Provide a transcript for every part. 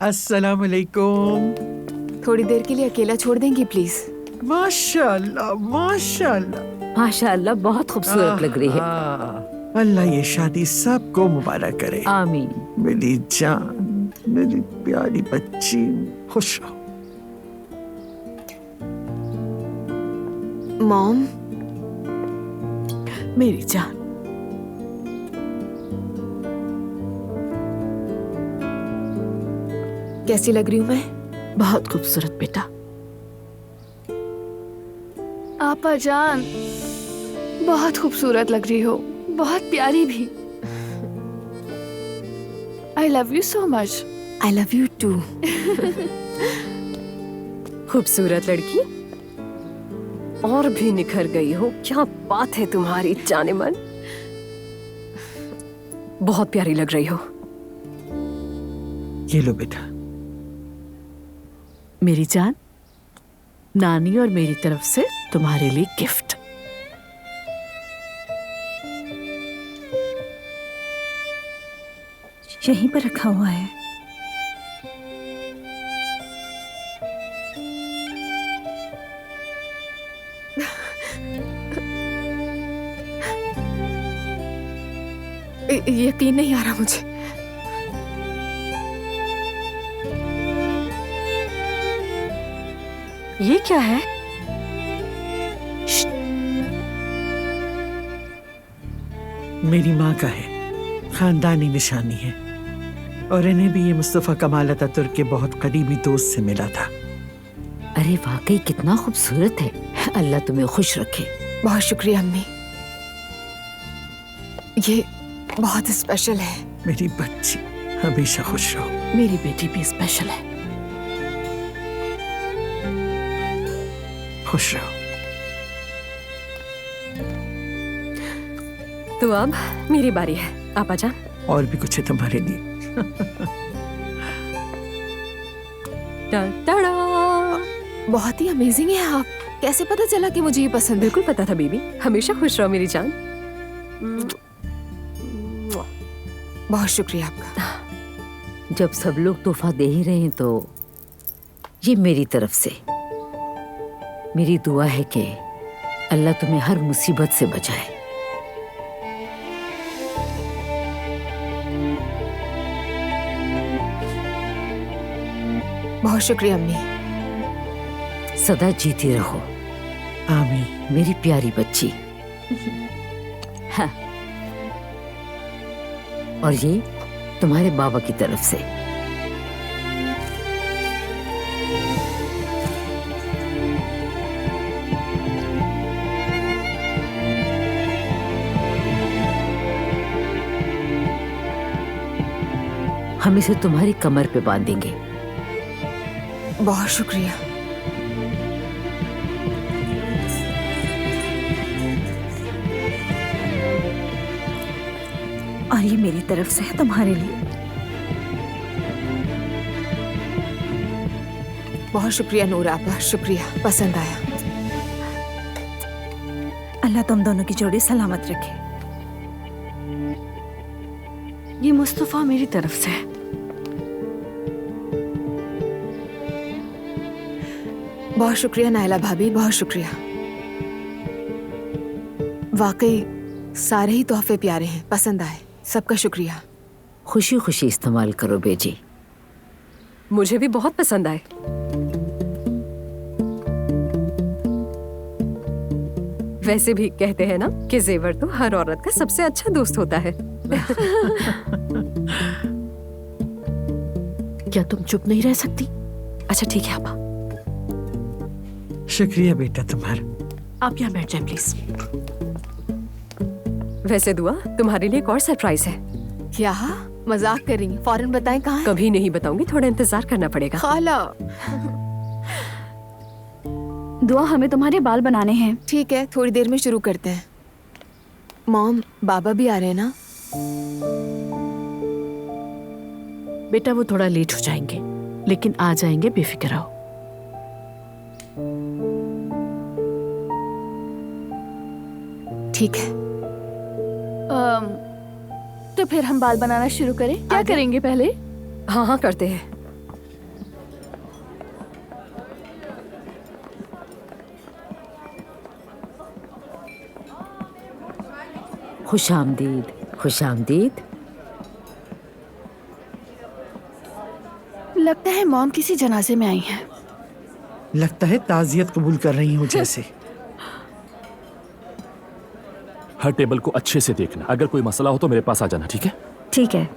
अस्सलाम वालेकुम। थोड़ी देर के लिए अकेला छोड़ देंगी प्लीज? माशाल्लाह माशाल्लाह। माशाल्लाह बहुत खूबसूरत लग रही है। अल्लाह ये शादी सबको मुबारक करे। आमीन। मेरी जान, मेरी प्यारी बच्ची, खुश रहो। मॉम, मेरी जान, कैसी लग रही हूँ मैं? बहुत खूबसूरत बेटा। आपा जान, बहुत खूबसूरत लग रही हो, बहुत प्यारी भी। I love you so much. I love you too. खूबसूरत लड़की, और भी निखर गई हो। क्या बात है तुम्हारी जाने मन, बहुत प्यारी लग रही हो। ये लो बेटा। मेरी जान, नानी और मेरी तरफ से तुम्हारे लिए गिफ्ट। यहीं पर रखा हुआ है। यकीन नहीं आ रहा मुझे। ये क्या है? मेरी माँ का है, खानदानी निशानी है, और इन्हें भी ये मुस्तफा कमाल अतातुर्क के बहुत करीबी दोस्त से मिला था। अरे वाकई कितना खूबसूरत है। अल्लाह तुम्हें खुश रखे। बहुत शुक्रिया अम्मी, ये बहुत स्पेशल है। मेरी बच्ची, हमेशा खुश रहो। मेरी बेटी भी स्पेशल है। खुश रहो। तो अब मेरी बारी है आपा जान। और भी कुछ है तुम्हारे लिए। टाड़ा। बहुत ही अमेजिंग है आप। कैसे पता चला कि मुझे ये पसंद है? बिल्कुल पता था बीबी। हमेशा खुश रहो मेरी जान। बहुत शुक्रिया आपका। जब सब लोग तोहफा दे ही रहे हैं तो ये मेरी तरफ से मेरी दुआ है कि अल्लाह तुम्हें हर मुसीबत से बचाए। बहुत शुक्रिया अम्मी। सदा जीती रहो। आमीन। मेरी प्यारी बच्ची। हाँ। और ये तुम्हारे बाबा की तरफ से। हम इसे तुम्हारी कमर पे बांधेंगे। बहुत शुक्रिया। और ये मेरी तरफ से है तुम्हारे लिए। बहुत शुक्रिया नूर आपा, शुक्रिया, पसंद आया। अल्लाह तुम दोनों की जोड़ी सलामत रखे। ये मुस्तफा मेरी तरफ से है। बहुत शुक्रिया नायला भाभी, बहुत शुक्रिया। वाकई सारे ही तोहफे प्यारे हैं, पसंद आए। सबका शुक्रिया। खुशी खुशी इस्तेमाल करो बेजी। मुझे भी बहुत पसंद आए। वैसे भी कहते हैं ना कि जेवर तो हर औरत का सबसे अच्छा दोस्त होता है। क्या तुम चुप नहीं रह सकती? अच्छा ठीक है आपा। शुक्रिया बेटा तुम्हारा। आप यहाँ बैठ जाए प्लीज। वैसे दुआ, तुम्हारे लिए एक और सरप्राइज है। क्या? मजाक कर रही हैं? फौरन बताएं कहाँ है? कभी नहीं बताऊंगी, थोड़ा इंतजार करना पड़ेगा। खाला। दुआ, हमें तुम्हारे बाल बनाने हैं। ठीक है, थोड़ी देर में शुरू करते हैं। मॉम, बाबा भी आ रहे हैं ना? बेटा वो थोड़ा लेट हो जाएंगे, लेकिन आ जाएंगे, बेफिक्र रहो। ठीक है। तो फिर हम बाल बनाना शुरू करें? क्या करेंगे पहले? हाँ हाँ करते हैं। खुश आमदीद, खुश आमदीद। लगता है मॉम किसी जनाजे में आई हैं। लगता है ताजियत कबूल कर रही हूँ जैसे। हर टेबल को अच्छे से देखना, अगर कोई मसला हो तो मेरे पास आ जाना, ठीक है? ठीक है।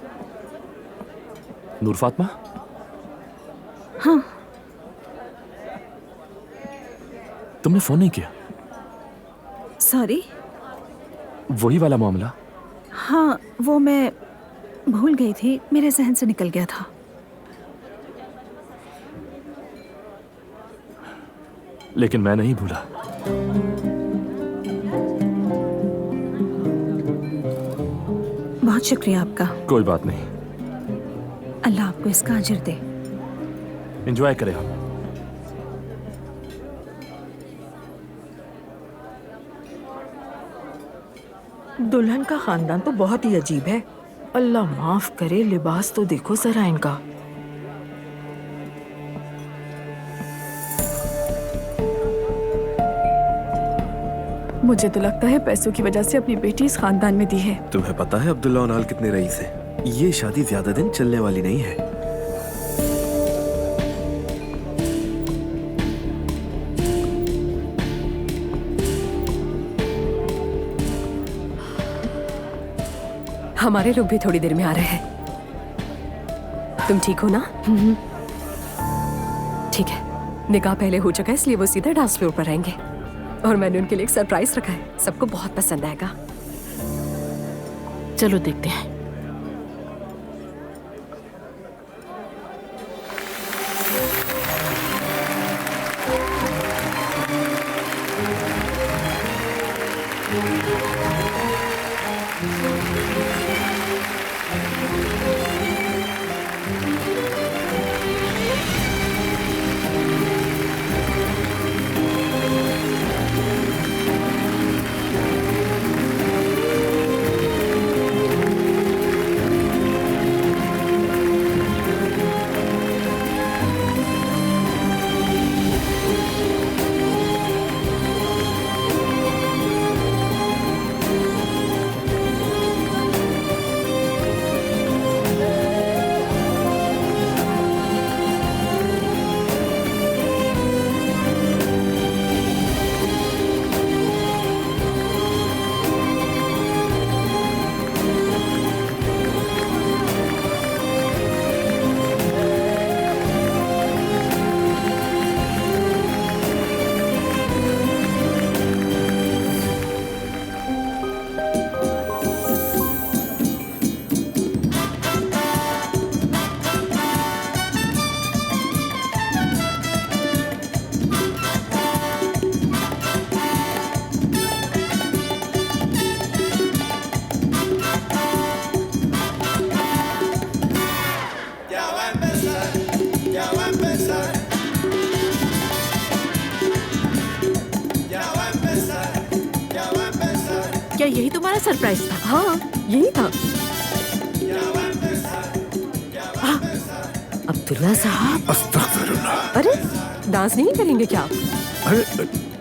नूर फातिमा। हाँ। तुमने फोन नहीं किया? सॉरी। वही वाला मामला? हाँ, वो मैं भूल गई थी, मेरे जहन से निकल गया था। लेकिन मैं नहीं भूला। बहुत शुक्रिया आपका। कोई बात नहीं। अल्लाह आपको इसका अजर दे। एंजॉय करें हम। दुल्हन का खानदान तो बहुत ही अजीब है। अल्लाह माफ करे, लिबास तो देखो जरा इनका। मुझे तो लगता है पैसों की वजह से अपनी बेटी इस खानदान में दी है। तुम्हें पता है अब्दुल्ला और नाल कितने रईस हैं? ये शादी ज्यादा दिन चलने वाली नहीं है। हमारे लोग भी थोड़ी देर में आ रहे हैं। तुम ठीक हो ना? ठीक है, निकाह पहले हो चुका है इसलिए वो सीधा डांस फ्लोर पर रहेंगे और मैंने उनके लिए एक सरप्राइज रखा है, सबको बहुत पसंद आएगा। चलो देखते हैं। क्या यही तुम्हारा सरप्राइज था? हाँ, यही था। अब्दुल्ला साहब। अस्तगफिरुल्लाह। अरे डांस नहीं करेंगे क्या आप? अरे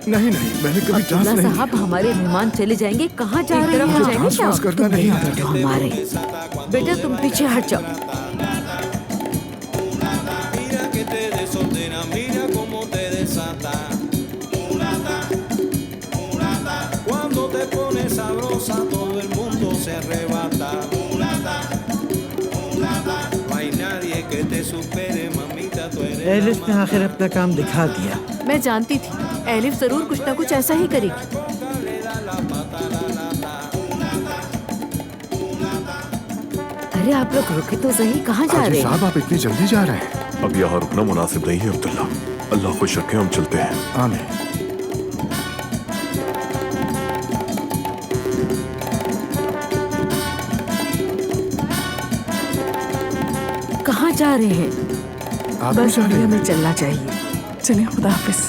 नहीं नहीं, मैंने कभी डांस अब्दुल्ला नहीं साहब, हमारे मेहमान चले जाएंगे, कहाँ जा रहे तरफ हैं? हो जाएंगे डांस क्या? वांस करना नहीं आता। बैठो हमारे। बेटा तुम पीछे हट जाओ। एलिफ ने आखिर अपना काम दिखा दिया। मैं जानती थी एलिफ जरूर कुछ ना कुछ ऐसा ही करेगी। अरे आप लोग रुके तो सही, कहाँ जा रहे हैं? साहब आप इतनी जल्दी जा रहे हैं? अब यहाँ रुकना मुनासिब नहीं है अब्दुल्ला। अल्लाह खुश रखे, हम चलते हैं। आमीन। कहाँ जा रहे हैं? आप भी जा रहे हैं? हमें चलना चाहिए। चलिए, खुदा हाफिज।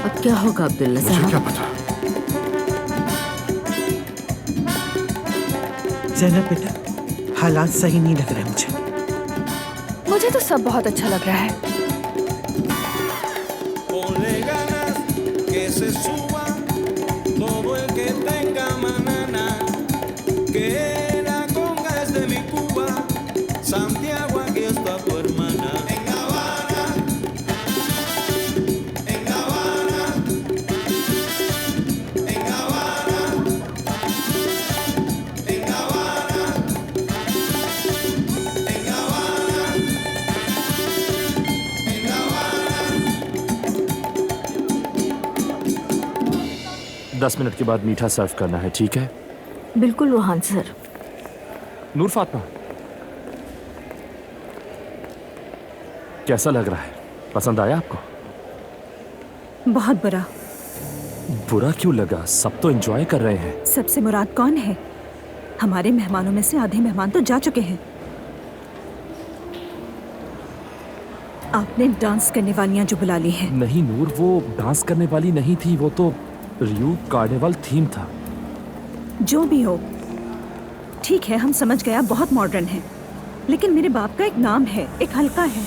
अब क्या होगा अब्दुल्ला मुझे क्या साहब? पता। ज़ैनब बेटा, हालात सही नहीं लग रहे मुझे। मुझे तो सब बहुत अच्छा लग रहा है। Ponle ganas que se suba todo el que tenga manana. 10 minute के बाद मीठा सर्व करना है, ठीक है? बिल्कुल रोहान सर। नूर फातिमा, कैसा लग रहा है? पसंद आया आपको? बहुत बुरा। बुरा क्यों लगा? सब तो एंजॉय कर रहे हैं। सबसे मुराद कौन है? हमारे मेहमानों में से आधे मेहमान तो जा चुके हैं। आपने डांस करने वालियां जो बुला ली हैं। नहीं नूर, वो डांस करने वाली नहीं थी, वो तो रियू कार्निवल थीम था। जो भी हो, ठीक है, हम समझ गए आप बहुत मॉडर्न हैं, लेकिन मेरे बाप का एक नाम है, एक हल्का है।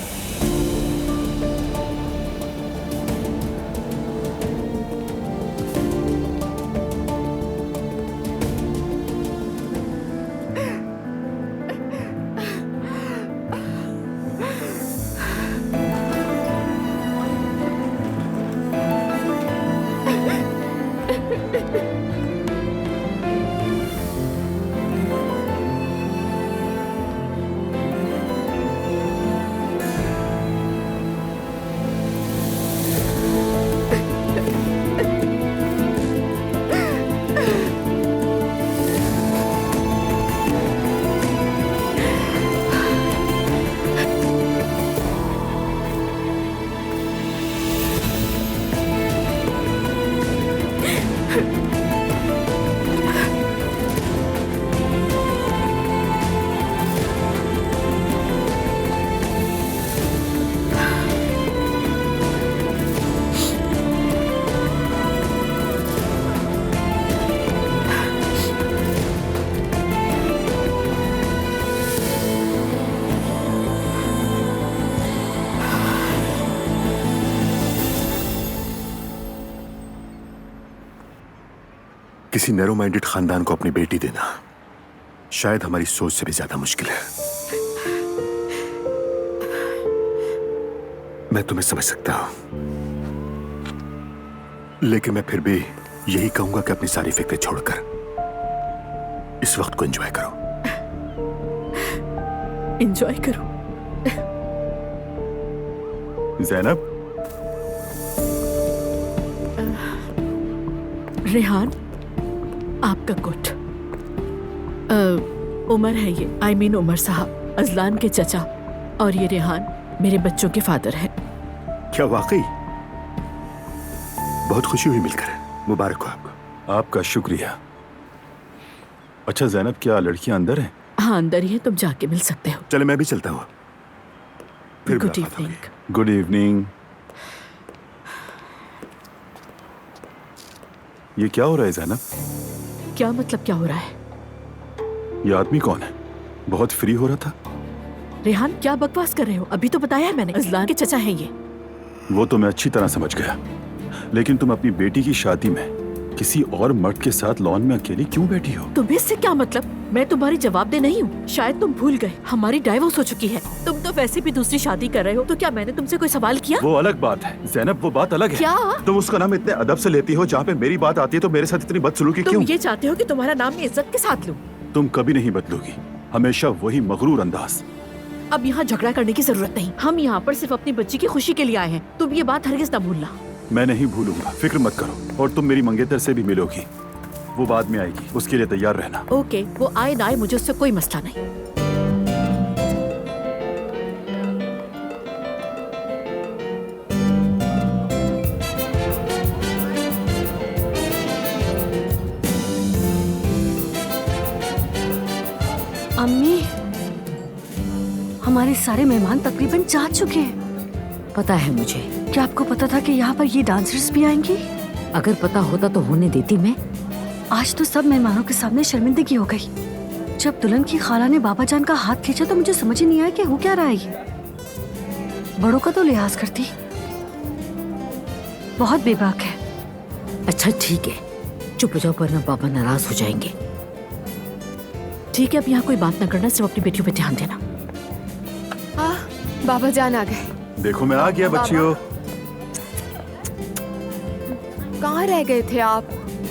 किसी नैरो माइंडेड खानदान को अपनी बेटी देना शायद हमारी सोच से भी ज्यादा मुश्किल है। मैं तुम्हें समझ सकता हूं, लेकिन मैं फिर भी यही कहूंगा कि अपनी सारी फिक्र छोड़कर इस वक्त को एंजॉय करो। एंजॉय करो। ज़ैनब, रेहान, आपका कोट। उमर है ये, I mean उमर साहब, अजलान के चचा, और ये रेहान मेरे बच्चों के फादर हैं। क्या वाकई? बहुत खुशी हुई मिलकर, मुबारक हो आपको। आपका शुक्रिया। अच्छा ज़ैनब, क्या लड़कियां अंदर हैं? हाँ अंदर ही है, तुम जाके मिल सकते हो। चले मैं भी चलता हूँ, फिर गुड मुलाकात होगी। इवनिंग। Good evening. ये क्या हो रहा है ज़ैनब? क्या मतलब क्या हो रहा है? ये आदमी कौन है? बहुत फ्री हो रहा था। रेहान क्या बकवास कर रहे हो? अभी तो बताया है मैंने, अजलान के चचा हैं ये। वो तो मैं अच्छी तरह समझ गया, लेकिन तुम अपनी बेटी की शादी में किसी और मर्द के साथ लॉन में अकेली क्यों बैठी हो? तुम्हें इससे क्या मतलब? मैं तुम्हारी जवाबदेह नहीं हूँ। शायद तुम भूल गए, हमारी डाइवोर्स हो चुकी है। तुम तो वैसे भी दूसरी शादी कर रहे हो, तो क्या मैंने तुमसे कोई सवाल किया? वो अलग बात है ज़ैनब, वो बात अलग है। क्या? तुम उसका नाम इतने अदब से लेती हो, जहाँ पे मेरी बात आती है तो मेरे साथ इतनी बदसलूकी तुम क्यों? ये चाहते हो कि तुम्हारा नाम मैं इज्जत के साथ लूं? तुम कभी नहीं बदलोगी, हमेशा वही मगरूर अंदाज। अब यहाँ झगड़ा करने की जरूरत नहीं। हम यहाँ पर सिर्फ अपनी बच्ची की खुशी के लिए आए हैं। तुम ये बात हरगिज ना भूलना। मैं नहीं भूलूंगा, फिक्र मत करो। और तुम मेरी मंगेतर से भी मिलोगी, वो बाद में आएगी, उसके लिए तैयार रहना। ओके, वो आए ना आए मुझे उससे कोई मसला नहीं। अम्मी, हमारे सारे मेहमान तकरीबन जा चुके हैं। पता है मुझे। क्या आपको पता था कि यहाँ पर ये डांसर्स भी आएंगी? अगर पता होता तो होने देती मैं। आज तो सब मेहमानों के सामने शर्मिंदगी हो गई। जब दुल्हन की खाला ने बाबा जान का हाथ खींचा तो मुझे समझ ही नहीं आया कि हो क्या रहा है ये। बड़ों का तो लिहाज करती, बहुत बेबाक है। अच्छा ठीक है, चुप हो जाओ वरना बाबा नाराज हो जाएंगे। ठीक है, अब यहाँ कोई बात ना करना, सिर्फ अपनी बेटियों पे ध्यान देना। बाबा जान आ गए। देखो मैं आ गया बच्चियों। कहाँ रह गए थे आप?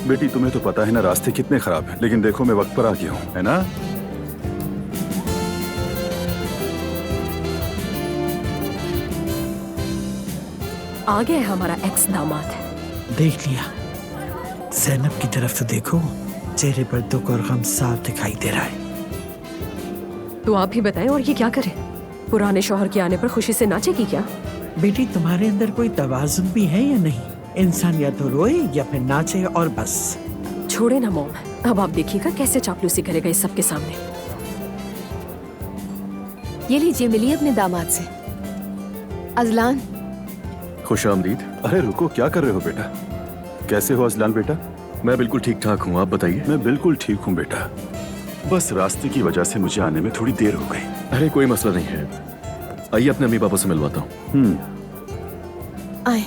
बेटी तुम्हें तो पता है ना रास्ते कितने खराब हैं, लेकिन देखो मैं वक्त पर आ गया हूँ, है ना? आ गया है हमारा एक्स दामाद। देख लिया, जैनब की तरफ तो देखो, चेहरे पर दुख और गम साफ दिखाई दे रहा है। तो आप ही बताएं, और ये क्या करे? पुराने शौहर के आने पर खुशी से नाचेगी क्या? बेटी, तुम्हारे अंदर कोई तवाजुन भी है या नहीं? इंसान या तो रोए या फिर नाचे और बस। छोड़े ना मॉम, अब आप देखिएगा कैसे चापलूसी करेगा इस सबके सामने। ये लीजिए, मिलिए अपने दामाद से। अजलान, खुश आमदीद। अरे रुको, क्या कर रहे हो बेटा? कैसे हो अजलान बेटा? मैं बिल्कुल ठीक ठाक हूँ, आप बताइए। मैं बिल्कुल ठीक हूँ बेटा, बस रास्ते की वजह से मुझे आने में थोड़ी देर हो गई। अरे कोई मसला नहीं है, आइए अपने अम्मी पापा से मिलवाता हूँ। आए।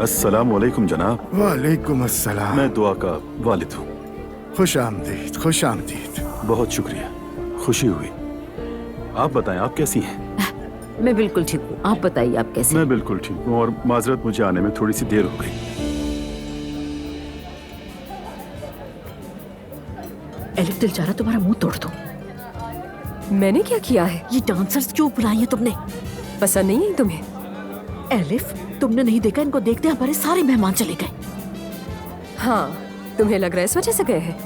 अस्सलाम वालेकुम जनाब। वालेकुम अस्सलाम। मैं दुआ का वालिद हूँ। खुश आमदीद, खुश आमदीद। बहुत शुक्रिया, खुशी हुई। आप बताएं, आप कैसी हैं? मैं बिल्कुल ठीक हूँ, आप बताइए आप कैसे? मैं बिल्कुल ठीक हूँ, और माजरत मुझे आने में थोड़ी सी देर हो गई। एलिफ, दिल चाह रहा तुम्हारा मुंह तोड़ दो। मैंने क्या किया है? ये डांसर्स क्यों बुलाई है तुमने? पसंद नहीं है तुम्हें? एलिफ, तुमने नहीं देखा, इनको देखते हमारे सारे मेहमान चले गए। हाँ, तुम्हें लग रहा है इस वजह से गए हैं?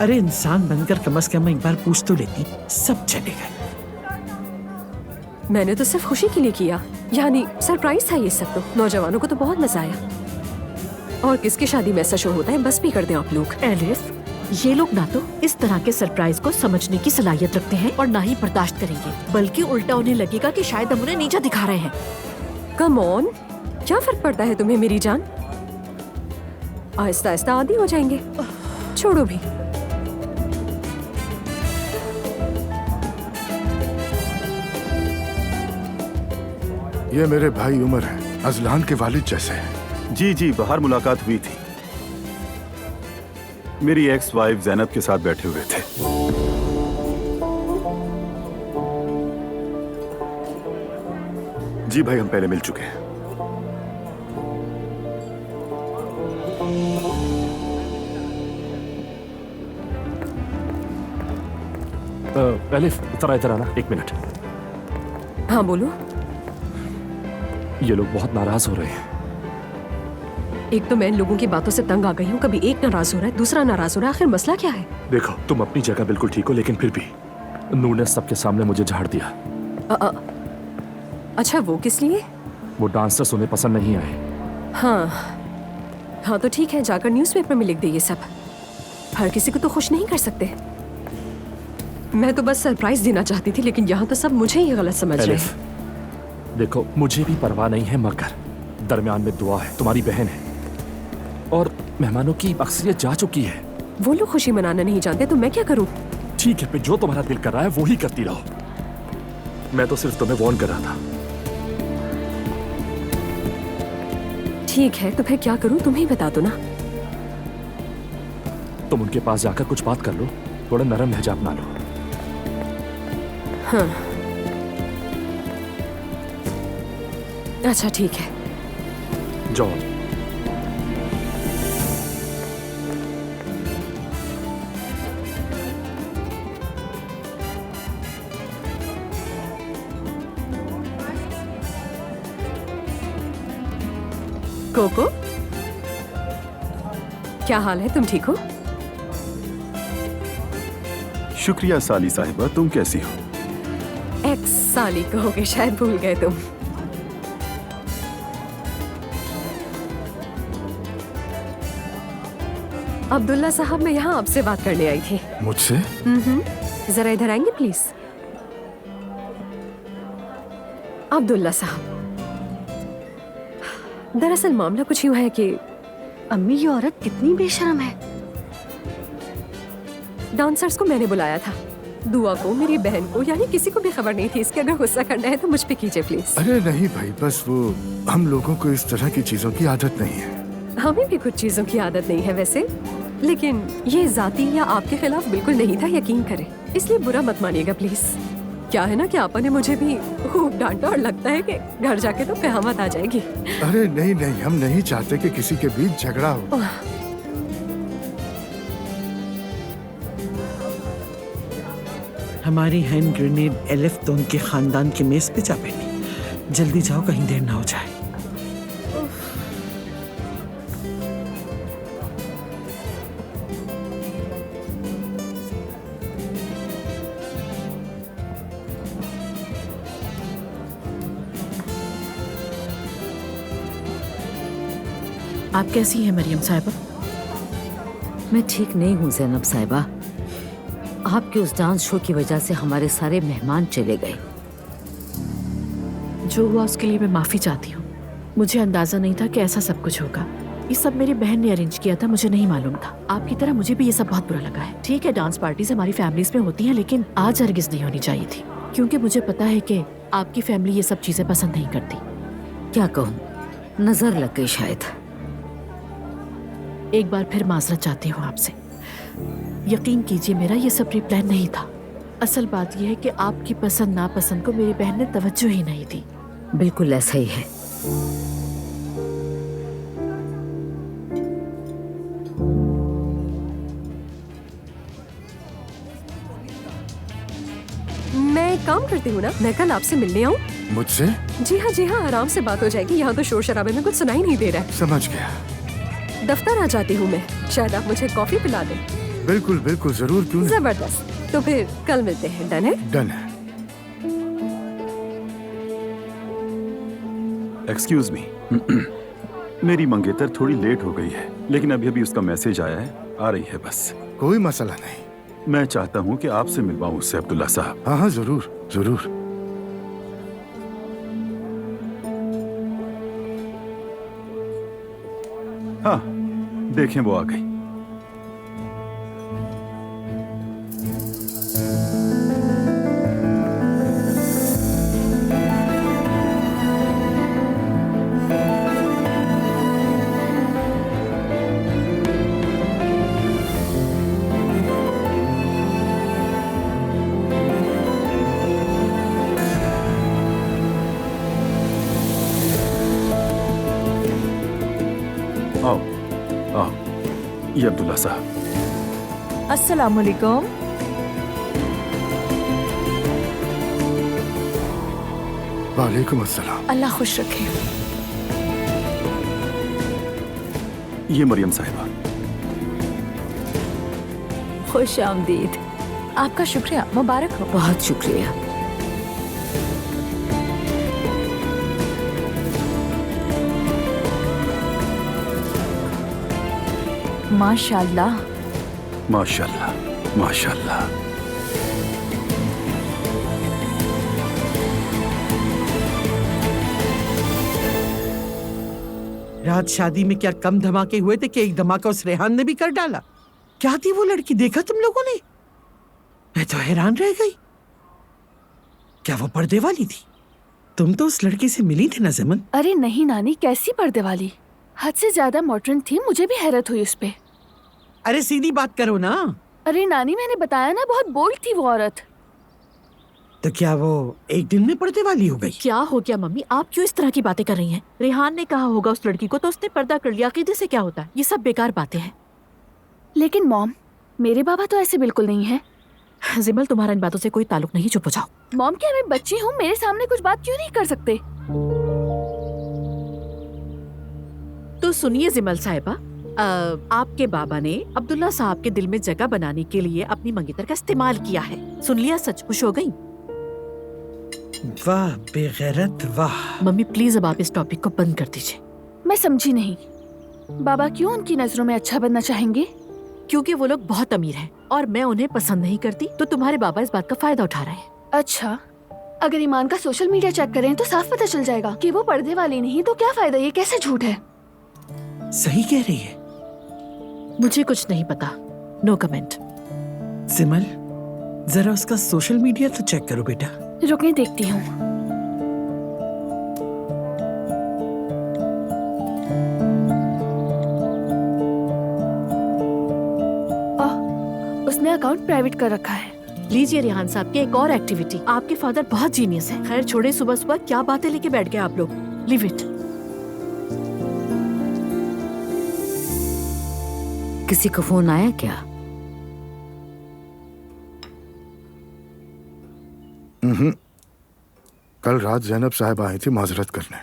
अरे इंसान बनकर कम से कम एक बार पूछ तो लेती। सब चले गए। मैंने तो सिर्फ खुशी के लिए किया, यानी सरप्राइज था ये सब। तो नौजवानों को तो बहुत मजा आया। और किसकी शादी में ऐसा शो होता है? बस भी कर दें आप लोग। एलिफ, ये लोग ना तो इस तरह के सरप्राइज को समझने की सलाहियत रखते हैं और ना ही बर्दाश्त करेंगे, बल्कि उल्टा उन्हें लगेगा कि शायद हम उन्हें नीचा दिखा रहे हैं। कम ऑन, क्या फर्क पड़ता है तुम्हें मेरी जान? आहिस्ता आहिस्ता आदी हो जाएंगे। छोड़ो भी। ये मेरे भाई उमर हैं, अजलान के वालिद जैसे हैं। जी जी, बाहर मुलाकात हुई थी। मेरी एक्स वाइफ जैनब के साथ बैठे हुए थे। जी भाई, हम पहले मिल चुके हैं। एलिफ, जरा इधर आना, एक मिनट। हाँ बोलो। ये लोग बहुत नाराज हो रहे हैं। एक तो मैं इन लोगों की बातों से तंग आ गई हूँ। कभी एक नाराज हो रहा है, दूसरा नाराज हो रहा है। आखिर मसला क्या है? देखो, तुम अपनी जगह बिल्कुल ठीक हो, लेकिन फिर भी नूर ने सबके सामने मुझे झाड़ दिया। अच्छा, वो किस लिए? वो डांसर्स उन्हें पसंद नहीं आए। हाँ तो ठीक है, जाकर न्यूज़पेपर में लिख दे ये सब। हर किसी को तो खुश नहीं कर सकते। मैं तो बस सरप्राइज देना चाहती थी, लेकिन यहाँ तो सब मुझे ही गलत समझ रहे हैं। देखो, मुझे भी परवाह नहीं है, मगर दरमियान में दुआ है, तुम्हारी बहन है, और मेहमानों की अक्सरियत जा चुकी है। वो लोग खुशी मनाना नहीं जानते, तो मैं क्या करूँ? ठीक है, फिर जो तुम्हारा दिल कर रहा है वो ही करती रहो। मैं तो सिर्फ तुम्हें वार्न कर रहा था। ठीक है, तो फिर क्या करूँ? तुम ही बता दो ना। तुम उनके पास जाकर कुछ बात कर लो, थोड़ा नरम लहजा अपना लो। हाँ, अच्छा ठीक है, जाओ। कोको, क्या हाल है? तुम ठीक हो? शुक्रिया साली साहिबा, तुम कैसी हो? एक्स साली कहोगे, शायद भूल गए तुम। अब्दुल्ला साहब, मैं यहाँ आपसे बात करने आई थी। मुझसे? जरा इधर आएंगे प्लीज? अब्दुल्ला साहब, दरअसल मामला कुछ यूं है कि अम्मी, ये औरत कितनी बेशर्म है। डांसर्स को मैंने बुलाया था, दुआ को, मेरी बहन को, यानी किसी को भी खबर नहीं थी इसके। अगर गुस्सा करना है तो मुझ पे कीजिए प्लीज। अरे नहीं भाई, बस वो हम लोगों को इस तरह की चीजों की आदत नहीं है। हमें भी कुछ चीजों की आदत नहीं है वैसे, लेकिन ये जाती या आपके खिलाफ बिल्कुल नहीं था, यकीन करें। इसलिए बुरा मत मानिएगा प्लीज। क्या है ना कि आपा ने मुझे भी खूब डांटा, और लगता है कि घर जाके तो कहावत आ जाएगी। अरे नहीं नहीं, हम नहीं चाहते कि किसी के बीच झगड़ा हो। हमारी हैंड ग्रेनेड एलिफ तो उनके खानदान के मेज पे जा बैठी। जल्दी जाओ, कहीं देर ना हो जाए। आप कैसी हैं मरियम साहिबा? मैं ठीक नहीं हूँ ज़ैनब साहिबा। आपके उस डांस शो की वजह से हमारे सारे मेहमान चले गए। जो हुआ उसके लिए मैं माफी चाहती हूँ। मुझे अंदाजा नहीं था कि ऐसा सब कुछ होगा। ये सब मेरी बहन ने अरेंज किया था, मुझे नहीं मालूम था। आपकी तरह मुझे भी ये सब बहुत बुरा लगा है। ठीक है, डांस पार्टीज हमारी फैमिलीज में होती हैं, लेकिन आज हरगिज नहीं होनी चाहिए थी, क्योंकि मुझे पता है कि आपकी फैमिली ये सब चीजें पसंद नहीं करती। क्या कहूँ, नजर लग गई शायद। एक बार फिर माजरत चाहती हूँ आपसे। यकीन कीजिए, मेरा ये सब प्री प्लान नहीं था। असल बात यह है कि आपकी पसंद नापसंद को मेरी बहन ने तवज्जो ही नहीं दी। बिल्कुल ऐसा ही है। मैं काम करती हूँ ना, मैं कल आपसे मिलने आऊँ? मुझसे? जी हाँ, आराम से बात हो जाएगी। यहाँ तो शोर शराबे में कुछ सुनाई नहीं दे रहा है। समझ गया। दफ्तर आ जाती हूँ मैं, शायद आप मुझे कॉफी पिला दें। बिल्कुल बिल्कुल, जरूर, क्यों नहीं। जबरदस्त। तो फिर कल मिलते हैं, डन है? डन है। एक्सक्यूज मी, मेरी मंगेतर थोड़ी लेट हो गई है, लेकिन अभी अभी उसका मैसेज आया है, आ रही है बस। कोई मसला नहीं। मैं चाहता हूँ कि आपसे मिलवाऊँ उससे, अब्दुल्ला साहब। हाँ हाँ, जरूर जरूर। हाँ, देखें वो आ गई। आओ आओ, ये अब्दुल्ला साहब। अस्सलाम वालेकुम। वालेकुम अस्सलाम। अल्लाह खुश रखे। ये मरियम साहिबा। खुश आमदीद। आपका शुक्रिया, मुबारक हो। बहुत शुक्रिया। माशाल्लाह माशाल्लाह माशाल्लाह। रात शादी में क्या कम धमाके हुए थे कि एक धमाका उस रेहान ने भी कर डाला? क्या थी वो लड़की, देखा तुम लोगों ने? मैं तो हैरान रह गई। क्या वो पर्दे वाली थी? तुम तो उस लड़की से मिली थी ना ज़मन? अरे नहीं नानी, कैसी पर्दे वाली, हद से ज्यादा मॉडर्न थी। मुझे भी हैरत हुई उस पे। अरे सीधी बात करो ना। अरे नानी, मैंने बताया ना, बहुत बोल्ड थी वो औरत। तो क्या वो एक दिन में पर्दे वाली हो गई? क्या हो गया मम्मी, आप क्यों इस तरह की बातें कर रही हैं? रेहान ने कहा होगा उस लड़की को, तो उसने पर्दा कर लिया। अकीदे से क्या होता है? ये सब बेकार बातें हैं। लेकिन मॉम, मेरे बाबा तो ऐसे बिल्कुल नहीं है। जिमल, तुम्हारा इन बातों से कोई ताल्लुक नहीं, चुप हो जाओ। मॉम, क्या मैं बच्ची हूँ? मेरे सामने कुछ बात क्यों नहीं कर सकते? तो सुनिए जिमल साहिबा, आपके बाबा ने अब्दुल्ला साहब के दिल में जगह बनाने के लिए अपनी मंगेतर का इस्तेमाल किया है। सुन लिया? सच खुश हो गई? वाह बेगैरत वाह। मम्मी प्लीज अब आप इस टॉपिक को बंद कर दीजिए। मैं समझी नहीं, बाबा क्यों उनकी नजरों में अच्छा बनना चाहेंगे? क्योंकि वो लोग बहुत अमीर हैं और मैं उन्हें पसंद नहीं करती, तो तुम्हारे बाबा इस बात का फायदा उठा रहे हैं। अच्छा, अगर ईमान का सोशल मीडिया चेक करें तो साफ पता चल जाएगा कि वो पर्दे वाली नहीं, तो क्या फायदा? ये कैसे झूठ है? सही कह रही है। मुझे कुछ नहीं पता, नो कमेंट। सिमल, जरा उसका सोशल मीडिया तो चेक करो बेटा। रुकने देखती हूँ। उसने अकाउंट प्राइवेट कर रखा है। लीजिए रेहान साहब की एक और एक्टिविटी। आपके फादर बहुत जीनियस है। खैर छोड़े, सुबह सुबह क्या बातें लेके बैठ गए आप लोग। Leave it. किसी का फोन आया क्या? कल रात जैनब साहब आई थी माजरत करने।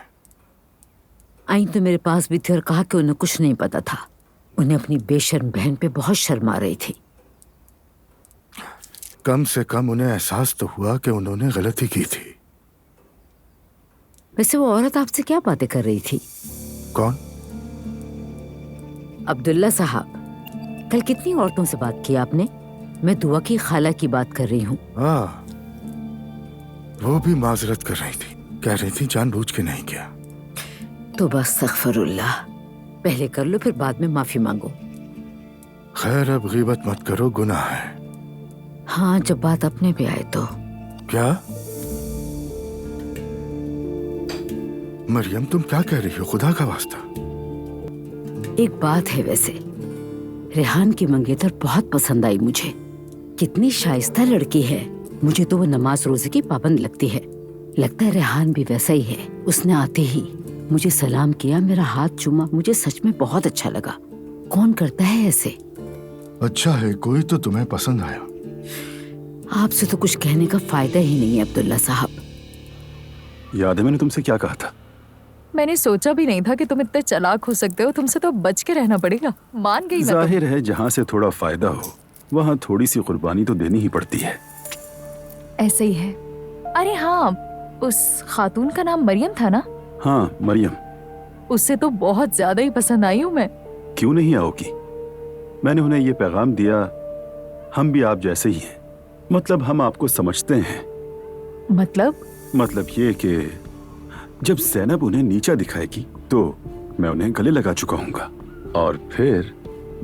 आई तो मेरे पास भी थी और कहा कि उन्हें कुछ नहीं पता था। उन्हें अपनी बेशर्म बहन पे बहुत शर्म आ रही थी। कम से कम उन्हें एहसास तो हुआ कि उन्होंने गलती की थी। वैसे वो औरत आपसे क्या बातें कर रही थी? कौन? अब्दुल्ला साहब। कल कितनी औरतों से बात की आपने? मैं दुआ की खाला की बात कर रही हूँ। वो भी माजरत कर रही थी, कह रही थी जानबूझ के नहीं किया। तो बस अस्तगफिरुल्लाह, पहले कर लो फिर बाद में माफी मांगो। खैर अब गीबत मत करो, गुनाह है। हाँ, जब बात अपने पे आए तो। क्या मरियम, तुम क्या कह रही हो? खुदा का वास्ता। एक बात है वैसे, रेहान की मंगेतर बहुत पसंद आई मुझे। कितनी शाइस्ता लड़की है। मुझे तो वो नमाज रोजे की पाबंद लगती है। लगता है रेहान भी वैसा ही है। उसने आते ही मुझे सलाम किया, मेरा हाथ चूमा। मुझे सच में बहुत अच्छा लगा। कौन करता है ऐसे? अच्छा है, कोई तो तुम्हें पसंद आया। आपसे तो कुछ कहने का फायदा ही नहीं है अब्दुल्ला साहब। याद है मैंने तुमसे क्या कहा था? मैंने सोचा भी नहीं था कि तुम इतने चालाक हो सकते हो। तुमसे तो बच के रहना पड़ेगा। मान गई मैं। जाहिर है जहाँ से थोड़ा फायदा हो वहाँ थोड़ी सी कुर्बानी तो देनी ही पड़ती है। ऐसे ही है। अरे हाँ, उस खातून का नाम मरियम था ना? हाँ, मरियम। उससे तो बहुत ज्यादा ही पसंद आई हूँ मैं। क्यों नहीं आओगी? मैंने उन्हें ये पैगाम दिया, हम भी आप जैसे ही हैं। मतलब हम आपको समझते हैं। मतलब ये कि जब ज़ैनब उन्हें नीचा दिखाएगी तो मैं उन्हें गले लगा चुका हूँगा और फिर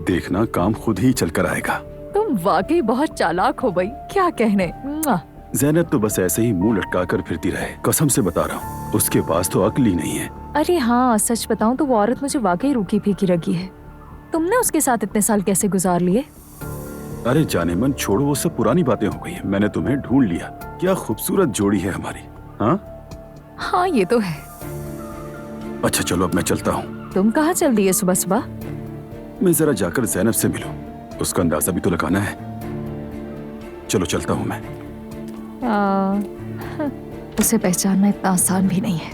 देखना काम खुद ही चल कर आएगा। तुम वाकई बहुत चालाक हो भाई, क्या कहने। ज़ैनब तो बस ऐसे ही मुंह लटका कर फिरती रहे, कसम से बता रहा हूँ। उसके पास तो अक्ल ही नहीं है। अरे हाँ, सच बताऊं तो वो औरत मुझे वाकई रूखी फीकी लगी है। तुमने उसके साथ इतने साल कैसे गुजार लिए? अरे जाने मन छोड़ो, वो सब पुरानी बातें हो गई हैं। मैंने तुम्हें ढूंढ लिया। क्या खूबसूरत जोड़ी है हमारी। हाँ ये तो है। अच्छा चलो अब मैं चलता हूँ। तुम कहाँ चल रही है सुबह सुबह? मैं जरा जाकर ज़ैनब से मिलूं, उसका अंदाजा भी तो लगाना है। चलो चलता हूँ मैं। उसे पहचानना इतना आसान भी नहीं है,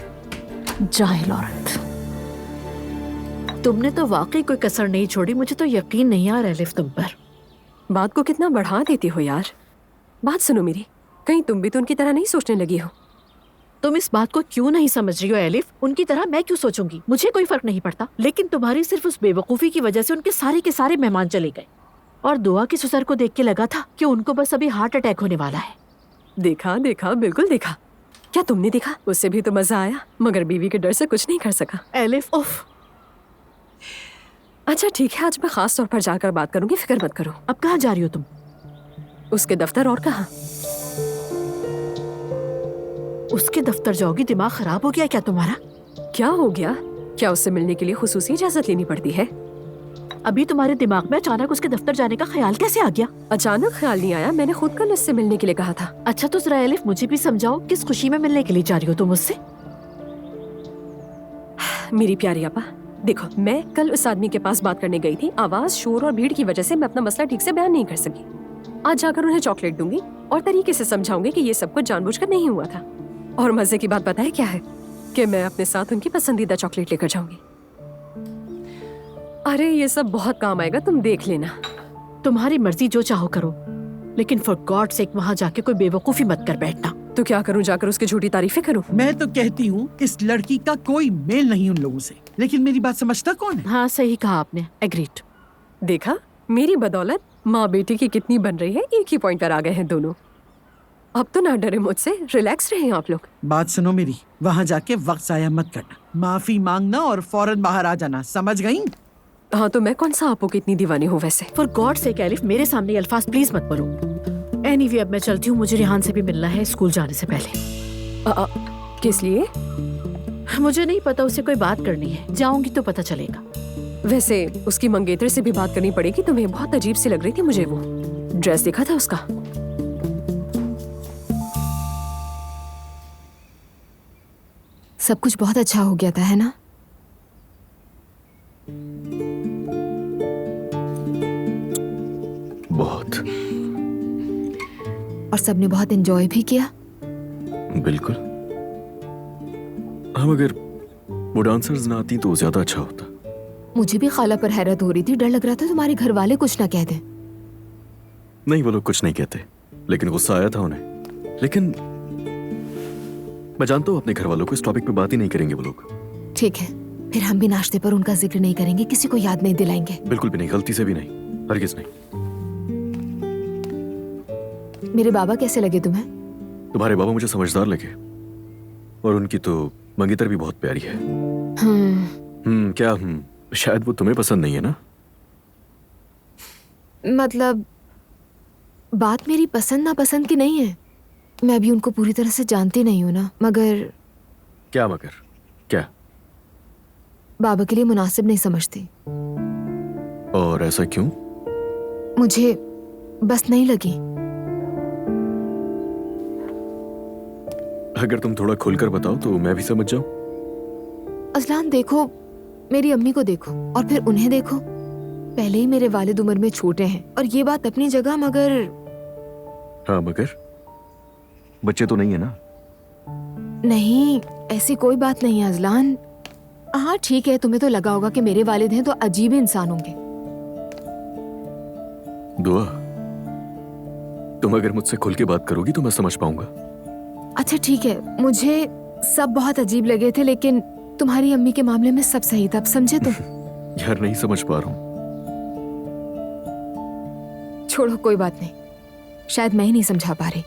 जाहिल औरत। तुमने तो वाकई कोई कसर नहीं छोड़ी। मुझे तो यकीन नहीं आ रहा एलिफ तुम पर। बात को कितना बढ़ा देती हो यार। बात सुनो मेरी, कहीं तुम भी तो उनकी तरह नहीं सोचने लगी हो? तुम इस बात को क्यों नहीं समझ रही हो एलिफ? उनकी तरह मैं क्यों सोचूंगी? मुझे कोई फर्क नहीं पड़ता। लेकिन तुम्हारी सिर्फ उस बेवकूफी की वजह से उनके सारे मेहमान चले गए। और दुआ की ससुर को देख के लगा था कि उनको बस अभी हार्ट अटैक होने वाला है। देखा देखा, बिल्कुल देखा। क्या तुमने देखा? उससे भी तो मजा आया, मगर बीवी के डर से कुछ नहीं कर सका। एलिफ उफ। अच्छा ठीक है, आज मैं खास तौर पर जाकर बात करूंगी, फिक्र मत करो। अब कहाँ जा रही हो तुम? उसके दफ्तर। और कहाँ? उसके दफ्तर जाओगी? दिमाग खराब हो गया क्या तुम्हारा? क्या हो गया? क्या उससे मिलने के लिए खुसूसी इजाजत लेनी पड़ती है? अभी तुम्हारे दिमाग में अचानक उसके दफ्तर जाने का ख्याल कैसे आ गया? अचानक ख्याल नहीं आया, मैंने खुद कल उससे मिलने के लिए कहा था। अच्छा तो जरा एलिफ मुझे भी समझाओ, किस खुशी में मिलने के लिए जा रही हो तुम उससे? मेरी प्यारी आपा, देखो मैं कल उस आदमी के पास बात करने गई थी। आवाज, शोर और भीड़ की वजह से मैं अपना मसला ठीक से बयान नहीं कर सकी। आज जाकर उन्हें चॉकलेट दूंगी और तरीके से समझाऊंगी कि ये सब कुछ जानबूझकर नहीं हुआ था। और मजे की बात पता है क्या है? कि मैं अपने साथ उनकी पसंदीदा चॉकलेट लेकर जाऊंगी। अरे ये सब बहुत काम आएगा, तुम देख लेना। तुम्हारी मर्जी, जो चाहो करो, लेकिन फॉर गॉड सेक वहाँ जाके कोई बेवकूफी मत कर बैठना। तो क्या करूं, जाकर उसकी झूठी तारीफें करूं? मैं तो कहती हूँ इस लड़की का कोई मेल नहीं उन लोगों से। लेकिन मेरी बात समझता कौन है? हाँ सही कहा आपने, एग्रीड। देखा, मेरी बदौलत माँ बेटी की कितनी बन रही है। एक ही पॉइंट पर आ गए हैं दोनों। अब तो ना डरे मुझसे, रिलैक्स रहे आप लोग। बात सुनो मेरी, वहाँ जाके वक्त जाया मत करना। माफी मांगना और फौरन बाहर आ जाना, समझ गई? हाँ तो मैं कौन सा आपको कितनी दीवानी हूँ वैसे? फॉर गॉड सेक एलिफ, मेरे सामने ये अल्फाज प्लीज मत बोलो। एनीवे अब मैं चलती हूँ, मुझे रेहान से भी मिलना है स्कूल जाने से पहले। किस लिए? मुझे नहीं पता, उसे कोई बात करनी है, जाऊंगी तो पता चलेगा। वैसे उसकी मंगेतर से भी बात करनी पड़ेगी। तुम्हें बहुत अजीब सी लग रही थी मुझे वो ड्रेस, देखा था उसका? सब कुछ बहुत अच्छा हो गया था, है ना? बहुत। और सबने बहुत एंजॉय भी किया। बिल्कुल। हम अगर वो डांसर्स ना आती तो ज्यादा अच्छा होता। मुझे भी खाला पर हैरत हो रही थी, डर लग रहा था तुम्हारे घर वाले कुछ ना कह दें। नहीं, वो लोग कुछ नहीं कहते, लेकिन गुस्सा आया था उन्हें। लेकिन मैं जानता हूँ अपने घर वालों को इस टॉपिक पे बात ही नहीं करेंगे वो लोग। ठीक है, फिर हम भी नाश्ते पर उनका जिक्र नहीं करेंगे, किसी को याद नहीं दिलाएंगे। बिल्कुल भी नहीं, गलती से भी नहीं, हरगिज नहीं। मेरे बाबा कैसे लगे तुम्हें? तुम्हारे बाबा मुझे समझदार लगे, और उनकी तो मंगेतर भी बहुत प्यारी है। क्या शायद वो तुम्हें पसंद नहीं है ना? मतलब बात मेरी पसंद नापसंद की नहीं है, मैं भी उनको पूरी तरह से जानती नहीं हूं ना। मगर क्या क्या? बाबा के लिए मुनासिब नहीं समझती। और ऐसा क्यों? मुझे बस नहीं लगी। अगर तुम थोड़ा खुलकर बताओ तो मैं भी समझ जाऊं। अजलान देखो, मेरी अम्मी को देखो और फिर उन्हें देखो। पहले ही मेरे वालिद उम्र में छोटे हैं, और ये बात अपनी जगह, मगर हाँ, मगर बच्चे तो नहीं है ना? नहीं, ऐसी कोई बात नहीं है अजलान। हाँ ठीक है, तुम्हें तो लगा होगा कि मेरे वालिद हैं तो अजीब इंसान होंगे। दुआ, तुम अगर मुझसे खुल के बात करोगी तो मैं समझ पाऊंगा। अच्छा ठीक है, मुझे सब बहुत अजीब लगे थे, लेकिन तुम्हारी अम्मी के मामले में सब सही था, अब समझे तुम? यार नहीं समझ पा रहा हूँ। छोड़ो, कोई बात नहीं, शायद मैं ही नहीं समझा पा रही।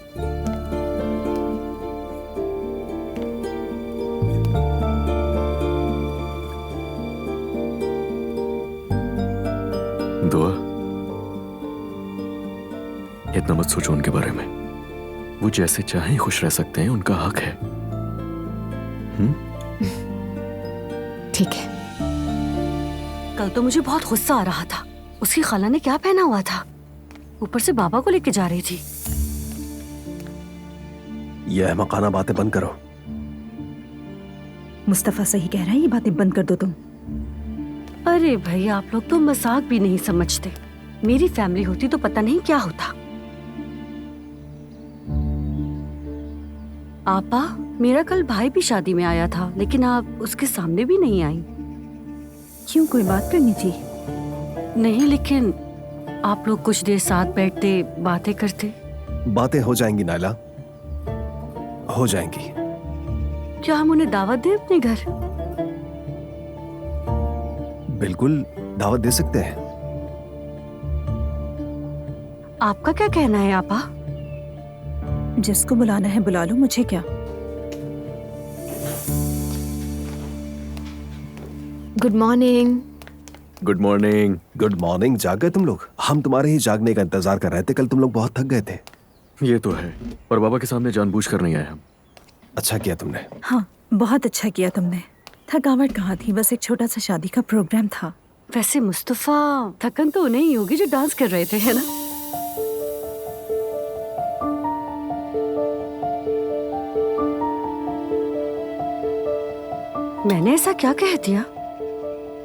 दुआ, इतना मत सोचो उनके बारे में। वो जैसे चाहें खुश रह सकते हैं, उनका हक है। ठीक है। कल तो मुझे बहुत गुस्सा आ रहा था। उसकी खाला ने क्या पहना हुआ था, ऊपर से बाबा को लेके जा रही थी। ये अहमकाना बातें बंद करो। मुस्तफा सही कह रहा है, ये बातें बंद कर दो तुम। अरे भाई, आप लोग तो मजाक भी नहीं समझते। मेरी फैमिली होती तो पता नहीं क्या होता। आपा, मेरा कल भाई भी शादी में आया था, लेकिन आप उसके सामने भी नहीं आई। क्यों, कोई बात करनी थी? नहीं, लेकिन आप लोग कुछ देर साथ बैठते, बातें करते। बातें हो जाएंगी नायला, हो जाएंगी। क्या हम उन्हें दावत दें अपने घर? बिल्कुल, दावत दे सकते हैं। आपका क्या कहना है आपा? जिसको बुलाना है बुला लो, मुझे क्या। Good morning. Good morning. Good morning. जाग गए तुम लोग? हम तुम्हारे ही जागने का इंतजार कर रहे थे। कल तुम लोग बहुत थक गए थे। ये तो है, पर बाबा के सामने जानबूझकर नहीं आए हम। अच्छा किया तुमने। हाँ, बहुत अच्छा किया तुमने। थकावट कहाँ थी, बस एक छोटा सा शादी का प्रोग्राम था। वैसे मुस्तफा, थकन तो उन्हें ही होगी जो डांस कर रहे थे, है ना? मैंने ऐसा क्या कह दिया?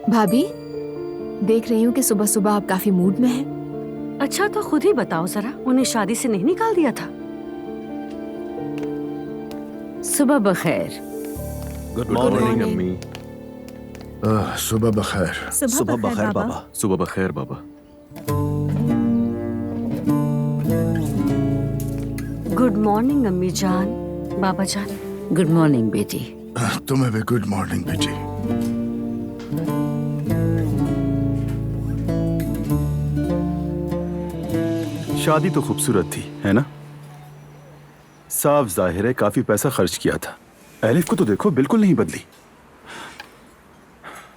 भाभी, देख रही हूँ कि सुबह सुबह आप काफी मूड में हैं। अच्छा तो खुद ही बताओ जरा, उन्हें शादी से नहीं निकाल दिया था? सुबह बखैर। गुड मॉर्निंग अम्मी। सुबह बखैर। सुबह बखैर बाबा। सुबह बखैर बाबा। गुड मॉर्निंग अम्मी जान, बाबा जान। गुड मॉर्निंग बेटी। तुम्हें भी गुड मॉर्निंग बेटी। शादी तो खूबसूरत थी, है ना? साफ जाहिर है काफी पैसा खर्च किया था। एलिफ को तो देखो, बिल्कुल नहीं बदली।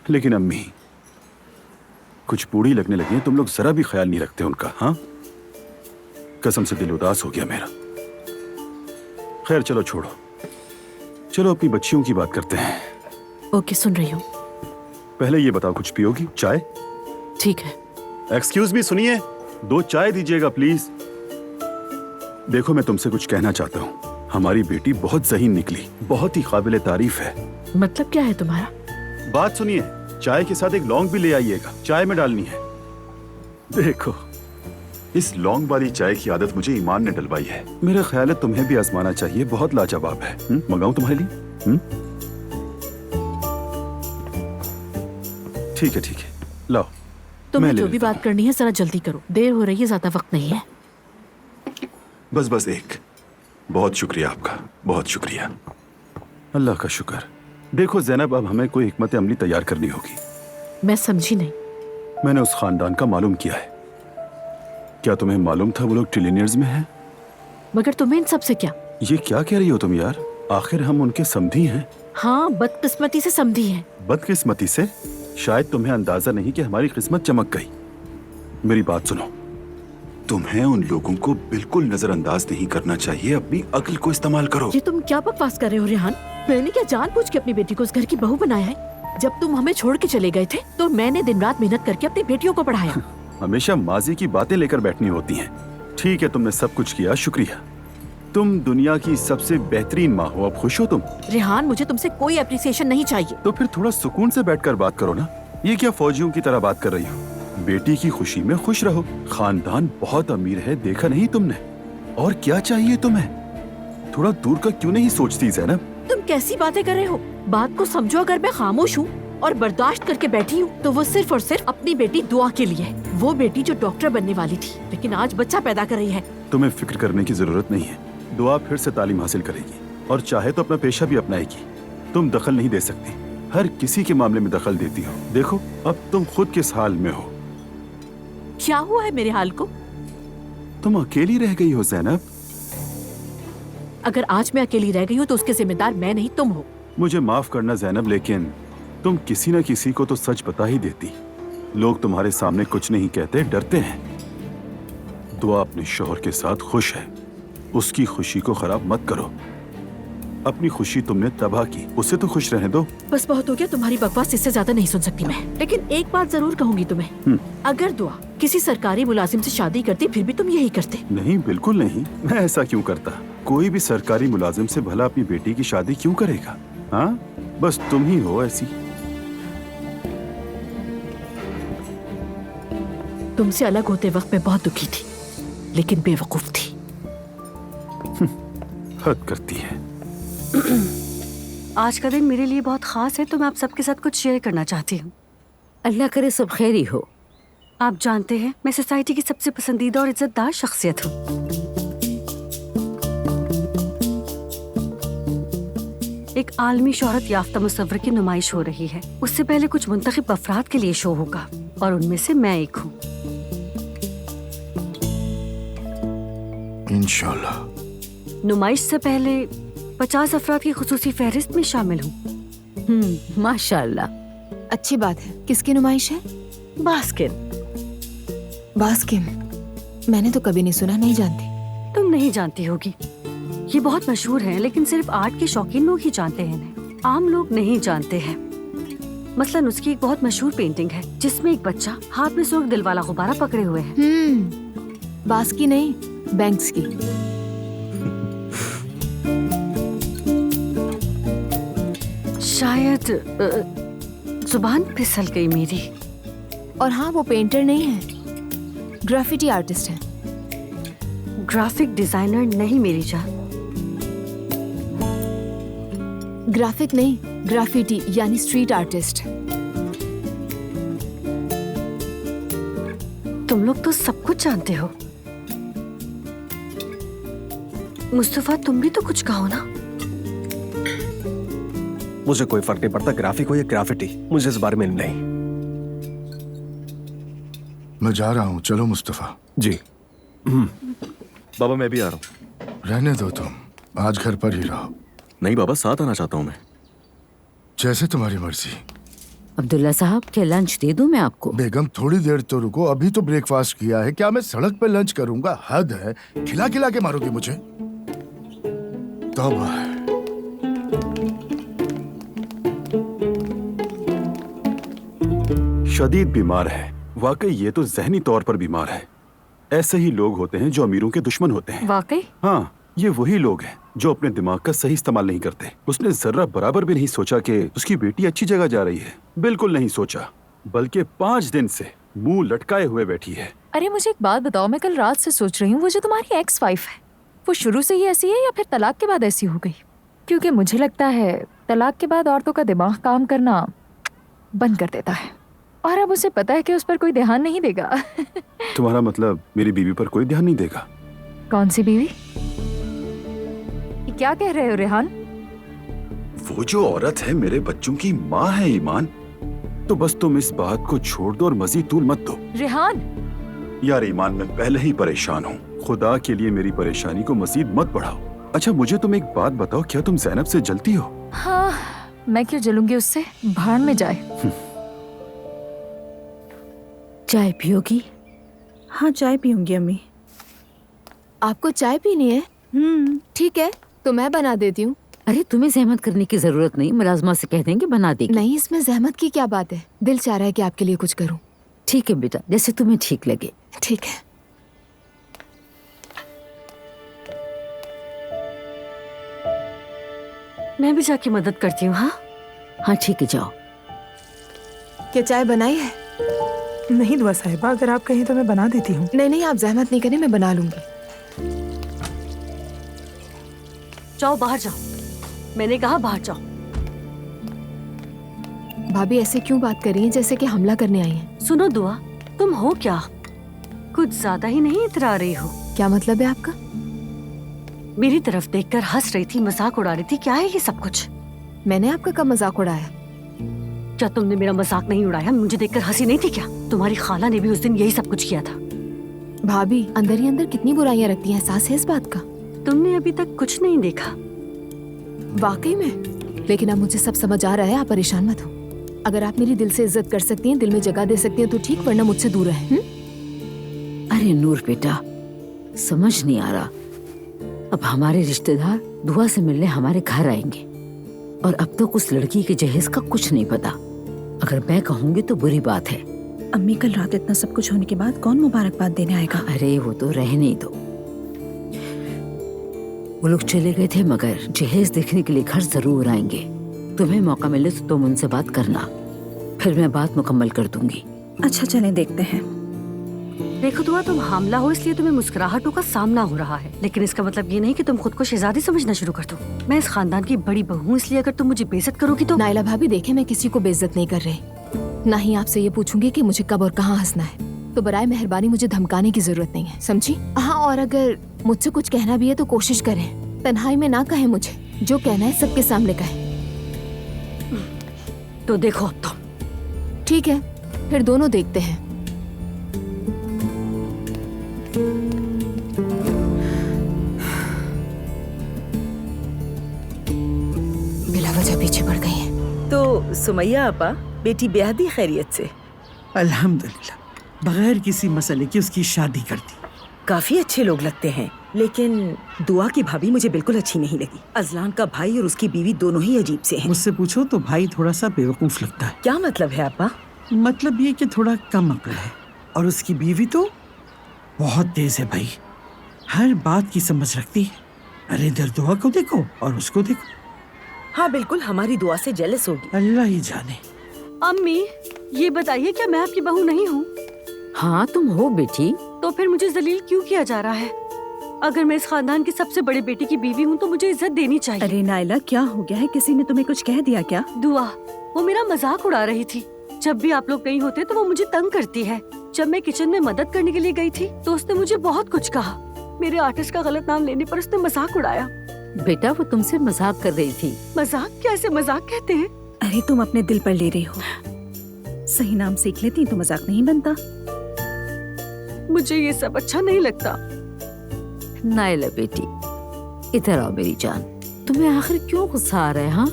लेकिन अम्मी कुछ बूढ़ी लगने लगी हैं, तुम लोग जरा भी ख्याल नहीं रखते उनका। हाँ, कसम से दिल उदास हो गया मेरा। खैर चलो छोड़ो, चलो अपनी बच्चियों की बात करते हैं। ओके, सुन रही हूँ। पहले ये बताओ, कुछ पियोगी? चाय? ठीक है। एक्सक्यूज मी, सुनिए, 2 चाय दीजिएगा प्लीज। देखो, मैं तुमसे कुछ कहना चाहता हूँ। हमारी बेटी बहुत ज़हीन निकली, बहुत ही काबिले तारीफ है। मतलब क्या है तुम्हारा? बात सुनिए, चाय के साथ एक लौंग भी ले आइएगा, चाय में डालनी है। देखो, इस लौंग वाली चाय की आदत मुझे ईमान ने डलवाई है। मेरा ख्याल है तुम्हें भी आजमाना चाहिए, बहुत लाजवाब है। मंगाऊं तुम्हारे लिए? ठीक है, लाओ। तुम्हें मैं जो ले भी लेता बात करनी है जरा जल्दी करो, देर हो रही है, ज्यादा वक्त नहीं है। बस एक। बहुत शुक्रिया आपका, बहुत शुक्रिया। अल्लाह का शुक्र। देखो ज़ैनब, अब हमें कोई हिकमत अमली तैयार करनी होगी। मैं समझी नहीं। मैंने उस खानदान का मालूम किया है। क्या तुम्हें मालूम था वो लोग ट्रिलियनियर्स में हैं? मगर तुम्हें इन सब से क्या? ये क्या कह रही हो तुम यार? आखिर हम उनके समधी हैं। हाँ, बदकिस्मती से समधी हैं। बदकिस्मती से? शायद तुम्हें अंदाजा नहीं कि हमारी किस्मत चमक गई। मेरी बात सुनो, तुम्हें उन लोगों को बिल्कुल नजरअंदाज नहीं करना चाहिए, अपनी अक्ल को इस्तेमाल करो। ये तुम क्या बकवास कर रहे हो रेहान? मैंने क्या जानबूझ के अपनी बेटी को उस घर की बहू बनाया है? जब तुम हमें छोड़ के चले गए थे तो मैंने दिन रात मेहनत करके अपनी बेटियों को पढ़ाया। हमेशा माजी की बातें लेकर बैठनी होती हैं। ठीक है, तुमने सब कुछ किया, शुक्रिया। तुम दुनिया की सबसे बेहतरीन माँ हो, अब खुश हो तुम? रेहान, मुझे तुमसे कोई अप्रिसिएशन नहीं चाहिए। तो फिर थोड़ा सुकून से बैठकर बात करो ना। ये क्या फौजियों की तरह बात कर रही हो? बेटी की खुशी में खुश रहो। खानदान बहुत अमीर है, देखा नहीं तुमने? और क्या चाहिए तुम्हें? थोड़ा दूर का क्यों नहीं सोचती ज़ैनब? तुम कैसी बातें कर रहे हो? बात को समझो। अगर मैं खामोश हूँ और बर्दाश्त करके बैठी हूँ तो वो सिर्फ और सिर्फ अपनी बेटी दुआ के लिए है। वो बेटी जो डॉक्टर बनने वाली थी लेकिन आज बच्चा पैदा कर रही है। तुम्हें फिक्र करने की जरूरत नहीं है। दुआ फिर से तालीम हासिल करेगी और चाहे तो अपना पेशा भी अपनाएगी। तुम दखल नहीं दे सकती, हर किसी के मामले में दखल देती हो। देखो अब तुम खुद किस हाल में हो। क्या हुआ है मेरे हाल को? तुम अकेली रह गई हो ज़ैनब। अगर आज मैं अकेली रह गई हूँ तो उसके जिम्मेदार मैं नहीं, तुम हो। मुझे माफ करना ज़ैनब, लेकिन तुम किसी न किसी को तो सच बता ही देती। लोग तुम्हारे सामने कुछ नहीं कहते, डरते हैं। दुआ अपने शौहर के साथ खुश है, उसकी खुशी को खराब मत करो। अपनी खुशी तुमने तबाह की, उसे तो खुश रहने दो। बस बहुत हो गया तुम्हारी बकवास, इससे ज्यादा नहीं सुन सकती मैं। लेकिन एक बात जरूर कहूंगी तुम्हें, अगर दुआ किसी सरकारी मुलाजिम से शादी करती फिर भी तुम यही करते? नहीं, बिल्कुल नहीं। मैं ऐसा क्यों करता? कोई भी सरकारी मुलाजिम से भला अपनी बेटी की शादी क्यों करेगा? हाँ, बस तुम ही हो ऐसी। तुमसे अलग होते वक्त मैं बहुत दुखी थी, लेकिन बेवकूफ थी। हद करती है। आज का दिन मेरे लिए बहुत खास है, तो मैं आप सबके साथ कुछ शेयर करना चाहती हूँ। अल्लाह करे सब खैर ही हो। आप जानते हैं, मैं सोसाइटी की सबसे पसंदीदा और इज्जतदार शख्सियत हूँ। एक आलमी शोहरत याफ्ता मुसव्विर की नुमाइश हो रही है। उससे पहले कुछ मुंतखब अफराद के लिए शो होगा और उनमें से मैं एक हूँ। इंशाल्लाह। नुमाइश से पहले 50 अफराद की खुसूसी फहरिस्त में शामिल हूँ। माशाल्लाह, अच्छी बात है। किसकी नुमाइश है? बास्किन। बास्किन? मैंने तो कभी नहीं सुना, नहीं जानती। तुम नहीं जानती होगी, ये बहुत मशहूर है, लेकिन सिर्फ आर्ट के शौकीन लोग ही जानते हैं इन्हें। आम लोग नहीं जानते हैं। मसलन उसकी एक बहुत मशहूर पेंटिंग है जिसमें एक बच्चा हाथ में सुर्ख दिल वाला गुब्बारा पकड़े हुए है। बास की नहीं, बैंक्स की। शायद जुबान फिसल गई मेरी। और हाँ, वो पेंटर नहीं है, ग्राफिटी आर्टिस्ट है। ग्राफिक डिजाइनर नहीं मेरी जान। ग्राफिक नहीं, ग्राफिटी यानी स्ट्रीट आर्टिस्ट। तुम लोग तो सब कुछ जानते हो। मुस्तफा, तुम भी तो कुछ कहो ना। मुझे कोई फर्क नहीं पड़ता, ग्राफिक हो या ग्राफिटी, मुझे इस बारे में नहीं। मैं जा रहा हूँ, चलो मुस्तफा। जी। बाबा मैं भी आ रहा हूँ। रहने दो, तुम आज घर पर ही रहो। नहीं बाबा, साथ आना चाहता हूँ मैं। जैसे तुम्हारी मर्जी। अब्दुल्ला साहब, क्या लंच दे दूं मैं आपको? बेगम थोड़ी देर तो रुको, अभी तो ब्रेकफास्ट किया है। क्या मैं सड़क पे लंच करूंगा? हद है, खिला खिला के मारोगी मुझे। तौबा है। शदीद बीमार है। वाकई ये तो जहनी तौर पर बीमार है। ऐसे ही लोग होते हैं जो अमीरों के दुश्मन होते हैं। वाकई? हाँ, ये वही लोग हैं जो अपने दिमाग का सही इस्तेमाल नहीं करते। उसने जर्रा बराबर भी नहीं सोचा कि उसकी बेटी अच्छी जगह जा रही है। बिल्कुल नहीं सोचा, बल्कि 5 दिन से मुंह लटकाए हुए बैठी है। अरे मुझे एक बात बताओ, मैं कल रात से सोच रही हूँ वो जो तुम्हारी एक्स वाइफ है वो शुरू से ही ऐसी है या फिर तलाक के बाद ऐसी हो गई? क्योंकि मुझे लगता है तलाक के बाद औरतों का दिमाग काम करना बंद कर देता है और अब उसे पता है कि उस पर कोई ध्यान नहीं देगा। तुम्हारा मतलब मेरी बीवी पर कोई ध्यान नहीं देगा? कौन सी बीवी? क्या कह रहे हो रेहान? वो जो औरत है मेरे बच्चों की माँ है ईमान। तो बस तुम इस बात को छोड़ दो और मजीद तूल मत दो। रेहान! यार ईमान, मैं पहले ही परेशान हूँ। खुदा के लिए मेरी परेशानी को मजीद मत बढ़ाओ। अच्छा मुझे तुम एक बात बताओ, क्या तुम ज़ैनब से जलती हो? हाँ, मैं क्यों जलूंगी उससे? भाड़ में जाए। चाय पियोगी? हाँ चाय पीऊंगी अम्मी। आपको चाय पीनी है? ठीक है, तो मैं बना देती हूँ। अरे तुम्हें जहमत करने की जरूरत नहीं, मुलाजमा से कह देंगे बना देगी। नहीं, इसमें जहमत की क्या बात है? दिल चाह रहा है कि आपके लिए कुछ करूँ। ठीक है बेटा, जैसे तुम्हें ठीक लगे। ठीक है। मैं भी जाके मदद करती हूँ। हाँ हाँ ठीक है, जाओ। क्या चाय बनाई है? नहीं दुआ साहिबा, अगर आप कहें तो मैं बना देती हूँ। नहीं नहीं, आप जहमत नहीं करें, मैं बना लूंगी। जाओ बाहर जाओ, मैंने कहा बाहर जाओ। भाभी ऐसे क्यों बात कर रही हैं जैसे कि हमला करने आई हैं? सुनो दुआ, तुम हो क्या? कुछ ज्यादा ही नहीं इतरा रही हो? क्या मतलब है आपका? मेरी तरफ देखकर हंस रही थी, मजाक उड़ा रही थी, क्या है ये सब कुछ? मैंने आपका कब मजाक उड़ाया? क्या तुमने मेरा मजाक नहीं उड़ाया? मुझे देखकर हंसी नहीं थी क्या? तुम्हारी खाला ने भी उस दिन यही सब कुछ किया था। भाभी अंदर ही अंदर कितनी बुराइयां रखती हैं, एहसास है इस बात का? तुमने अभी तक कुछ नहीं देखा। वाकई में? लेकिन अब मुझे सब समझ आ रहा है, आप परेशान मत हो। अगर आप मेरी दिल से इज्जत कर सकती हैं, दिल में जगह दे सकती हैं तो ठीक, वरना मुझसे दूर रहें। अरे नूर बेटा, समझ नहीं आ रहा। अब हमारे रिश्तेदार दुआ से मिलने हमारे घर आएंगे और अब तक उस लड़की के जहेज का कुछ नहीं पता। अगर मैं कहूँगी तो बुरी बात है। अम्मी कल रात इतना सब कुछ होने के बाद कौन मुबारकबाद देने आएगा? अरे वो तो रहने दो। वो लोग चले गए थे मगर जहेज देखने के लिए घर जरूर आएंगे। तुम्हें मौका मिले तो तुम उनसे बात करना, फिर मैं बात मुकम्मल कर दूंगी। अच्छा चलें देखते हैं। देखो दुआ, तुम हामला हो इसलिए तुम्हें मुस्कुराहटों का सामना हो रहा है, लेकिन इसका मतलब ये नहीं कि तुम खुद को शहजादी समझना शुरू कर दो। मैं इस खानदान की बड़ी बहू हूँ, इसलिए अगर तुम मुझे बेइज्जत करोगी तो। नाइला भाभी देखे, मैं किसी को बेइज्जत नहीं कर रही। ना ही आपसे ये पूछूंगी कि मुझे कब और कहाँ हंसना है। तो बराए मेहरबानी मुझे धमकाने की जरूरत नहीं है, समझी? हाँ, और अगर मुझसे कुछ कहना भी है तो कोशिश करें तन्हाई में ना कहें, मुझे जो कहना है सबके सामने कहें। तो देखो अब तो ठीक है, फिर दोनों देखते हैं। बिला वजह पीछे पड़ गई है। तो सुमैया आपा, बेटी बेहदी खैरियत से? अल्हम्दुलिल्लाह, बगैर किसी मसले की उसकी शादी कर दी। काफी अच्छे लोग लगते हैं, लेकिन दुआ की भाभी मुझे बिल्कुल अच्छी नहीं लगी। अजलान का भाई और उसकी बीवी दोनों ही अजीब से हैं। मुझसे पूछो तो भाई थोड़ा सा बेवकूफ लगता है। क्या मतलब है आपा? मतलब ये कि थोड़ा कम अक्ल है, और उसकी बीवी तो बहुत तेज है भाई, हर बात की समझ रखती है। अरे इधर दुआ को देखो और उसको देखो। हाँ बिल्कुल, हमारी दुआ से जेलस होगी। अल्लाह ही जाने। अम्मी ये बताइए, क्या मैं आपकी बहू नहीं हूँ? हाँ तुम हो बेटी। तो फिर मुझे जलील क्यों किया जा रहा है? अगर मैं इस खानदान की सबसे बड़े बेटी की बीवी हूँ तो मुझे इज्जत देनी चाहिए। अरे नाइला, क्या हो गया है? किसी ने तुम्हें कुछ कह दिया क्या? दुआ, वो मेरा मजाक उड़ा रही थी। जब भी आप लोग कहीं होते तो वो मुझे तंग करती है। जब मैं किचन में मदद करने के लिए गई थी तो उसने मुझे बहुत कुछ कहा। मेरे आर्टिस्ट का गलत नाम लेने पर उसने मजाक उड़ाया। बेटा वो तुमसे मजाक कर रही थी। मजाक? क्या इसे मजाक कहते हैं? अरे तुम अपने दिल पर ले रही हो, सही नाम सीख लेती तो मजाक नहीं बनता। मुझे ये सब अच्छा नहीं लगता। नाइला बेटी, इधर आओ मेरी जान। तुम्हें आखिर क्यों गुस्सा आ रहा है? हाँ,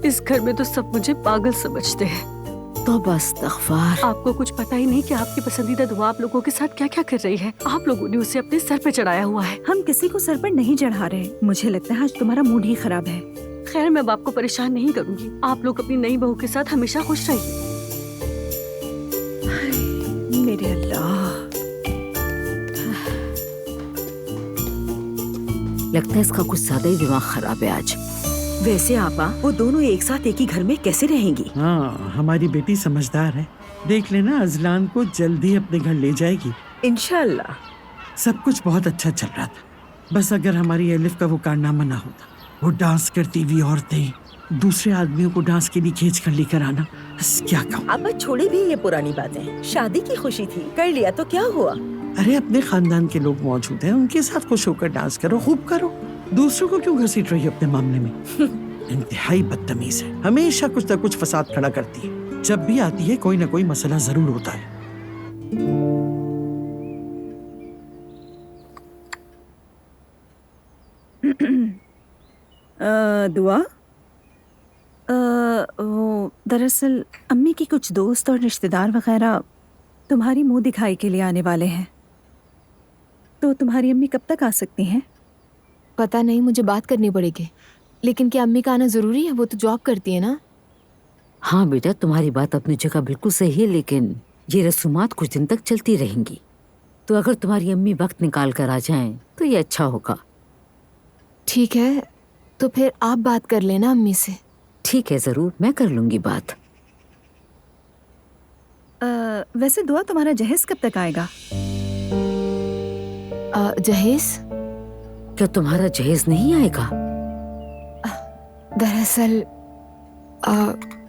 इस घर में तो सब मुझे पागल समझते हैं। तो बस इस्तग़फ़ार। आपको कुछ पता ही नहीं कि आपकी पसंदीदा दुआ आप लोगों के साथ क्या क्या कर रही है। आप लोगों ने उसे अपने सर पे चढ़ाया हुआ है। हम किसी को सर पर नहीं चढ़ा रहे। मुझे लगता है आज तुम्हारा मूड ही खराब है। खैर, मैं अब आपको परेशान नहीं करूंगी। आप लोग अपनी नई बहू के साथ हमेशा खुश रहिए। मेरे अल्लाह, लगता है इसका कुछ ज्यादा ही दिमाग खराब है आज। वैसे आपा, वो दोनों एक साथ एक ही घर में कैसे रहेंगी? हाँ, हमारी बेटी समझदार है। देख लेना, अजलान को जल्दी अपने घर ले जाएगी इंशाल्लाह। सब कुछ बहुत अच्छा चल रहा था, बस अगर हमारी एलिफ का वो कारनामा ना होता, वो डांस करती हुई औरतें दूसरे आदमियों को डांस के लिए खींच कर लेकर आना, बस क्या कहूँ। अब छोड़ी भी ये पुरानी बातें, शादी की खुशी थी, कर लिया तो क्या हुआ। अरे अपने खानदान के लोग मौजूद हैं, उनके साथ खुश होकर डांस करो, खूब करो। दूसरों को क्यों घसीट रही हो अपने मामले में। इंतहाई बदतमीज है, हमेशा कुछ न कुछ फसाद खड़ा करती है। जब भी आती है कोई ना कोई मसला जरूर होता है। दुआ, वो दरअसल अम्मी की कुछ दोस्त और रिश्तेदार वगैरह तुम्हारी मुंह दिखाई के लिए आने वाले हैं, तो तुम्हारी अम्मी कब तक आ सकती हैं? पता नहीं, मुझे बात करनी पड़ेगी। लेकिन क्या अम्मी का आना जरूरी है? वो तो जॉब करती है ना। हाँ बेटा, तुम्हारी बात अपनी जगह बिल्कुल सही है, लेकिन ये रसूमात कुछ दिन तक चलती रहेंगी। तो अगर तुम्हारी अम्मी वक्त निकाल कर आ जाएं तो ये अच्छा होगा। ठीक है, तो फिर आप बात कर लेना अम्मी से। ठीक है, जरूर, मैं कर लूंगी बात। वैसे दुआ, तुम्हारा जहेज कब तक आएगा? जहेज? क्या तुम्हारा जहेज नहीं आएगा? दरअसल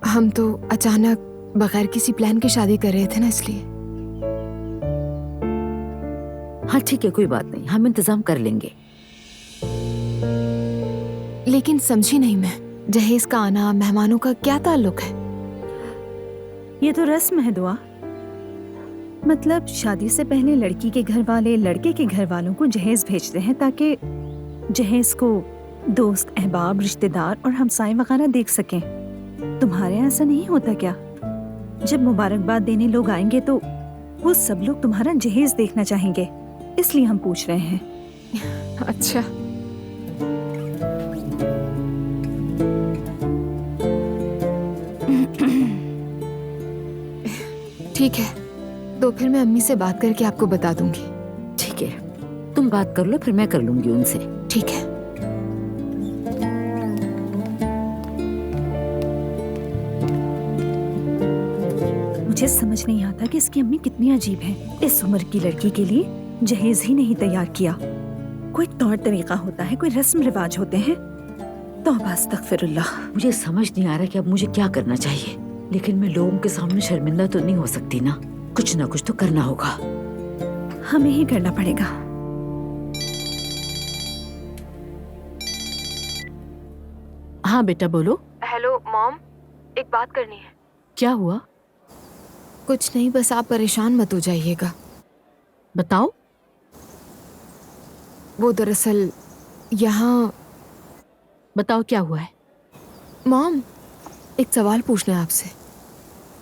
हम तो अचानक बगैर किसी प्लान के शादी कर रहे थे ना, इसलिए। हाँ ठीक है, कोई बात नहीं, हम इंतजाम कर लेंगे। लेकिन समझी नहीं मैं, जहेज का आना मेहमानों का क्या ताल्लुक है? ये तो रस्म है दुआ। मतलब शादी से पहले लड़की के घर वाले लड़के के घर वालों को जहेज भेजते हैं ताकि जहेज को दोस्त, अहबाब, रिश्तेदार और हमसाए वगैरह देख सकें। तुम्हारे यहाँ ऐसा नहीं होता क्या? जब मुबारकबाद देने लोग आएंगे तो वो सब लोग तुम्हारा जहेज देखना चाहेंगे, इसलिए हम पूछ रहे हैं। अच्छा, ठीक है, तो फिर मैं अम्मी से बात करके आपको बता दूंगी। ठीक है, तुम बात कर लो, फिर मैं कर लूंगी उनसे। ठीक है। मुझे समझ नहीं आता कि इसकी अम्मी कितनी अजीब है। इस उम्र की लड़की के लिए जहेज ही नहीं तैयार किया। कोई तौर तरीका होता है, कोई रस्म रिवाज होते हैं। तौबा अस्तगफिरुल्लाह। मुझे समझ नहीं आ रहा कि अब मुझे क्या करना चाहिए, लेकिन मैं लोगों के सामने शर्मिंदा तो नहीं हो सकती ना। कुछ ना कुछ तो करना होगा। हमें ही करना पड़ेगा। हाँ बेटा बोलो। हेलो मॉम, एक बात करनी है। क्या हुआ? कुछ नहीं, बस आप परेशान मत हो जाइएगा। बताओ। वो दरअसल यहाँ। बताओ क्या हुआ है? मॉम, एक सवाल पूछना है आपसे।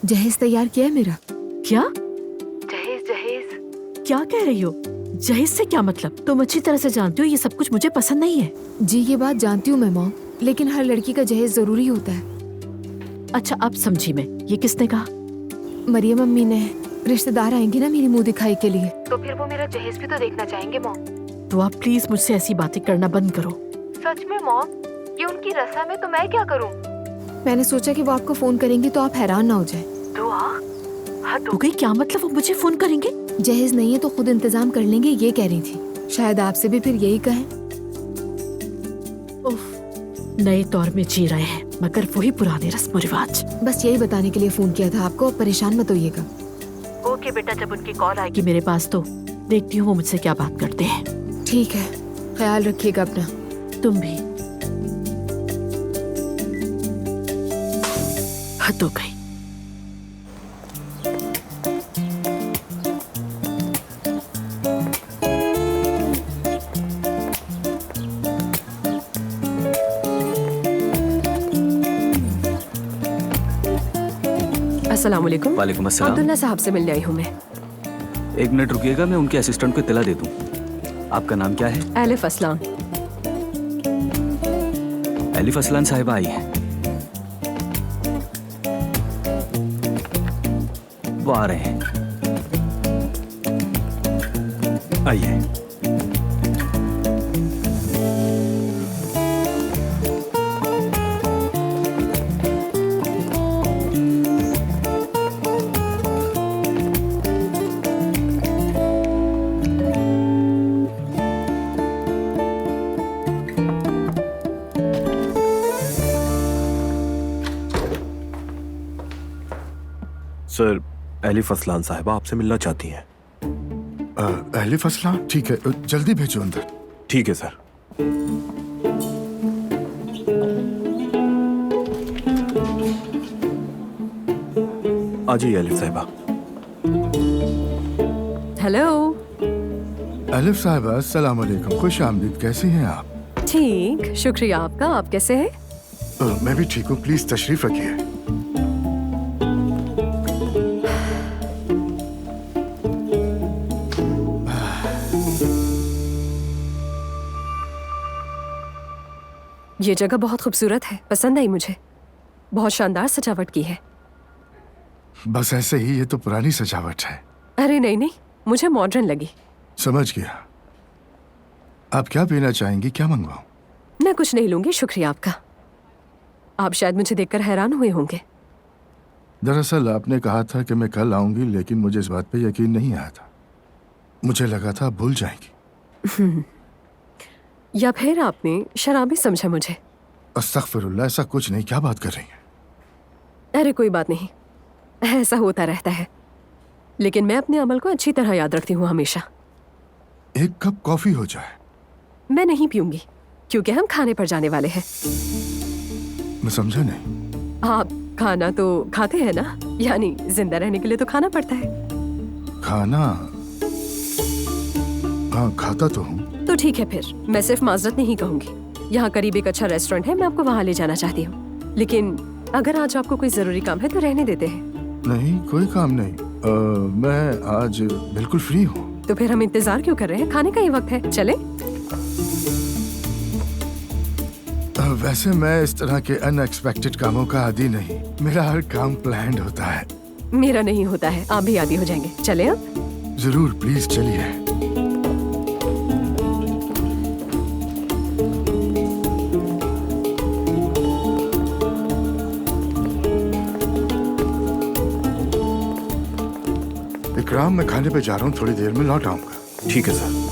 जहेज तैयार किया है मेरा। क्या? जहेज जहेज क्या कह रही हो? जहेज से क्या मतलब? तुम अच्छी तरह से जानती हो ये सब कुछ मुझे पसंद नहीं है। जी ये बात जानती हूँ मैं मॉम, लेकिन हर लड़की का जहेज जरूरी होता है। अच्छा अब समझी मैं, ये किसने कहा? मरियम अम्मी ने। रिश्तेदार आएंगे ना मेरी मुंह दिखाई के लिए, तो फिर वो मेरा जहेज भी तो देखना चाहेंगे मॉम। तो आप प्लीज मुझसे ऐसी बातें करना बंद करो। सच में मॉम, ये उनकी रस्म है तो मैं क्या करूँ? मैंने सोचा कि वो आपको फोन करेंगे तो आप हैरान ना हो जाए। दुआ, हद हो गई। क्या मतलब वो मुझे फोन करेंगे? जहेज नहीं है तो खुद इंतजाम कर लेंगे, ये कह रही थी। शायद आपसे भी फिर यही कहें। नए दौर में जी रहे हैं मगर वही पुराने रस्म रिवाज। बस यही बताने के लिए फोन किया था आपको, परेशान मत होइएगा। ओके बेटा, जब उनकी कॉल आएगी मेरे पास तो देखती हूँ वो मुझसे क्या बात करते हैं। ठीक है, ख्याल रखिएगा अपना। तुम भी। हद हो गई। अस्सलाम वालेकुम। वालेकुम अस्सलाम। अब्दुल्ला साहब से मिलने आई हूँ मैं। एक मिनट रुकिएगा, मैं उनके असिस्टेंट को इत्तला दे दूं। आपका नाम क्या है? एलिफ असलान। एलिफ असलान साहिबा आई हैं। वो आ रहे हैं। आइए। सर, एलिफ असलान साहिबा आपसे मिलना चाहती हैं। एलिफ असलान, ठीक है, जल्दी भेजो अंदर। ठीक है सर। आ जाइए एलिफ साहिबा। हेलो। एलिफ साहिबा, अस्सलाम वालेकुम, खुश आमदीद, कैसी हैं आप? ठीक, शुक्रिया आपका। आप कैसे हैं? मैं भी ठीक हूँ, प्लीज तशरीफ रखिए। ये जगह बहुत खूबसूरत है, पसंद आई मुझे। बहुत शानदार सजावट की है। बस ऐसे ही, ये तो पुरानी सजावट है। अरे नहीं नहीं, मुझे मॉडर्न लगी। समझ गया। आप क्या पीना चाहेंगी, क्या मंगवाऊं? मैं कुछ नहीं लूंगी, शुक्रिया आपका। आप शायद मुझे देखकर हैरान हुए होंगे। दरअसल आपने कहा था कि मैं कल आऊंगी, लेकिन मुझे इस बात पे यकीन नहीं आया था। मुझे लगा था आप भूल जाएंगी। या फिर आपने शराबी समझा मुझे। अस्तगफिरुल्लाह, ऐसा कुछ नहीं, क्या बात कर रही हैं? अरे कोई बात नहीं, ऐसा होता रहता है। लेकिन मैं अपने अमल को अच्छी तरह याद रखती हूँ हमेशा। एक कप कॉफी हो जाए। मैं नहीं पीऊंगी, क्योंकि हम खाने पर जाने वाले हैं। मैं समझा नहीं। आप खाना तो खाते हैं ना, यानी जिंदा रहने के लिए तो खाना पड़ता है। खाना? हाँ, खाता तो हूँ। तो ठीक है, फिर मैं सिर्फ माजरत नहीं कहूंगी। यहाँ करीब एक अच्छा रेस्टोरेंट है, मैं आपको वहाँ ले जाना चाहती हूँ। लेकिन अगर आज आपको कोई जरूरी काम है तो रहने देते हैं। नहीं, कोई काम नहीं। मैं आज बिल्कुल फ्री हूँ। तो फिर हम इंतजार क्यों कर रहे हैं? खाने का ही वक्त है, चले। वैसे मैं इस तरह के अनएक्सपेक्टेड कामों का आदी नहीं। मेरा हर काम प्लान्ड होता है। मेरा नहीं होता है, आप भी आदी हो जाएंगे। चले अब। जरूर, प्लीज चलिए। इकराम, मैं खाने पे जा रहा हूँ, थोड़ी देर में लौट आऊंगा। ठीक है सर।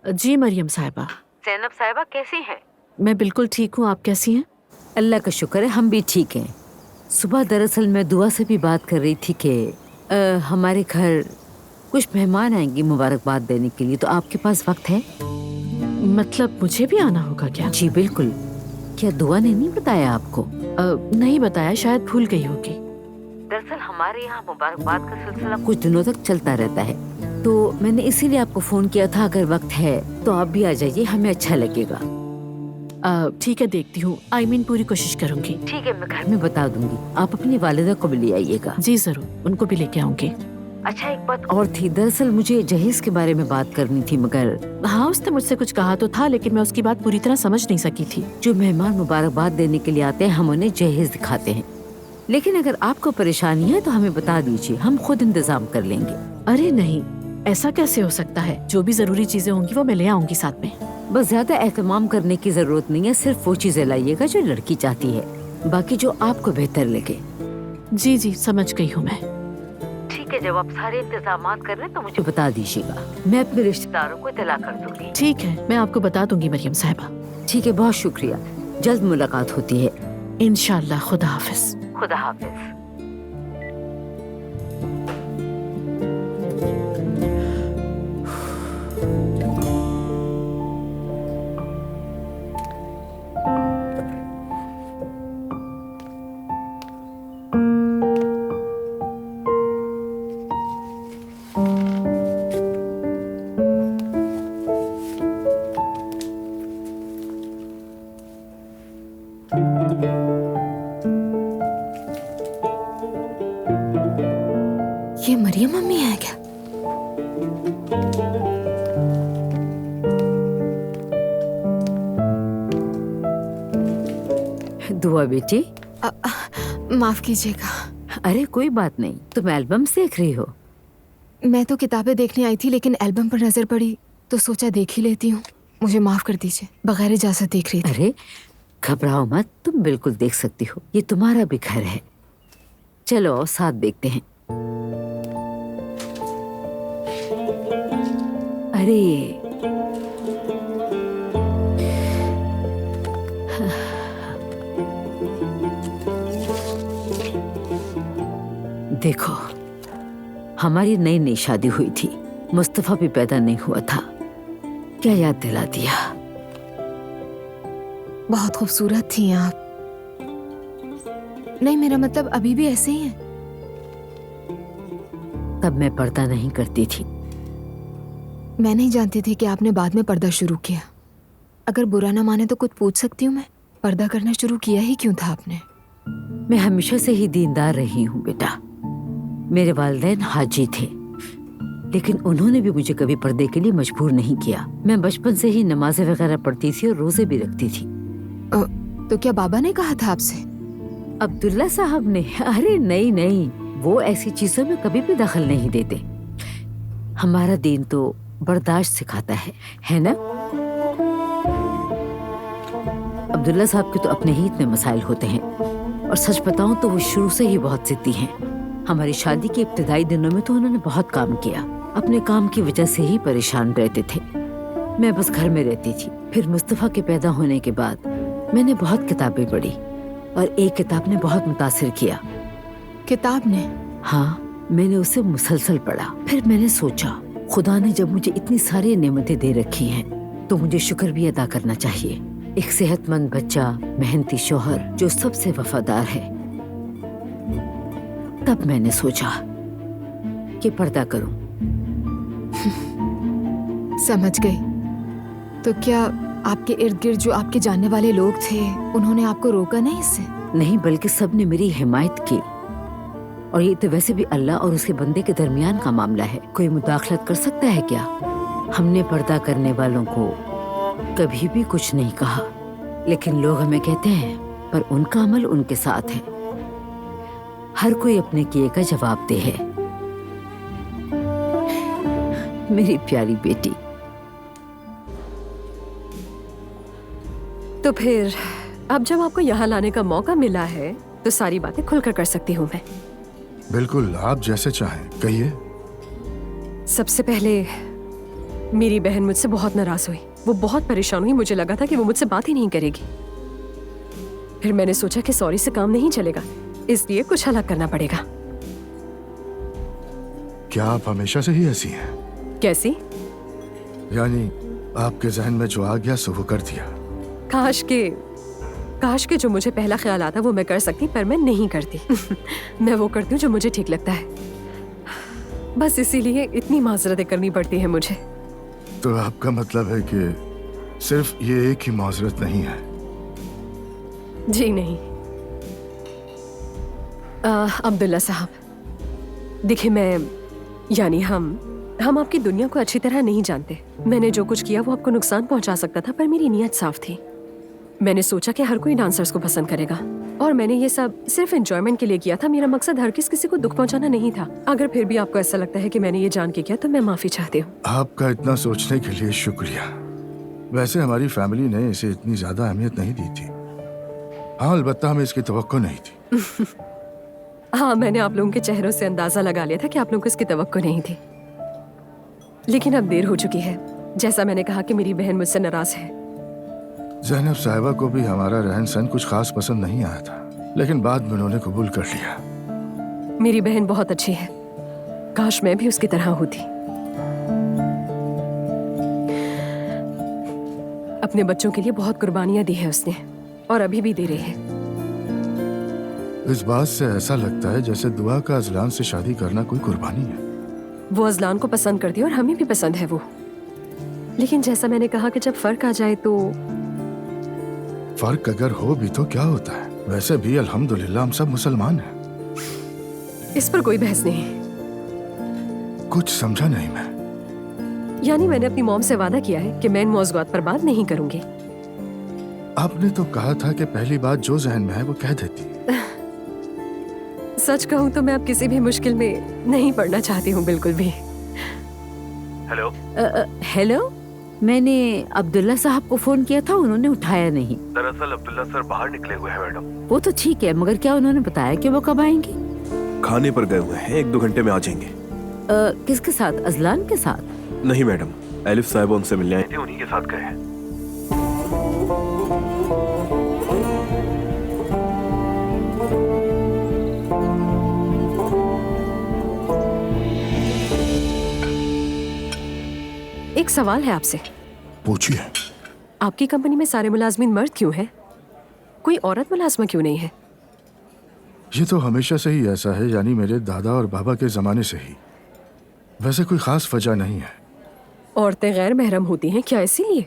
जी मरियम साहिबा। ज़ैनब साहिबा कैसी हैं? मैं बिल्कुल ठीक हूँ, आप कैसी हैं? अल्लाह का शुक्र है, हम भी ठीक हैं। सुबह दरअसल मैं दुआ से भी बात कर रही थी कि हमारे घर कुछ मेहमान आएंगे मुबारकबाद देने के लिए, तो आपके पास वक्त है? मतलब मुझे भी आना होगा क्या? जी बिल्कुल। क्या दुआ ने नहीं बताया आपको? नहीं बताया, शायद भूल गई होगी। दरअसल हमारे यहाँ मुबारकबाद का सिलसिला कुछ दिनों तक चलता रहता है, तो मैंने इसीलिए आपको फोन किया था। अगर वक्त है तो आप भी आ जाइए, हमें अच्छा लगेगा। ठीक है, देखती हूँ। पूरी कोशिश करूँगी। ठीक है, मैं घर में बता दूंगी। आप अपनी वालिदा को भी ले आइएगा। जी जरूर, उनको भी लेके आऊंगी। अच्छा, एक बात और थी, दरअसल मुझे जहेज के बारे में बात करनी थी, मगर हाँ, उसने मुझसे कुछ कहा तो था, लेकिन मैं उसकी बात पूरी तरह समझ नहीं सकी थी। जो मेहमान मुबारकबाद देने के लिए आते हैं, हम उन्हें जहेज दिखाते हैं। लेकिन अगर आपको परेशानी है तो हमें बता दीजिए, हम खुद इंतजाम कर लेंगे। अरे नहीं, ऐसा कैसे हो सकता है? जो भी जरूरी चीजें होंगी वो मैं ले आऊंगी साथ में। बस ज्यादा एहतमाम करने की जरूरत नहीं है, सिर्फ वो चीजें लाइएगा जो लड़की चाहती है, बाकी जो आपको बेहतर लगे। जी जी, समझ गई हूँ मैं। ठीक है, जब आप सारे इंतजाम कर लें तो मुझे बता दीजिएगा, मैं अपने रिश्तेदारों को इत्तला कर दूंगी। ठीक है, मैं आपको बता दूंगी मरियम साहिबा। ठीक है, बहुत शुक्रिया। जल्द मुलाकात होती है इंशाल्लाह। खुदा हाफिज। खुदा हाफिज। ये मरियम मम्मी है क्या? दुआ बेटी। माफ कीजिएगा। अरे कोई बात नहीं, तुम एल्बम देख रही हो? मैं तो किताबें देखने आई थी, लेकिन एल्बम पर नजर पड़ी तो सोचा देख ही लेती हूँ। मुझे माफ कर दीजिए, बगैर इजाजत देख रही थी। अरे घबराओ मत, तुम बिल्कुल देख सकती हो, ये तुम्हारा भी घर है। चलो साथ देखते हैं। अरे देखो, हमारी नई नई शादी हुई थी, मुस्तफा भी पैदा नहीं हुआ था। क्या याद दिला दिया। बहुत खूबसूरत थी आप। नहीं, मेरा मतलब अभी भी ऐसे ही है। तब मैं पर्दा नहीं करती थी। मैं नहीं जानती थी कि आपने बाद में पर्दा शुरू किया। अगर बुरा ना माने तो कुछ पूछ सकती हूँ मैं? पर्दा करना शुरू किया ही क्यों था आपने? मैं हमेशा से ही दीनदार रही हूँ बेटा। मेरे वालिदैन हाजी थे, लेकिन उन्होंने भी मुझे कभी पर्दे के लिए मजबूर नहीं किया। मैं बचपन से ही नमाजें वगैरह पढ़ती थी और रोजे भी रखती थी। तो क्या बाबा ने कहा था आपसे? अब्दुल्ला साहब ने? अरे नहीं नहीं, वो ऐसी चीजों में कभी भी दखल नहीं देते। हमारा दीन तो बर्दाश्त सिखाता है ना? अब्दुल्ला साहब के तो अपने ही इतने मसाइल होते हैं, और सच बताऊं तो वो शुरू से ही बहुत जिद्दी हैं। हमारी शादी के इब्तिदाई दिनों में तो उन्होंने बहुत काम किया। अपने काम की वजह से ही परेशान रहते थे। मैं बस घर में रहती थी। फिर मुस्तफा के पैदा होने के बाद मैंने बहुत किताबें पढ़ी, और एक किताब ने बहुत मुतासिर किया। किताब ने? हाँ, मैंने उसे मुसलसल पढ़ा। फिर मैंने सोचा, खुदा ने जब मुझे इतनी सारी नेमतें दे रखी हैं, तो मुझे शुक्र भी अदा करना चाहिए। एक सेहतमंद बच्चा, मेहनती शोहर जो सबसे वफादार है। तब मैंने सोचा कि पर्दा करूं। समझ गई। तो क्या आपके इर्द गिर्द जो आपके जानने वाले लोग थे, उन्होंने आपको रोका नहीं इससे? नहीं, बल्कि सबने मेरी हिमायत की। और ये तो वैसे भी अल्लाह और उसके बंदे के दरमियान का मामला है, कोई मुदाखलत कर सकता है क्या? हमने पर्दा करने वालों को कभी भी कुछ नहीं कहा, लेकिन लोग हमें कहते हैं, पर उनका अमल उनके साथ है। हर कोई अपने किए का जवाबदेह है। मेरी प्यारी बेटी। तो फिर अब जब आपको यहाँ लाने का मौका मिला है, तो सारी बातें खुलकर कर सकती हूँ मैं। बिल्कुल, आप जैसे चाहें, कहिए। सबसे पहले मेरी बहन मुझसे बहुत नाराज हुई। वो बहुत परेशान हुई। मुझे लगा था कि वो मुझसे बात ही नहीं करेगी। फिर मैंने सोचा कि सॉरी से काम नहीं चलेगा, इसलिए कुछ अलग करना पड़ेगा। क्या आप हमेशा से ही ऐसी हैं? कैसी? यानी आपके जहन में जो आ गया सो वो कर दिया। काश के जो मुझे पहला ख्याल आता वो मैं कर सकती, पर मैं नहीं करती। मैं वो करती हूँ जो मुझे ठीक लगता है। बस इसीलिए इतनी माजरतें करनी पड़ती है मुझे। तो आपका मतलब है कि सिर्फ ये एक ही माजरत नहीं है? जी नहीं। अब्दुल्ला साहब, देखिए, हम आपकी दुनिया को अच्छी तरह नहीं जानते। मैंने जो कुछ किया वो आपको नुकसान पहुंचा सकता था, पर मेरी नीयत साफ थी। मैंने सोचा कि हर कोई डांसर्स को पसंद करेगा, और मैंने ये सब सिर्फ एंजॉयमेंट के लिए किया था। मेरा मकसद हर किसी को दुख पहुंचाना नहीं था। अगर फिर भी आपको ऐसा लगता है कि मैंने ये जान के किया, तो मैं माफी चाहती हूँ। आपका इतना सोचने के लिए शुक्रिया। वैसे हमारी फैमिली ने इसे इतनी ज्यादा अहमियत नहीं दी थी। हाँ, अलबत्ता हमें इसकी तवक्को नहीं थी। हाँ, मैंने आप लोगों के चेहरों से अंदाजा लगा लिया था कि आप लोगों को इसकी तवक्को नहीं थी। लेकिन अब देर हो चुकी है। जैसा मैंने कहा कि मेरी बहन मुझसे नाराज है। ज़ैनब साहिबा को भी हमारा रहन सहन कुछ खास पसंद नहीं आया था, लेकिन बाद में उन्होंने कबूल कर लिया। मेरी बहन बहुत अच्छी है। काश मैं भी उसकी तरह होती। अपने बच्चों के लिए बहुत कुर्बानियां दी है उसने, और अभी भी दे रही है। इस बात से ऐसा लगता है जैसे दुआ का अजलान से शादी करना कोई कुर्बानी है। वो अजलान को पसंद करती है और हमें भी पसंद है वो। लेकिन जैसा मैंने कहा कि जब फर्क आ जाए तो। फर्क अगर हो भी तो क्या होता है? वैसे भी अल्हम्दुलिल्लाह हम सब मुसलमान हैं। इस पर कोई बहस नहीं। कुछ समझा नहीं मैं। यानी मैंने अपनी मॉम से वादा किया है कि मैं इन मौज़ूआत पर बात नहीं करूंगी। आपने तो कहा था कि पहली बात जो जहन में है वो कह देती। सच कहूं तो मैं अब किसी भी मुश्किल में नहीं पड़ना चाहती हूँ, बिल्कुल भी। हेलो। हेलो, मैंने अब्दुल्ला साहब को फोन किया था, उन्होंने उठाया नहीं। दरअसल अब्दुल्ला सर बाहर निकले हुए हैं मैडम। वो तो ठीक है, मगर क्या उन्होंने बताया कि वो कब आएंगे? खाने पर गए हुए हैं, 1-2 घंटे में आ जाएंगे। किसके साथ? अजलान के साथ? नहीं मैडम, एलिफ साहिबा उनसे मिलने आए थे, उन्हीं के साथ गए हैं। एक सवाल है आपसे। पूछिए। आपकी कंपनी में सारे मुलाजमीन मर्द क्यों हैं? कोई औरत मुलाजमा क्यों नहीं है? ये तो हमेशा से ही ऐसा है, यानी मेरे दादा और बाबा के जमाने से ही। वैसे कोई खास वजह नहीं है। औरतें गैर महरम होती हैं क्या, इसीलिए?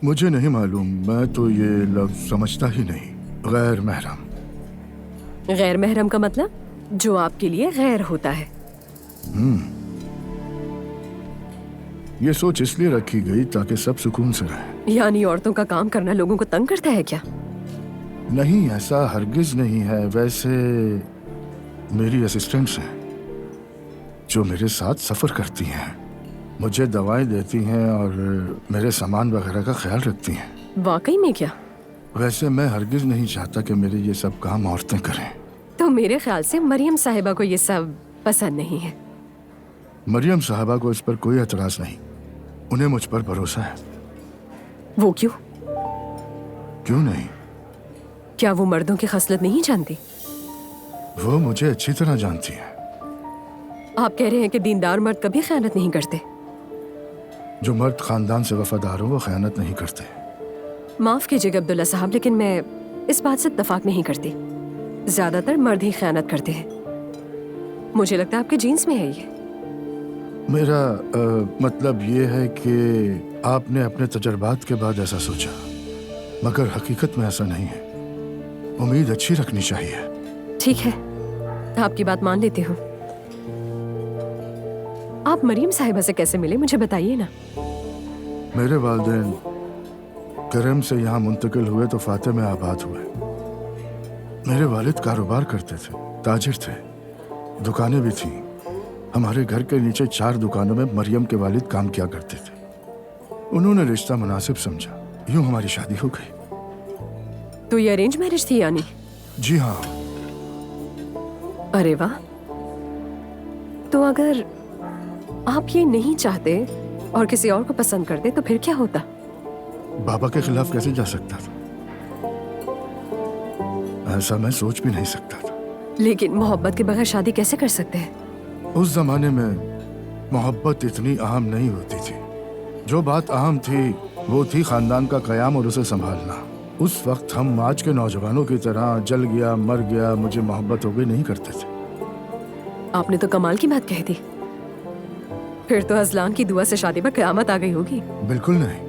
मुझे नहीं मालूम, मैं तो ये लफ्ज समझता ही नहीं। गैर महरम। गैर महरम का मतलब जो आपके लिए गैर होता है। ये सोच इसलिए रखी गई ताकि सब सुकून से रहे। यानी औरतों का काम करना लोगों को तंग करता है क्या? नहीं, ऐसा हरगिज नहीं है। वैसे मेरी असिस्टेंट्स हैं जो मेरे साथ सफर करती हैं, मुझे दवाएं देती हैं और मेरे सामान वगैरह का ख्याल रखती हैं। वाकई में क्या? वैसे मैं हरगिज नहीं चाहता कि मेरे ये सब काम औरतें करें। तो मेरे ख्याल से मरियम साहिबा को ये सब पसंद नहीं है। मरियम साहबा को इस पर कोई एतराज नहीं, उन्हें मुझ पर भरोसा है। वो क्यों? क्यों नहीं? क्या वो मर्दों की खसलत नहीं जानती? वो मुझे अच्छी तरह जानती है। आप कह रहे हैं कि दीनदार मर्द कभी खयानत नहीं करते? जो मर्द खानदान से वफादार हो वो खयानत नहीं करते। माफ कीजिएगा अब्दुल्ला साहब, लेकिन मैं इस बात से इत्तफाक नहीं करती। ज्यादातर मर्द ही खयानत करते हैं। मुझे लगता है आपके जीन्स में है ये। मेरा मतलब ये है कि आपने अपने तजर्बात के बाद ऐसा सोचा, मगर हकीकत में ऐसा नहीं है। उम्मीद अच्छी रखनी चाहिए। ठीक है, आपकी बात मान लेती हूँ। आप मरियम साहिबा से कैसे मिले, मुझे बताइए ना। मेरे वालिदैन करम से यहाँ मुंतकिल हुए तो फाते में आबाद हुए। मेरे वालिद कारोबार करते थे, ताजिर थे, दुकानें भी थीं। हमारे घर के नीचे 4 दुकानों में मरियम के वालिद काम किया करते थे। उन्होंने रिश्ता मुनासिब समझा, यूं हमारी शादी हो गई। तो ये अरेंज मैरिज थी यानी? जी हाँ। अरे वाह। तो अगर आप ये नहीं चाहते और किसी और को पसंद करते तो फिर क्या होता? बाबा के खिलाफ कैसे जा सकता था? ऐसा मैं सोच भी नहीं सकता था। लेकिन मोहब्बत के बगैर शादी कैसे कर सकते हैं? उस जमाने में मोहब्बत इतनी अहम नहीं होती थी। जो बात अहम थी वो थी खानदान का कयाम और उसे संभालना। उस वक्त हम आज के नौजवानों की तरह जल गया मर गया मुझे मोहब्बत हो गई नहीं करते थे। आपने तो कमाल की बात कह दी। फिर तो अजलान की दुआ से शादी पर कयामत आ गई होगी। बिल्कुल नहीं,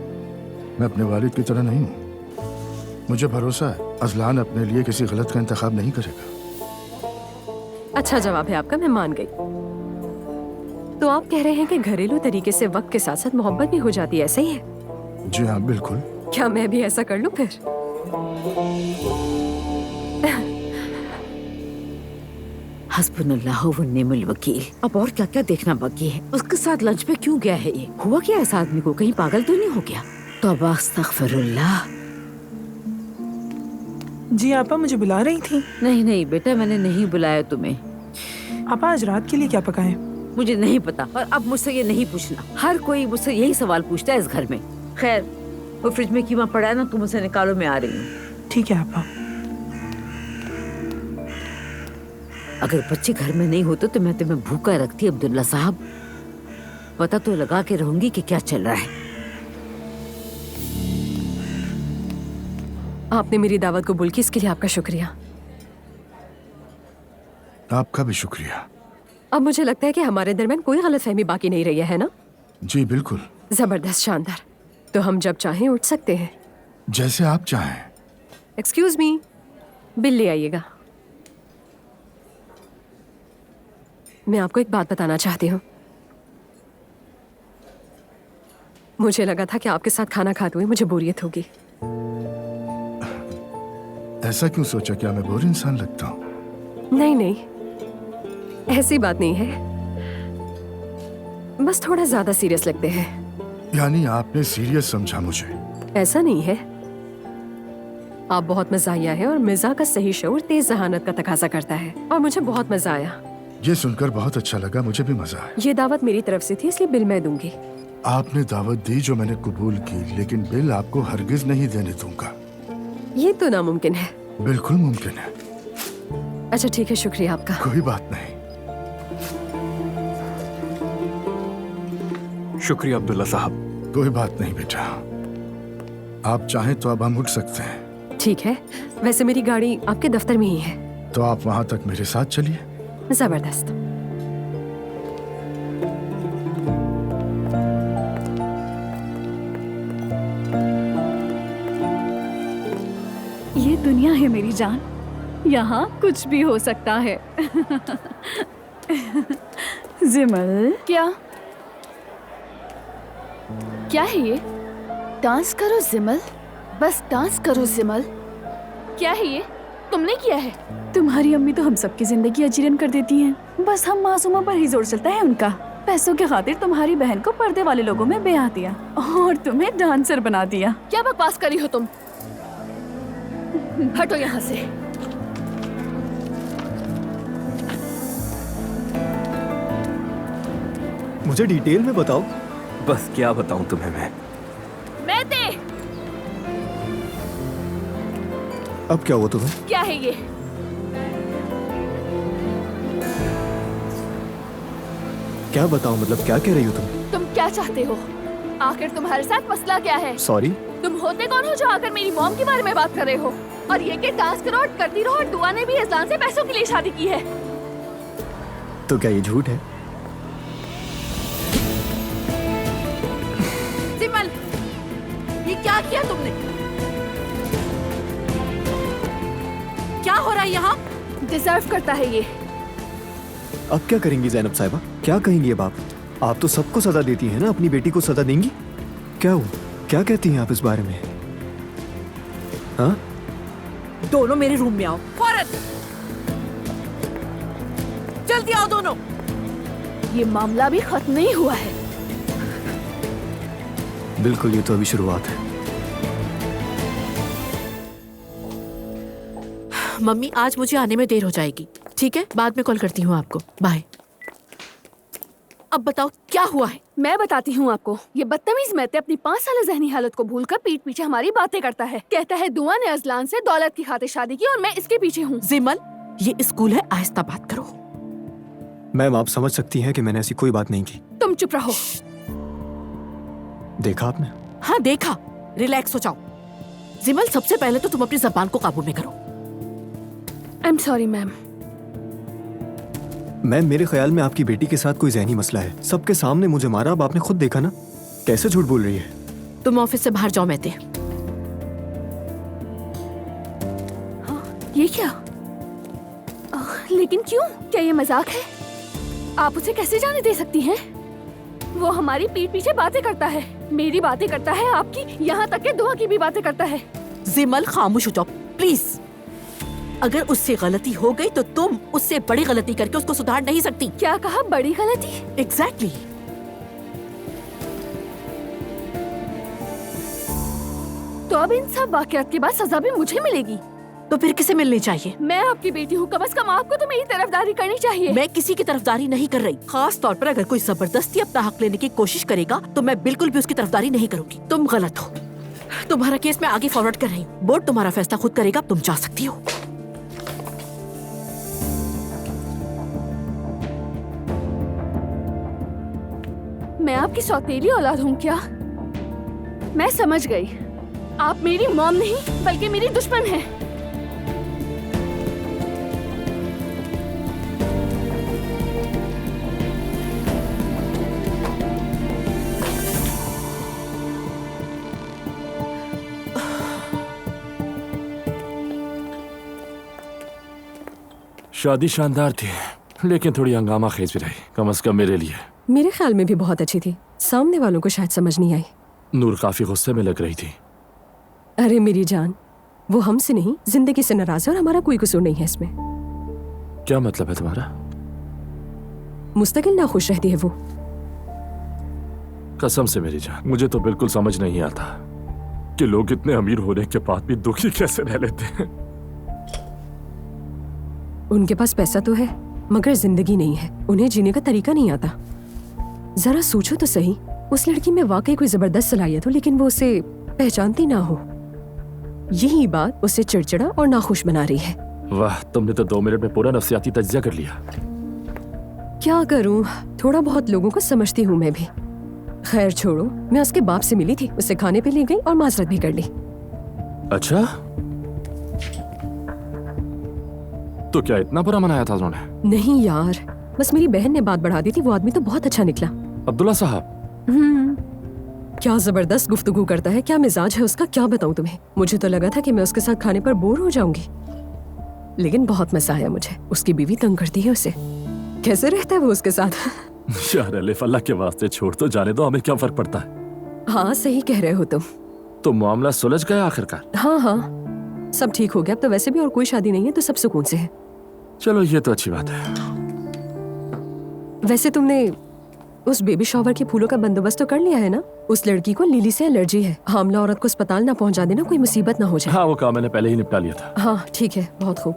मैं अपने वालिद की तरह नहीं हूँ। मुझे भरोसा है अजलान अपने लिए किसी गलत का इंतखाब नहीं करेगा। अच्छा जवाब है आपका, मैं मान गई। तो आप कह रहे हैं कि घरेलू तरीके से वक्त के साथ साथ मोहब्बत भी हो जाती है, ऐसा ही है? जी हाँ बिल्कुल। क्या मैं भी ऐसा कर लूं फिर? हस्बुनल्लाह व निअमल वकील। अब और क्या क्या देखना बाकी है। उसके साथ लंच पे क्यों गया है ये? हुआ क्या इस आदमी को? कहीं पागल तो नहीं हो गया? तौबा अस्तगफिरुल्लाह। जी आपा मुझे बुला रही थी? नहीं नहीं बेटा, मैंने नहीं बुलाया तुम्हें। आपा आज रात के लिए क्या पकाएं? मुझे नहीं पता और अब मुझसे ये नहीं पूछना। हर कोई मुझसे यही सवाल पूछता है इस घर में। खैर वो फ्रिज में कीमा पड़ा है ना, तुम उसे निकालो, मैं आ रही हूँ। ठीक है आपा। अगर बच्चे घर में नहीं होते तो मैं तुम्हें भूखा रखती अब्दुल्ला साहब। पता तो लगा के रहूंगी कि क्या चल रहा है। आपने मेरी दावत कबूल की, इसके लिए आपका शुक्रिया। आपका भी शुक्रिया। अब मुझे लगता है कि हमारे दरमियान कोई गलतफहमी बाकी नहीं रही है ना? जी बिल्कुल। जबरदस्त, शानदार। तो हम जब चाहें उठ सकते हैं। जैसे आप चाहें। एक्सक्यूज मी, बिल ले आइएगा। मैं आपको एक बात बताना चाहती हूँ। मुझे लगा था कि आपके साथ खाना खाते हुए मुझे बोरियत होगी। ऐसा क्यों सोचा? क्या मैं बोर इंसान लगता हूँ? नहीं नहीं, ऐसी बात नहीं है, बस थोड़ा ज्यादा सीरियस लगते हैं। यानी आपने सीरियस समझा मुझे? ऐसा नहीं है, आप बहुत मज़ाहिया है और मिर्जा का सही शऊर तेज जहानत का तकाजा करता है और मुझे बहुत मजा आया। ये सुनकर बहुत अच्छा लगा, मुझे भी मजा आया। ये दावत मेरी तरफ से थी इसलिए बिल मैं दूंगी। आपने दावत दी जो मैंने कबूल की, लेकिन बिल आपको हरगिज नहीं देने दूंगा। ये तो नामुमकिन है। बिल्कुल मुमकिन है। अच्छा ठीक है, शुक्रिया आपका। कोई बात नहीं। शुक्रिया अब्दुल्ला साहब। कोई बात नहीं बेटा, आप चाहें तो अब हम उठ सकते हैं। ठीक है, वैसे मेरी गाड़ी आपके दफ्तर में ही है। तो आप वहां तक मेरे साथ चलिए। जबरदस्त। ये दुनिया है मेरी जान, यहाँ कुछ भी हो सकता है। जिमल, क्या है ये? डांस करो जिमल, बस डांस करो जिमल। क्या है ये? तुमने किया है? तुम्हारी अम्मी तो हम सबकी जिंदगी अजीरन कर देती हैं। बस हम मासूमों पर ही जोर चलता है उनका। पैसों के खातिर तुम्हारी बहन को पर्दे वाले लोगों में ब्याह दिया और तुम्हें डांसर बना दिया। क्या बकवास करी हो तुम? हटो यहाँ से। मुझे डिटेल में बताओ। बस क्या बताऊं तुम्हें मैं। अब क्या हुआ तुम्हें? क्या है ये? क्या बताऊं, मतलब क्या कह रही हो तुम क्या चाहते हो? आखिर तुम्हारे साथ मसला क्या है? सॉरी। तुम होते कौन हो जो आकर मेरी मॉम के बारे में बात कर रहे हो? और ये कि डांस करो और करती रहो और दुआ ने भी अज़लान से पैसों के लिए शादी की है। तो क्या ये झूठ है? सिमल, ये क्या किया तुमने? क्या हो रहा है यहाँ? डिजर्व करता है ये। अब क्या करेंगी ज़ैनब साहिबा? क्या कहेंगी अब आप तो सबको सजा देती हैं ना, अपनी बेटी को सजा देंगी? क्या हुआ? क्या कहती हैं आप इस बारे में? हाँ? दोनों मेरे रूम में आओ फौरन। जल्दी आओ दोनों। ये मामला भी खत्म नहीं हुआ है। बिल्कुल, ये तो अभी शुरुआत है। मम्मी, आज मुझे आने में देर हो जाएगी, ठीक है? बाद में कॉल करती हूँ आपको। बाय। अब बताओ क्या हुआ है? मैं बताती हूँ आपको। ये बदतमीज मैते अपनी 5 साल ज़हनी हालत को भूलकर पीठ पीछे हमारी बातें करता है। कहता है दुआ ने अज़लान से दौलत की खातिर शादी की और मैं इसके पीछे हूँ। जिमल, ये स्कूल है, आहिस्ता बात करो। मैम, आप समझ सकती हैं कि मैंने ऐसी कोई बात नहीं की। तुम चुप रहो। देखा आपने? हाँ देखा। रिलैक्स हो जाओ। जिमल, सबसे पहले तो तुम अपनी ज़बान को काबू में करो। I am sorry ma'am. Ma'am, मेरे ख्याल में आपकी बेटी के साथ कोई ज़हनी मसला है। सबके सामने मुझे मारा, अब आपने खुद देखा ना कैसे झूठ बोल रही है। तुम ऑफिस से बाहर जाओ मैते। हाँ, ये क्या? लेकिन क्यों? क्या ये मजाक है? आप उसे कैसे जाने दे सकती हैं? वो हमारी पीठ पीछे बातें करता है, मेरी बातें करता है, आपकी, यहाँ तक के दुआ की भी बातें करता है। जिमल, खामोश हो जाओ प्लीज। अगर उससे गलती हो गई तो तुम उससे बड़ी गलती करके उसको सुधार नहीं सकती। क्या कहा? बड़ी गलती? एग्जैक्टली। तो अब इन सब वाकयात के बाद सजा भी मुझे मिलेगी? तो फिर किसे मिलनी चाहिए? मैं आपकी बेटी हूँ, कम से कम आपको तो मेरी तरफदारी करनी चाहिए। मैं किसी की तरफदारी नहीं कर रही। खास तौर पर अगर कोई जबरदस्ती अपना हक लेने की कोशिश करेगा तो मैं बिल्कुल भी उसकी तरफदारी नहीं करूंगी। तुम गलत हो। तुम्हारा केस मैं आगे फॉरवर्ड कर रही हूँ। बोर्ड तुम्हारा फैसला खुद करेगा, तुम जा सकती हो। मैं आपकी सौतेली औलाद हूँ क्या? मैं समझ गई। आप मेरी मॉम नहीं बल्कि मेरी दुश्मन हैं। शादी शानदार थी, लेकिन थोड़ी हंगामा खेज भी रही, कम से कम मेरे लिए। मेरे ख्याल में भी बहुत अच्छी थी। सामने वालों को शायद समझ नहीं आई। नूर काफी गुस्से में लग रही थी। अरे मेरी जान, वो हमसे नहीं जिंदगी से नाराज है और हमारा कोई कसूर नहीं है इसमें। क्या मतलब है तुम्हारा? मुस्तकिल ना खुश रहती है वो। कसम से मेरी जान, मुझे तो बिल्कुल समझ नहीं आता। कि लोग इतने अमीर होने के बाद भी दुखी कैसे रह लेते हैं। उनके पास पैसा तो है मगर जिंदगी नहीं है, उन्हें जीने का तरीका नहीं आता। जरा सोचो तो सही, उस लड़की में वाकई कोई जबरदस्त सलाहियत हो लेकिन वो उसे पहचानती ना हो। यही बात उसे चिड़चिड़ा और नाखुश बना रही है। वाह, तुमने तो 2 मिनट में पूरा नफ्सियाती तज्जिया कर लिया। क्या करूं, थोड़ा बहुत लोगों को समझती हूँ मैं भी। खैर छोड़ो, मैं उसके बाप से मिली थी, उसे खाने पे ले गई और माजरत भी कर ली। अच्छा, तो क्या इतना बुरा मनाया था उन्होंने? नहीं यार, बस मेरी बहन ने बात बढ़ा दी थी। वो आदमी तो बहुत अच्छा निकला। अब्दुल्ला साहब? क्या जबरदस्त गुफ्तगू करता है, क्या मिजाज है उसका, क्या बताऊं तुम्हें। मुझे तो लगा था कि मैं उसके साथ खाने पर बोर हो जाऊंगी, लेकिन बहुत मजा आया मुझे। उसकी बीवी तंग करती है उसे। कैसे रहता है वो उसके साथ? यार अलिफ, अल्लाह के वास्ते छोड़ तो जाने दो, हमें क्या फर्क पड़ता है। हाँ सही कह रहे हो तुम। तो मामला सुलझ गया आखिरकार? हाँ हाँ, सब ठीक हो गया। अब तो वैसे भी और कोई शादी नहीं है, तो सब सुकून से है। चलो ये तो अच्छी बात है। वैसे तुमने उस बेबी शॉवर के फूलों का बंदोबस्त तो कर लिया है ना? उस लड़की को लिली से एलर्जी है। हामला औरत को अस्पताल ना पहुंचा देना, कोई मुसीबत ना हो जाए। हाँ, वो काम मैंने पहले ही निपटा लिया था। हाँ ठीक है, बहुत खूब।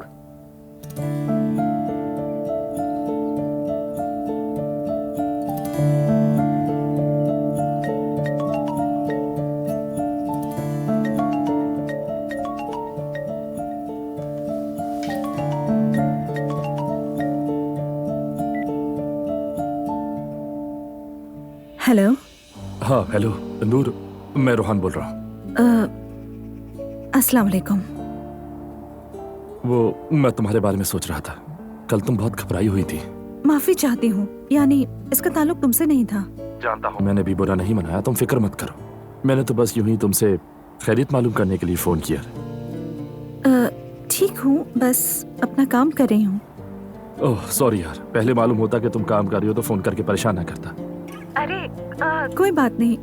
हेलो। हाँ हेलो नूर, मैं रोहान बोल रहा हूँ। अस्सलाम वालेकुम। वो मैं तुम्हारे बारे में सोच रहा था। कल तुम बहुत घबराई हुई थी। माफी चाहती हूँ, यानी इसका ताल्लुक तुमसे नहीं था। जानता हूँ, मैंने भी बुरा नहीं मनाया, तुम फिक्र मत करो। मैंने तो बस यूं ही तुमसे खैरियत मालूम करने के लिए फोन किया। ठीक हूँ, बस अपना काम कर रही हूँ। ओह सॉरी यार, पहले मालूम होता कि तुम काम कर रही हो तो फोन करके परेशान ना करता। अरे कोई बात नहीं,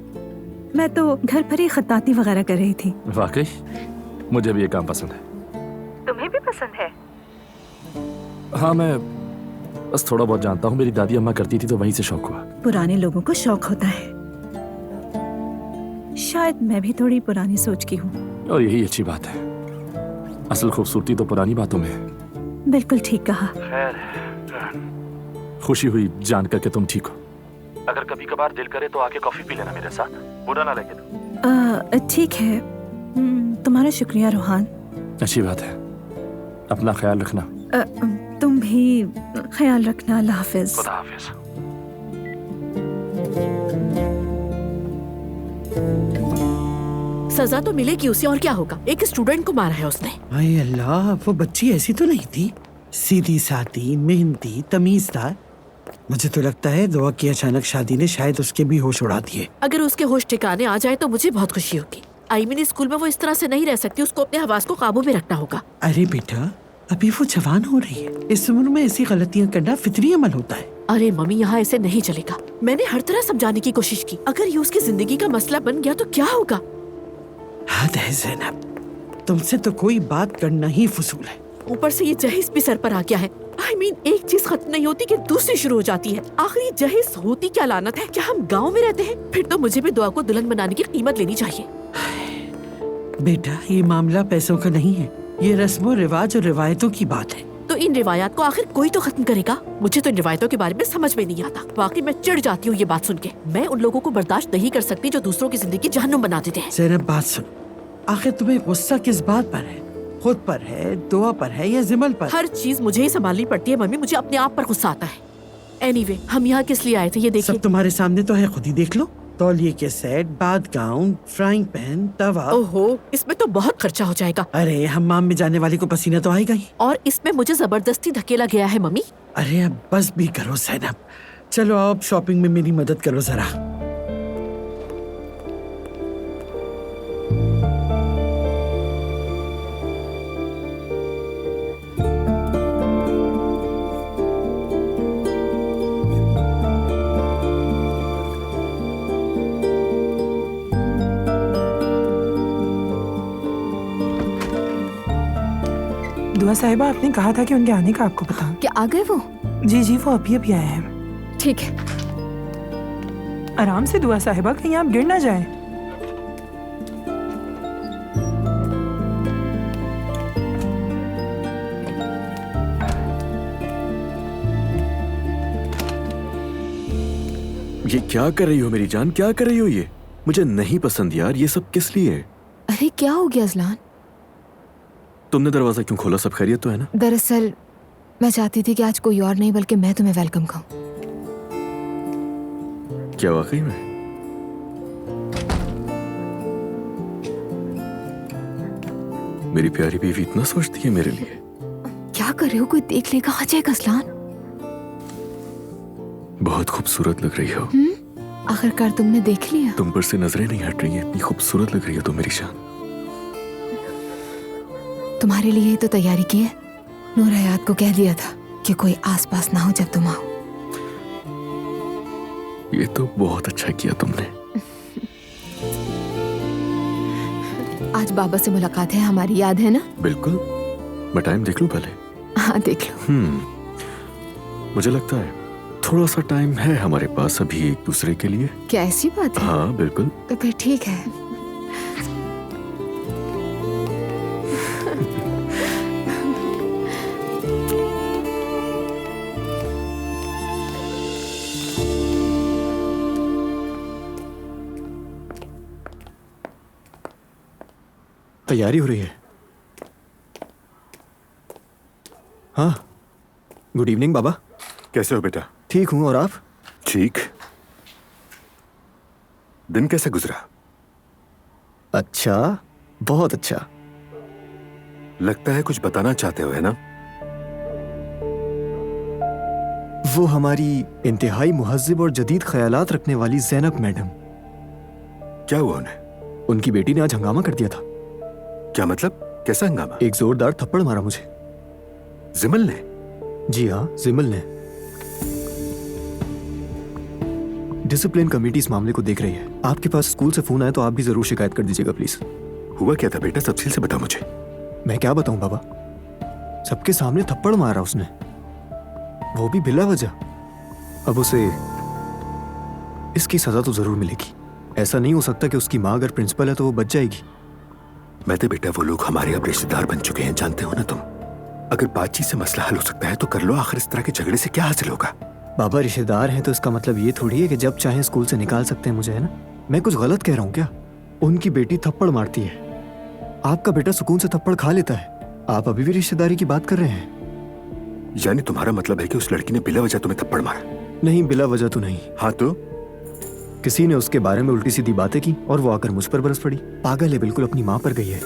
मैं तो घर पर ही खत्ताती वगैरह कर रही थी। वाकई मुझे भी ये काम पसंद है। तुम्हें भी पसंद है? हाँ, मैं बस थोड़ा बहुत जानता हूँ। मेरी दादी अम्मा करती थी तो वहीं से शौक हुआ। पुराने लोगों को शौक होता है। शायद मैं भी थोड़ी पुरानी सोच की हूँ। और यही अच्छी बात है। असल खूबसूरती तो पुरानी बातों में है। बिल्कुल ठीक कहा। खुशी हुई जानकर के तुम ठीक हो। अगर कभी कभार दिल करे तो आके कॉफी पी लेना मेरे साथ, बुरा ना लगे तो। ठीक है, तुम्हारा शुक्रिया रोहान। अच्छी बात है, अपना ख्याल रखना। तुम भी ख्याल रखना। अल्लाह हाफिज। खुदा हाफिज। सजा तो मिलेगी उसे, और क्या होगा। एक स्टूडेंट को मारा है उसने। हाय अल्लाह, वो बच्ची ऐसी तो नहीं थी। सीधी सादी, मेहनती, तमीजदार। मुझे तो लगता है दुआ की अचानक शादी ने शायद उसके भी होश उड़ा दिए। अगर उसके होश ठिकाने आ जाए तो मुझे बहुत खुशी होगी। आई मीन स्कूल में वो इस तरह से नहीं रह सकती, उसको अपने हवास को काबू में रखना होगा। अरे बेटा, अभी वो जवान हो रही है। इस उम्र में ऐसी गलतियां करना फितरी अमल होता है। अरे मम्मी, यहाँ ऐसे नहीं चलेगा। मैंने हर तरह समझाने की कोशिश की। अगर ये उसकी जिंदगी का मसला बन गया तो क्या होगा। हद है ज़ैनब, तुमसे तो कोई बात करना ही फजूल है। ऊपर से ये जहेज भी सर पर आ गया है। आई मीन एक चीज खत्म नहीं होती कि दूसरी शुरू हो जाती है। आखिर ये जहेज होती क्या लानत है। क्या हम गांव में रहते हैं? फिर तो मुझे भी दुआ को दुल्हन बनाने की कीमत लेनी चाहिए। बेटा, ये मामला पैसों का नहीं है, ये रस्मों रिवाज और रिवायतों की बात है। तो इन रिवायात को आखिर कोई तो खत्म करेगा। मुझे तो इन रिवायतों के बारे में समझ में नहीं आता। वाकई मैं चिढ़ जाती हूँ ये बात सुन के। मैं उन लोगों को बर्दाश्त नहीं कर सकती जो दूसरों की जिंदगी जहन्नुम बना देते हैं। ज़ैनब बात सुन, आखिर तुम्हें गुस्सा किस बात पर है? खुद पर है, दुआ पर है या जिमल पर? हर चीज मुझे ही संभालनी पड़ती है मम्मी। मुझे अपने आप पर गुस्सा आता है। एनीवे, हम यहाँ किस लिए आए थे ये देखिए। सब तुम्हारे सामने तो है, खुद ही देख लो। तौलिए के set, bath gown, frying pan, तवा। ओहो, इसमें तो बहुत खर्चा हो जाएगा। अरे हम्माम में जाने वाली को पसीना तो आएगा ही। और इसमें मुझे जबरदस्ती धकेला गया है मम्मी। अरे अब बस भी करो ज़ैनब। चलो आप शॉपिंग में मेरी मदद करो जरा। दुआ साहिबा, आपने कहा था कि उनके आने का आपको पता। क्या आ गए वो? जी जी, वो अभी आए हैं। ठीक है, आराम से दुआ साहिबा, कहीं आप गिर ना जाए। ये क्या कर रही हो मेरी जान, क्या कर रही हो ये? मुझे नहीं पसंद यार, ये सब किस लिए? अरे क्या हो गया अजलान? तुमने दरवाजा क्यों खोला? सब खैरियत तो है ना? दरअसल मैं चाहती थी कि आज कोई और नहीं बल्कि मैं तुम्हें वेलकम कहूँ। क्या वाकई में? मेरी प्यारी बीवी इतना सोचती है मेरे लिए? क्या कर रहे हो? कोई देख लेगा, आ जाएगा अजलान। बहुत खूबसूरत लग रही हो। आखिरकार तुमने देख लिया। तुम पर से नजरें नहीं हट रही हैं, इतनी खूबसूरत लग रही हो तुम मेरी जान। तुम्हारे लिए ही तो तैयारी की है। नूर हयात को कह दिया था कि कोई आसपास ना हो जब तुम आओ। ये तो बहुत अच्छा किया तुमने। आज बाबा से मुलाकात है हमारी, याद है ना? बिल्कुल। मैं टाइम देख लूं पहले? हाँ देख लो। मुझे लगता है थोड़ा सा टाइम है हमारे पास अभी एक दूसरे के लिए। क्या ऐसी बात है? हाँ बिल्कुल। तो फिर ठीक है। तैयारी हो रही है? हाँ। गुड इवनिंग बाबा। कैसे हो बेटा? ठीक हूँ, और आप? ठीक। दिन कैसे गुजरा? अच्छा, बहुत अच्छा। लगता है कुछ बताना चाहते हो, है ना? वो हमारी इंतहाई मुहज्जिब और जदीद ख्यालात रखने वाली ज़ैनब मैडम। क्या हुआ उन्हें? उनकी बेटी ने आज हंगामा कर दिया था। क्या मतलब? कैसा हंगामा? एक जोरदार थप्पड़ मारा मुझे। जिमल ने? जी हाँ, जिमल ने। डिसिप्लिन कमेटी इस मामले को देख रही है। आपके पास स्कूल से फोन आया तो आप भी जरूर शिकायत कर दीजिएगा प्लीज। हुआ क्या था बेटा? तफसील से बताओ मुझे। मैं क्या बताऊं बाबा, सबके सामने थप्पड़ मारा उसने, वो भी बिला वजह। अब उसे इसकी सजा तो जरूर मिलेगी। ऐसा नहीं हो सकता कि उसकी माँ अगर प्रिंसिपल है तो वो बच जाएगी। मैं तो बेटा, वो लोग हमारे अब रिश्तेदार बन चुके हैं, जानते हो ना तुम। अगर बातचीत से मसला हल हो सकता है तो कर लो, आखिर इस तरह के झगड़े से क्या हासिल होगा? बाबा रिश्तेदार हैं तो इसका मतलब ये थोड़ी है कि जब चाहे स्कूल से निकाल सकते हैं मुझे, है ना? मैं कुछ गलत कह रहा हूँ क्या? उनकी बेटी थप्पड़ मारती है, आपका बेटा सुकून से थप्पड़ खा लेता है, आप अभी भी रिश्तेदारी की बात कर रहे हैं? यानी तुम्हारा मतलब है कि उस लड़की ने बिला वजह तुम्हें थप्पड़ मारा? नहीं, बिला वजह तो नहीं। हाँ तो? किसी ने उसके बारे में उल्टी सीधी बातें की और वो आकर मुझ पर बरस पड़ी। पागल है बिल्कुल, अपनी माँ पर गई है।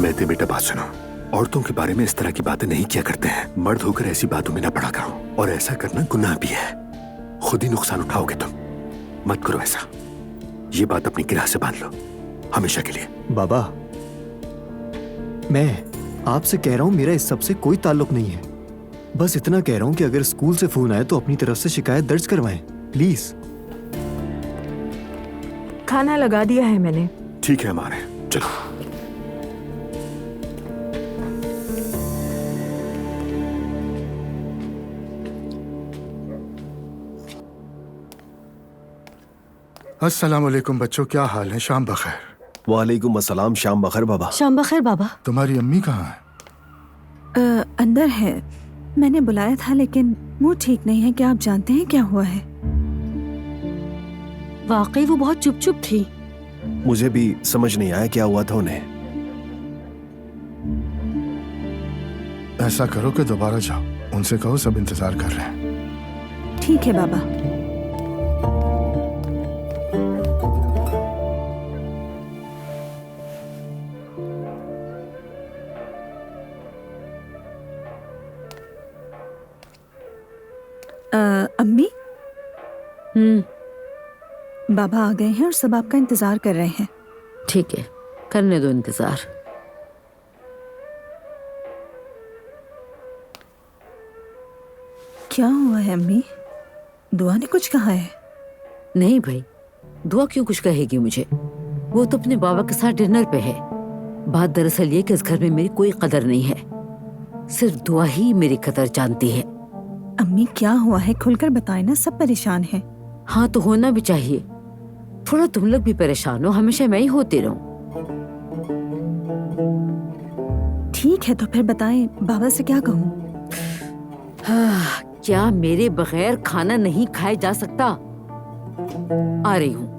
मैं ते बेटा बात सुनो, औरतों के बारे में इस तरह की बातें नहीं किया करते हैं। मर्द होकर ऐसी बातों में ना पड़ा करो, और ऐसा करना गुनाह भी है। खुद ही नुकसान उठाओगे तुम। मत करो ऐसा। ये बात अपनी गिरह से बांध लो हमेशा के लिए। बाबा, मैं आपसे कह रहा हूँ मेरा इस सब से कोई ताल्लुक नहीं है। बस इतना कह रहा हूँ कि अगर स्कूल से फोन आए तो अपनी तरफ से शिकायत दर्ज करवाएं प्लीज। खाना लगा दिया है मैंने। ठीक है हमारे, चलो। अस्सलाम वालेकुम बच्चों, क्या हाल है? शाम बखैर। वालेकुम अस्सलाम। शाम बखैर बाबा। शाम बखैर बाबा। तुम्हारी अम्मी कहाँ है? अंदर है। मैंने बुलाया था लेकिन मूड ठीक नहीं है। क्या आप जानते हैं क्या हुआ है? वाकई वो बहुत चुप चुप थी। मुझे भी समझ नहीं आया क्या हुआ था उन्हें। ऐसा करो कि दोबारा जाओ, उनसे कहो सब इंतजार कर रहे हैं। ठीक है बाबा। अम्मी, बाबा आ गए हैं और सब आपका इंतजार कर रहे हैं। ठीक है, करने दो इंतजार। क्या हुआ है अम्मी? दुआ ने कुछ कहा है? नहीं भाई, दुआ क्यों कुछ कहेगी मुझे? वो तो अपने बाबा के साथ डिनर पे है। बात दरअसल ये कि इस घर में मेरी कोई कदर नहीं है, सिर्फ दुआ ही मेरी कदर जानती है। अम्मी क्या हुआ है? खुलकर बताएं ना, सब परेशान हैं। हाँ तो होना भी चाहिए। थोड़ा तुम लोग भी परेशान हो, हमेशा मैं ही होती रहूं। ठीक है तो फिर बताएं, बाबा से क्या कहूँ? हाँ, क्या मेरे बगैर खाना नहीं खाया जा सकता? आ रही हूँ।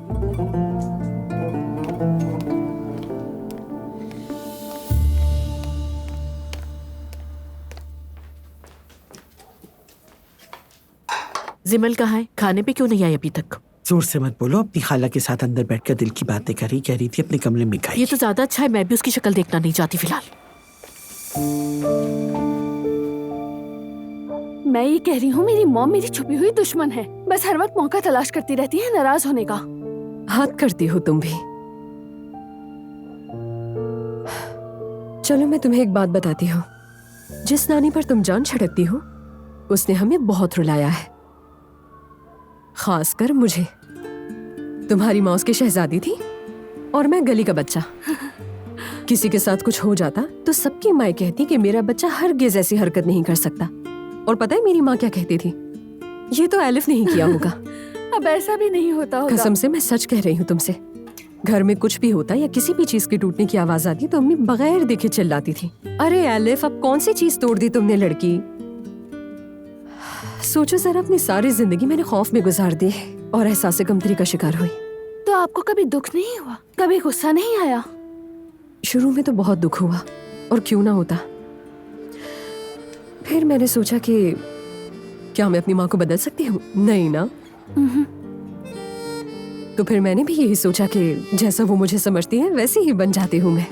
जिमल कहाँ है? खाने पे क्यों नहीं आई अभी तक? जोर से मत बोलो, अपनी खाला के साथ अंदर बैठकर दिल की बातें कह रही थी अपने कमरे में खाई। ये तो ज्यादा अच्छा है, मैं भी उसकी शक्ल देखना नहीं चाहती फिलहाल। मैं ये कह रही हूँ, मेरी मॉम मेरी छुपी हुई दुश्मन है। बस हर वक्त मौका तलाश करती रहती है नाराज होने का। हद करती हो तुम भी। चलो मैं तुम्हें एक बात बताती हूँ। जिस नानी पर तुम जान छिड़कती हो, उसने हमें बहुत रुलाया है, खासकर मुझे। तुम्हारी माँ उसकी शहजादी थी और मैं गली का बच्चा। किसी के साथ कुछ हो जाता तो सबकी माँ कहती कि मेरा बच्चा हरगिज़ ऐसी हरकत नहीं कर सकता। और पता है मेरी माँ क्या कहती थी? ये तो एलिफ नहीं किया होगा। अब ऐसा भी नहीं होता होगा। कसम से मैं सच कह रही हूँ तुमसे। घर में कुछ भी होता या किसी भी चीज के टूटने की आवाज आती तो अम्मी बगैर देखे चिल्लाती थी, अरे एलिफ अब कौन सी चीज तोड़ दी तुमने लड़की। सोचो जरा, अपनी सारी जिंदगी मैंने खौफ में गुजार दी और एहसास कमतरी का शिकार हुई। तो आपको कभी दुख नहीं हुआ? कभी गुस्सा नहीं आया? शुरू में तो बहुत दुख हुआ, और क्यों ना होता। फिर मैंने सोचा कि क्या मैं अपनी माँ को बदल सकती हूँ? नहीं ना। तो फिर मैंने भी यही सोचा कि जैसा वो मुझे समझती है वैसे ही बन जाती हूँ मैं।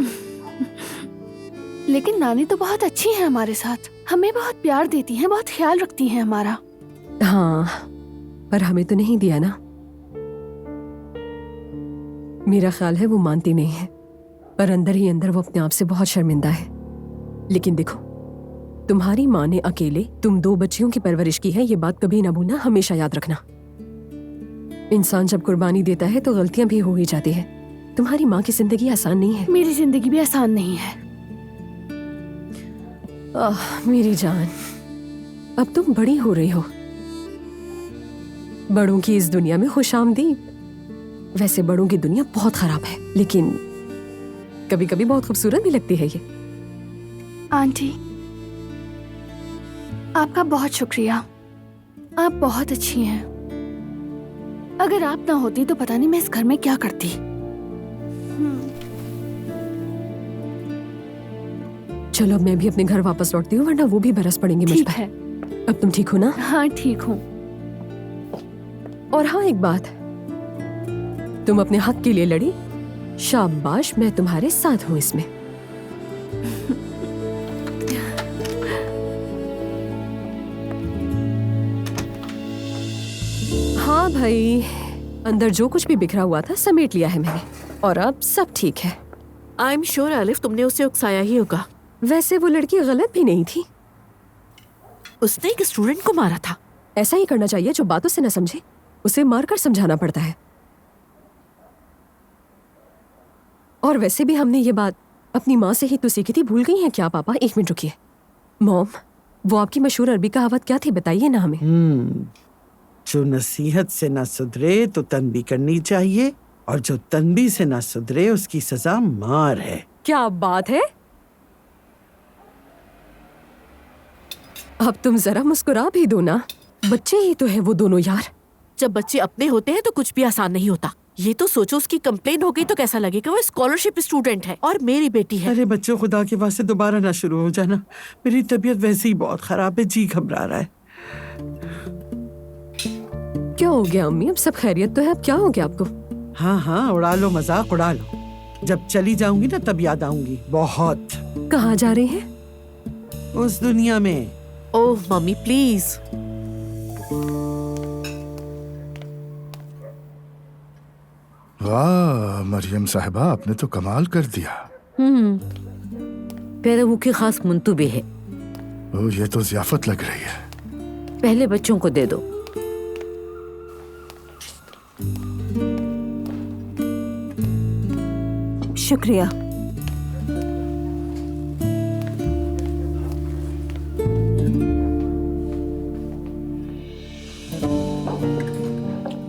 लेकिन नानी तो बहुत अच्छी है हमारे साथ, हमें बहुत प्यार देती हैं, बहुत ख्याल रखती हैं हमारा। हाँ, पर हमें तो नहीं दिया ना। मेरा ख्याल है वो मानती नहीं है, पर अंदर ही अंदर वो अपने आप से बहुत शर्मिंदा है। लेकिन देखो, तुम्हारी माँ ने अकेले तुम 2 बच्चियों की परवरिश की है, ये बात कभी ना भूलना, हमेशा याद रखना। इंसान जब कुर्बानी देता है तो गलतियां भी हो ही जाती है। तुम्हारी माँ की जिंदगी आसान नहीं है। मेरी जिंदगी भी आसान नहीं है। मेरी जान, अब तुम बड़ी हो रही हो। बड़ों की इस दुनिया में खुशामदीद। वैसे बड़ों की दुनिया बहुत खराब है, लेकिन कभी कभी बहुत खूबसूरत भी लगती है ये। आंटी, आपका बहुत शुक्रिया, आप बहुत अच्छी हैं। अगर आप ना होती तो पता नहीं मैं इस घर में क्या करती। चलो अब मैं भी अपने घर वापस लौटती हूँ, वरना वो भी बरस पड़ेंगे मुझ पर। अब तुम ठीक हो ना? हाँ ठीक हूँ। और हाँ, एक बात, तुम अपने हक के लिए लड़ी, शाबाश, मैं तुम्हारे साथ हूँ इसमें। हाँ भाई, अंदर जो कुछ भी बिखरा हुआ था समेट लिया है मैंने, और अब सब ठीक है। आई एम श्योर एलिफ, तुमने उसे उकसाया ही होगा। वैसे वो लड़की गलत भी नहीं थी, उसने एक स्टूडेंट को मारा था। ऐसा ही करना चाहिए, जो बातों से न समझे उसे मारकर समझाना पड़ता है। और वैसे भी हमने ये बात अपनी माँ से ही तो सीखी थी, भूल गई हैं क्या पापा? 1 मिनट रुकिए। मॉम, वो आपकी मशहूर अरबी कहावत क्या थी, बताइए ना हमें। जो नसीहत से ना सुधरे तो तनबी करनी चाहिए, और जो तनबी से ना सुधरे उसकी सजा मार है। क्या बात है, अब तुम जरा मुस्कुरा भी दो ना, बच्चे ही तो है वो दोनों यार। जब बच्चे अपने होते हैं तो कुछ भी आसान नहीं होता। ये तो सोचो, उसकी कंप्लेन हो गई तो कैसा लगेगा। वो स्कॉलरशिप स्टूडेंट है और मेरी बेटी है। अरे बच्चों, खुदा के वास्ते दोबारा ना शुरू हो जाना। मेरी तबीयत वैसे ही बहुत खराब है, जी घबरा रहा है। क्या हो गया अम्मी? अब सब खैरियत तो है, अब क्या हो गया आपको? हाँ हाँ, उड़ा लो मजाक, उड़ा लो। जब चली जाऊंगी ना तब याद आऊंगी बहुत। कहाँ जा रही हैं? उस दुनिया में। ओह मम्मी प्लीज। वाह मरियम साहिबा, आपने तो कमाल कर दिया। पैरवू की खास मुंतुबी है। ओ, ये तो ज़ियाफत लग रही है। पहले बच्चों को दे दो। शुक्रिया।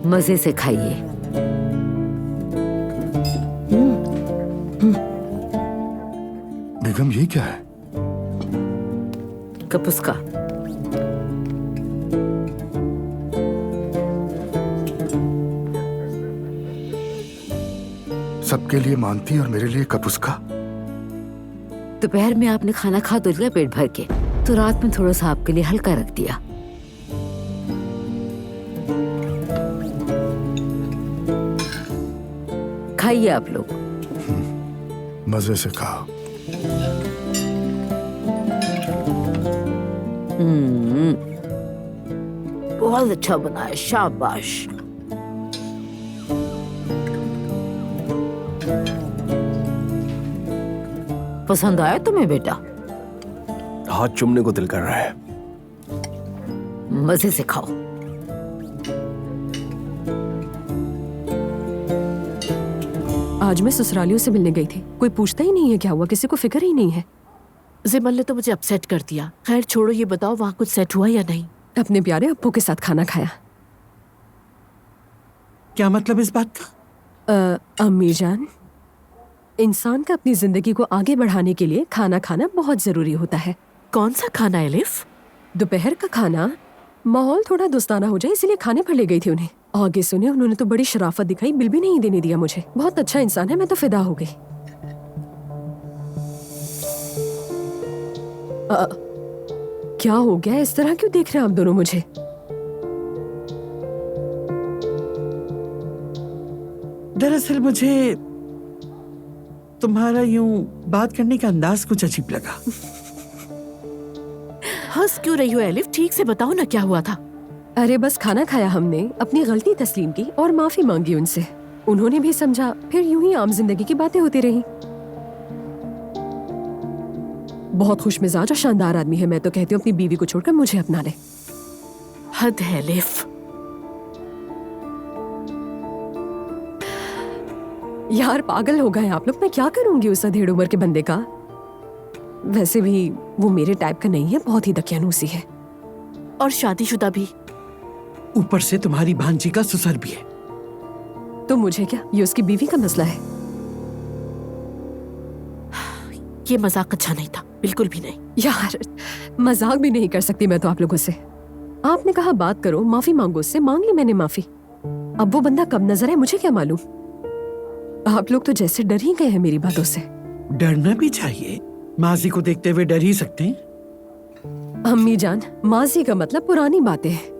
मजे से खाइए। बेगम, ये क्या है? कपुस्का। सबके लिए मानती और मेरे लिए कप उसका। दोपहर में आपने खाना खा तो लिया पेट भर के, तो रात में थोड़ा सा आपके लिए हल्का रख दिया। खाइए आप लोग। मजे से खाओ। बहुत अच्छा बना है, शाबाश। पसंद आया तुम्हें बेटा? हाथ चूमने को दिल कर रहा है। मजे से खाओ। आज मैं ससुरालियों से मिलने गई थी, कोई पूछता ही नहीं है क्या हुआ, किसी को फिक्र ही नहीं है। जिमल ने तो मुझे अपसेट कर दिया। खैर छोड़ो, ये बताओ वहाँ कुछ सेट हुआ या नहीं? अपने प्यारे अप्पू के साथ खाना खाया। क्या मतलब इस बात का? अम्मी जान, इंसान का अपनी जिंदगी को आगे बढ़ाने के लिए खाना खाना बहुत जरूरी होता है। कौन सा खाना एलिफ? दोपहर का खाना। माहौल थोड़ा दोस्ताना हो जाए इसलिए खाने पर ले गई थी उन्हें। आगे सुने, उन्होंने तो बड़ी शराफत दिखाई, बिल भी नहीं देने दिया मुझे। बहुत अच्छा इंसान है, मैं तो फिदा हो गई। क्या हो गया? इस तरह क्यों देख रहे हैं आप दोनों मुझे? दरअसल मुझे तुम्हारा यूं बात करने का अंदाज कुछ अजीब लगा। हंस क्यों रही हो एलिफ? ठीक से बताओ ना क्या हुआ था। अरे बस खाना खाया हमने, अपनी गलती तस्लीम की और माफी मांगी उनसे। उन्होंने भी समझा, फिर यूं ही आम जिंदगी की बातें होती रही। बहुत खुश मिजाज और शानदार आदमी है। मैं तो कहती हूँ अपनी बीवी को छोड़कर मुझे अपना ले। हद है एलिफ। यार पागल हो गए आप लोग। मैं क्या करूंगी उस अधेड़ उम्र के बंदे का? वैसे भी वो मेरे टाइप का नहीं है, बहुत ही दकियानूसी है। और शादीशुदा भी। ऊपर से तुम्हारी भांजी का ससुर भी है। तो मुझे क्या, ये उसकी बीवी का मसला है। ये मजाक अच्छा नहीं था, बिल्कुल भी नहीं। यार मजाक भी नहीं कर सकती मैं तो आप लोगों से। आपने कहा बात करो, माफी मांगो उससे, मांग ली मैंने माफी। अब वो बंदा कब नजर है मुझे क्या मालूम। आप लोग तो जैसे डर ही गए हैं मेरी बातों से। डरना भी चाहिए, माजी को देखते हुए डर ही सकते हैं। अम्मी जान, माजी का मतलब पुरानी बातें हैं।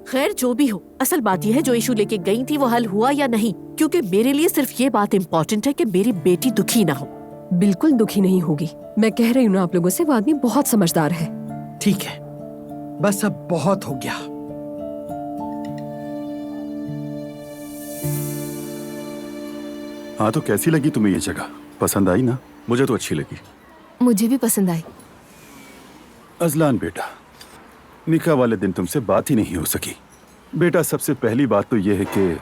खैर जो भी हो, असल बात यह है जो इशू लेके गई थी वो हल हुआ या नहीं, क्योंकि मेरे लिए सिर्फ ये बात इम्पोर्टेंट है कि मेरी बेटी दुखी ना हो। बिल्कुल दुखी नहीं होगी। मैं कह रही हूँ ना आप लोगों से, वो आदमी बहुत समझदार है। ठीक है, बस अब बहुत हो गया। हाँ तो कैसी लगी तुम्हें ये जगह? पसंद आई ना? मुझे तो अच्छी लगी। मुझे भी पसंद आई। अजलान बेटा, निकाह वाले दिन तुमसे बात ही नहीं हो सकी। बेटा सबसे पहली बात तो यह है कि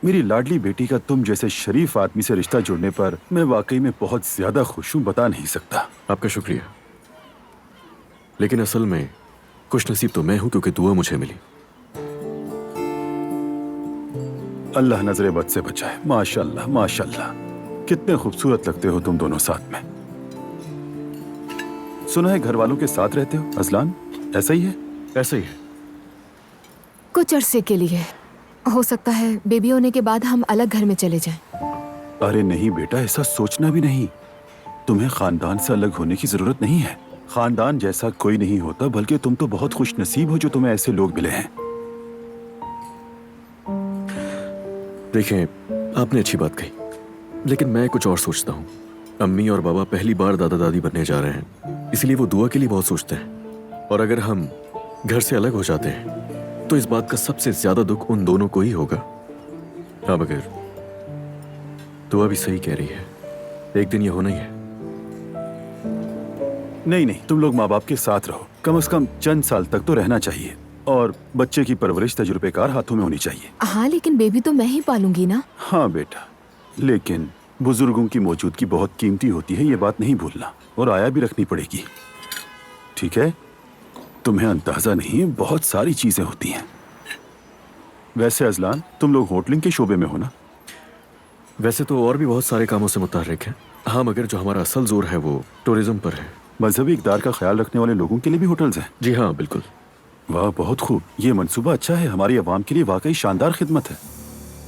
मेरी लाडली बेटी का तुम जैसे शरीफ आदमी से रिश्ता जुड़ने पर मैं वाकई में बहुत ज्यादा खुश हूँ, बता नहीं सकता। आपका शुक्रिया, लेकिन असल में खुश नसीब तो मैं हूं क्योंकि दुआ मुझे मिली। अल्लाह नजरे बद से बचाए। माशाल्लाह माशाल्लाह, कितने खूबसूरत लगते हो तुम दोनों साथ में। सुना है घर वालों के साथ रहते हो अजलान, ऐसा ही है? ऐसा ही है। कुछ अरसे के लिए, हो सकता है बेबी होने के बाद हम अलग घर में चले जाएं। अरे नहीं बेटा, ऐसा सोचना भी नहीं। तुम्हें खानदान से अलग होने की जरूरत नहीं है। खानदान जैसा कोई नहीं होता, बल्कि तुम तो बहुत खुश नसीब हो जो तुम्हें ऐसे लोग मिले हैं। देखें, आपने अच्छी बात कही, लेकिन मैं कुछ और सोचता हूँ। अम्मी और बाबा पहली बार दादा दादी बनने जा रहे हैं, इसलिए वो दुआ के लिए बहुत सोचते हैं। और अगर हम घर से अलग हो जाते हैं तो इस बात का सबसे ज्यादा दुख उन दोनों को ही होगा। अब अगर दुआ भी सही कह रही है, एक दिन ये होना ही है। नहीं नहीं, तुम लोग माँ बाप के साथ रहो, कम से कम चंद साल तक तो रहना चाहिए। और बच्चे की परवरिश तजुर्बेकार हाथों में होनी चाहिए। हाँ, लेकिन बेबी तो मैं ही पालूंगी ना। हाँ बेटा, लेकिन बुजुर्गों की मौजूदगी बहुत कीमती होती है, ये बात नहीं भूलना। और आया भी रखनी पड़ेगी, ठीक है? तुम्हें अंदाजा नहीं है, बहुत सारी चीजें होती हैं। वैसे अजलान, तुम लोग होटलिंग के शोबे में हो ना? वैसे तो और भी बहुत सारे कामों से मुतारिक हैं। हाँ, मगर जो हमारा असल जोर है वो टूरिज्म पर है। मजहबी इक़दार का ख्याल रखने वाले लोगों के लिए भी होटल्स हैं? जी हाँ, बिल्कुल। वाह, बहुत खूब। ये मंसूबा अच्छा है, हमारी आवाम के लिए वाकई शानदार खिदमत है।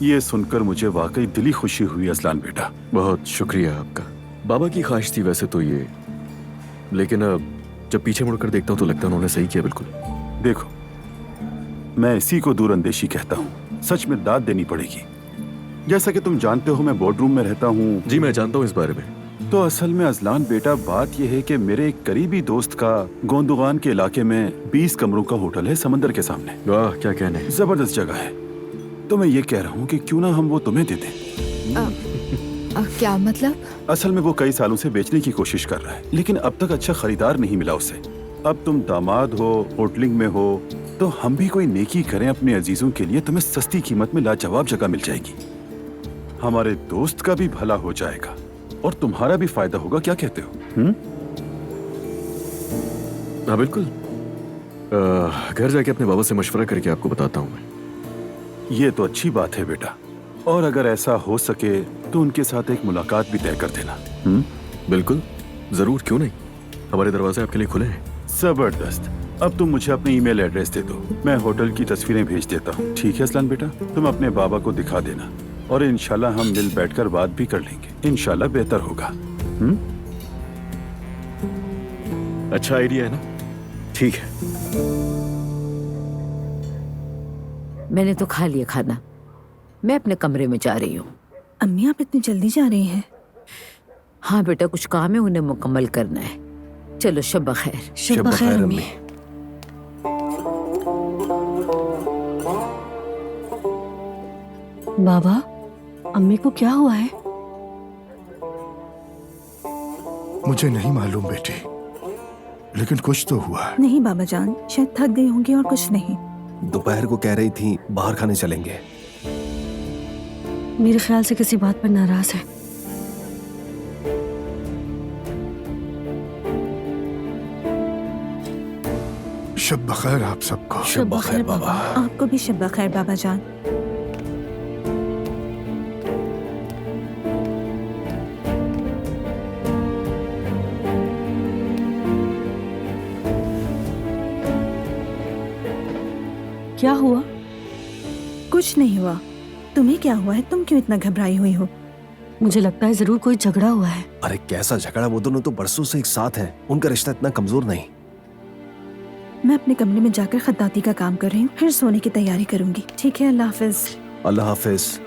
ये सुनकर मुझे वाकई दिली खुशी हुई अजलान बेटा। बहुत शुक्रिया आपका। बाबा की ख्वाहिश थी वैसे तो ये, लेकिन अब जब पीछे मुड़कर देखता हूँ तो लगता है उन्होंने सही किया बिल्कुल। देखो, मैं इसी को दूरअंदेशी कहता हूँ। सच में दाद देनी पड़ेगी। जैसा कि तुम जानते हो, मैं बोर्ड रूम में रहता हूँ। जी मैं जानता हूँ इस बारे में। तो असल में अजलान बेटा, बात यह है कि मेरे एक करीबी दोस्त का गोंदुगान के इलाके में 20 कमरों का होटल है, समंदर के सामने। वाह, क्या कहने। जबरदस्त जगह है। तो मैं ये कह रहा हूँ कि क्यों ना हम वो तुम्हें दे दें। क्या मतलब? असल में वो कई सालों से बेचने की कोशिश कर रहा है, लेकिन अब तक अच्छा खरीदार नहीं मिला उसे। अब तुम दामाद हो, होटलिंग में हो, तो हम भी कोई नेकी करें अपने अजीजों के लिए। तुम्हें सस्ती कीमत में लाजवाब जगह मिल जाएगी। हमारे दोस्त का भी भला हो जाएगा और तुम्हारा भी फायदा होगा। क्या कहते हो? हाँ बिल्कुल। घर जाके अपने बाबा से मशवरा करके आपको बताता हूँ मैं। ये तो अच्छी बात है बेटा, और अगर ऐसा हो सके तो उनके साथ एक मुलाकात भी तय कर देना। बिल्कुल, जरूर, क्यों नहीं। हमारे दरवाजे आपके लिए खुले हैं। जबरदस्त। अब तुम मुझे अपनी ईमेल एड्रेस दे दो, मैं होटल की तस्वीरें भेज देता हूँ। ठीक है अजलान बेटा, तुम अपने बाबा को दिखा देना और इंशाल्लाह हम मिल बैठकर बात भी कर लेंगे। इंशाल्लाह बेहतर होगा। अच्छा आइडिया है ना? ठीक है। मैंने तो खा लिया खाना, मैं अपने कमरे में जा रही हूँ। अम्मी आप इतनी जल्दी जा रही हैं? हाँ बेटा, कुछ काम है, उन्हें मुकम्मल करना है। चलो, शब खैर। शब खैर अम्मी। बाबा, अम्मी को क्या हुआ है? मुझे नहीं मालूम बेटी, लेकिन कुछ तो हुआ है। नहीं बाबा जान, शायद थक गई होंगी और कुछ नहीं। दोपहर को कह रही थी बाहर खाने चलेंगे। मेरे ख्याल से किसी बात पर नाराज है। शब बखैर आप सबको। शब बखैर बाबा। आपको भी शब बखैर बाबा जान। क्या हुआ? कुछ नहीं हुआ। तुम्हें क्या हुआ है? तुम क्यों इतना घबराई हुई हो? मुझे लगता है जरूर कोई झगड़ा हुआ है। अरे कैसा झगड़ा, वो दोनों तो बरसों से एक साथ हैं। उनका रिश्ता इतना कमजोर नहीं। मैं अपने कमरे में जाकर खत्ताती का काम कर रही हूँ, फिर सोने की तैयारी करूंगी। ठीक है, अल्लाह हाफिज। अल्लाह हाफिज।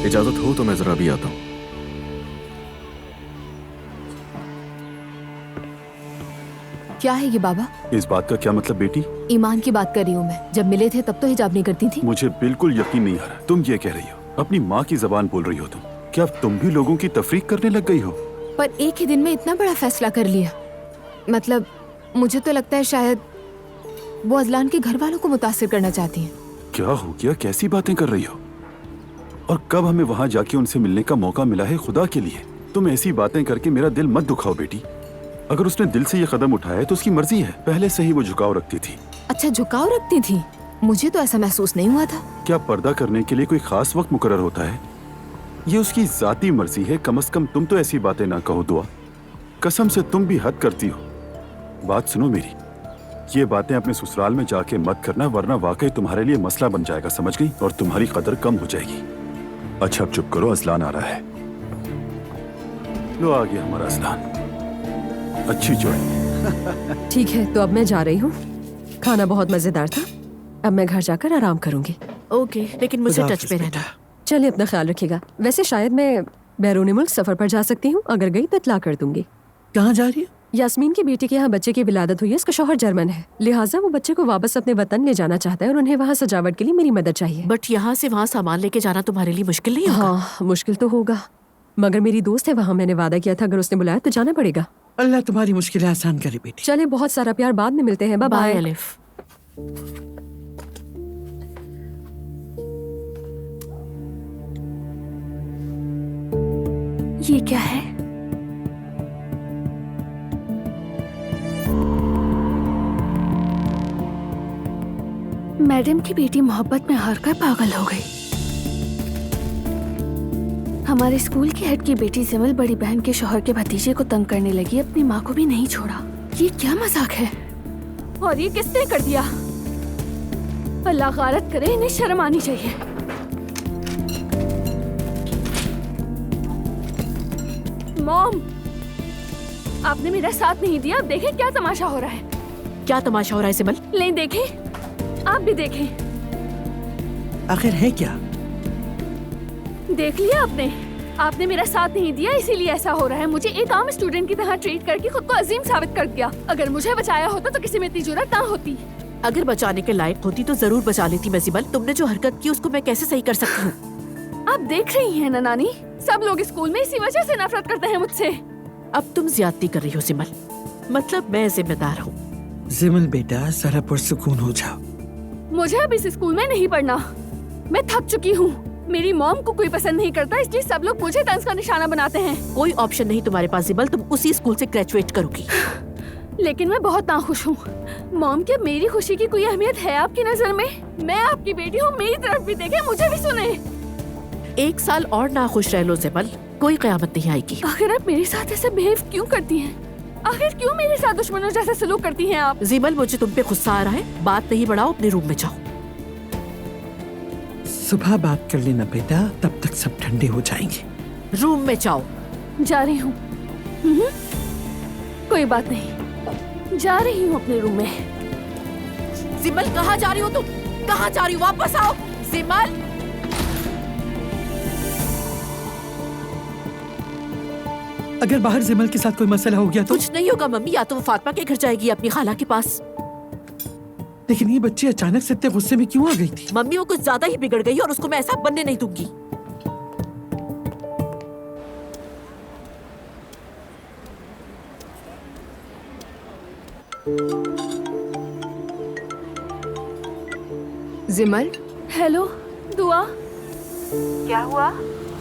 इजाजत हो तो मैं जरा भी आता हूँ। क्या है ये बाबा? इस बात का क्या मतलब बेटी? ईमान की बात कर रही हूँ मैं। जब मिले थे तब तो हिजाब नहीं करती थी। मुझे बिल्कुल यकीन नहीं आ रहा तुम ये कह रही हो। अपनी माँ की जबान बोल रही हो तुम। क्या तुम भी लोगों की तफरीक करने लग गई हो? पर एक ही दिन में इतना बड़ा फैसला कर लिया। मतलब मुझे तो लगता है शायद वो अजलान के घर वालों को मुतासिर करना चाहती हैं। क्या हो गया? कैसी बातें कर रही हो? और कब हमें वहां जाके उनसे मिलने का मौका मिला है? खुदा के लिए तुम ऐसी बातें करके मेरा दिल मत दुखाओ बेटी। अगर उसने दिल से ये कदम उठाया है तो उसकी मर्जी है। पहले से ही वो झुकाव रखती थी। अच्छा, झुकाव रखती थी? मुझे तो ऐसा महसूस नहीं हुआ था। क्या पर्दा करने के लिए कोई खास वक्त मुकर्रर होता है? ये उसकी जाती मर्जी है। कम से कम तुम तो ऐसी बातें ना कहो दुआ। कसम से तुम भी हद करती हो। बात सुनो मेरी, ये बातें अपने ससुराल में जाके मत करना, वरना वाकई तुम्हारे लिए मसला बन जाएगा, समझ गई? और तुम्हारी कदर कम हो जाएगी। अच्छा अब चुप करो, अजलान आ रहा है। लो आ गया हमारा अजलान। अच्छी जोड़ी। ठीक है, तो अब मैं जा रही हूँ। खाना बहुत मजेदार था। अब मैं घर जाकर आराम करूंगी। ओके, लेकिन मुझे टच पे रहना। चलिए, अपना ख्याल रखिएगा। वैसे शायद मैं बैरून मुल्क सफर पर जा सकती हूँ। अगर गई तो इत्तला कर दूंगी। कहाँ जा रही है? यास्मीन की बेटी के यहाँ बच्चे की विलादत हुई है, उसका शौहर जर्मन है, लिहाजा वो बच्चे को वापस अपने वतन ले जाना चाहता है और उन्हें वहाँ सजावट के लिए मेरी मदद चाहिए। बट यहाँ से वहाँ सामान लेके जाना तुम्हारे लिए मुश्किल नहीं होगा? हाँ मुश्किल तो होगा, मगर मेरी दोस्त है वहाँ, मैंने वादा किया था अगर उसने बुलाया तो जाना पड़ेगा। अल्लाह तुम्हारी मुश्किलें आसान करे बेटी। चले, बहुत सारा प्यार, बाद में मिलते हैं। Bye bye bye. अलिफ। ये क्या है? मैडम की बेटी मोहब्बत में हारकर पागल हो गई। हमारे स्कूल की हेड की बेटी जिमल बड़ी बहन के शौहर के भतीजे को तंग करने लगी, अपनी माँ को भी नहीं छोड़ा। ये क्या मजाक है? और ये किसने कर दिया? अल्लाह गारत करे, इन्हें शर्म आनी चाहिए। मॉम, आपने मेरा साथ नहीं दिया, अब देखें क्या तमाशा हो रहा है। क्या तमाशा हो रहा है सिमल? ले देखें, आप भी देखें। आखिर है क्या? देख लिया आपने? आपने मेरा साथ नहीं दिया इसीलिए ऐसा हो रहा है। मुझे एक आम स्टूडेंट की तरह ट्रीट करके खुद को अजीम साबित कर दिया। अगर मुझे बचाया होता तो किसी में इतनी जुर्रत ना होती। अगर बचाने के लायक होती तो जरूर बचा लेती मैं सिमल। तुमने जो हरकत की उसको मैं कैसे सही कर सकती हूँ? आप देख रही हैं ना नानी, सब लोग स्कूल में इसी वजह से नफरत करते हैं मुझसे। अब तुम ज्यादती कर रही हो सिमल, मतलब मैं जिम्मेदार हूँ। जिमल बेटा जरा पुरसुकून हो जाओ। मुझे अब इस स्कूल में नहीं पढ़ना, मैं थक चुकी हूँ। मेरी मॉम को कोई पसंद नहीं करता, इसलिए सब लोग मुझे तंज का निशाना बनाते हैं। कोई ऑप्शन नहीं तुम्हारे पास जिमल, तुम उसी स्कूल से ग्रेजुएट करोगी। लेकिन मैं बहुत नाखुश हूँ। मॉम, क्या मेरी खुशी की कोई अहमियत है आपकी नजर में? मैं आपकी बेटी हूँ, मेरी तरफ भी देखें, मुझे भी सुने। 1 साल और नाखुश रह लो जिमल, कोई कयामत नहीं आएगी। आखिर आप मेरे साथ ऐसे बिहेव क्यों करती हैं? आखिर क्यों मेरे साथ दुश्मनों जैसा सलूक करती हैं आप? जिमल, मुझे तुम पे गुस्सा आ रहा है, बात नहीं बढ़ाओ, अपने रूम में जाओ। सुबह बात कर लेना बेटा, तब तक सब ठंडे हो जाएंगे। रूम में जाओ। जा रही हूँ। कोई बात नहीं, जा रही हूँ अपने रूम में। जिमल, कहाँ जा रही हो तुम? कहाँ जा रही हो? वापस आओ जिमल। अगर बाहर जिमल के साथ कोई मसला हो गया तो? कुछ नहीं होगा मम्मी, या तो वो फातिमा के घर जाएगी अपनी खाला के पास। लेकिन ये बच्ची अचानक से इतने गुस्से में क्यों आ गई थी? मम्मी, वो कुछ ज्यादा ही बिगड़ गई और उसको मैं ऐसा बनने नहीं दूंगी। जिमल। हेलो दुआ। क्या हुआ?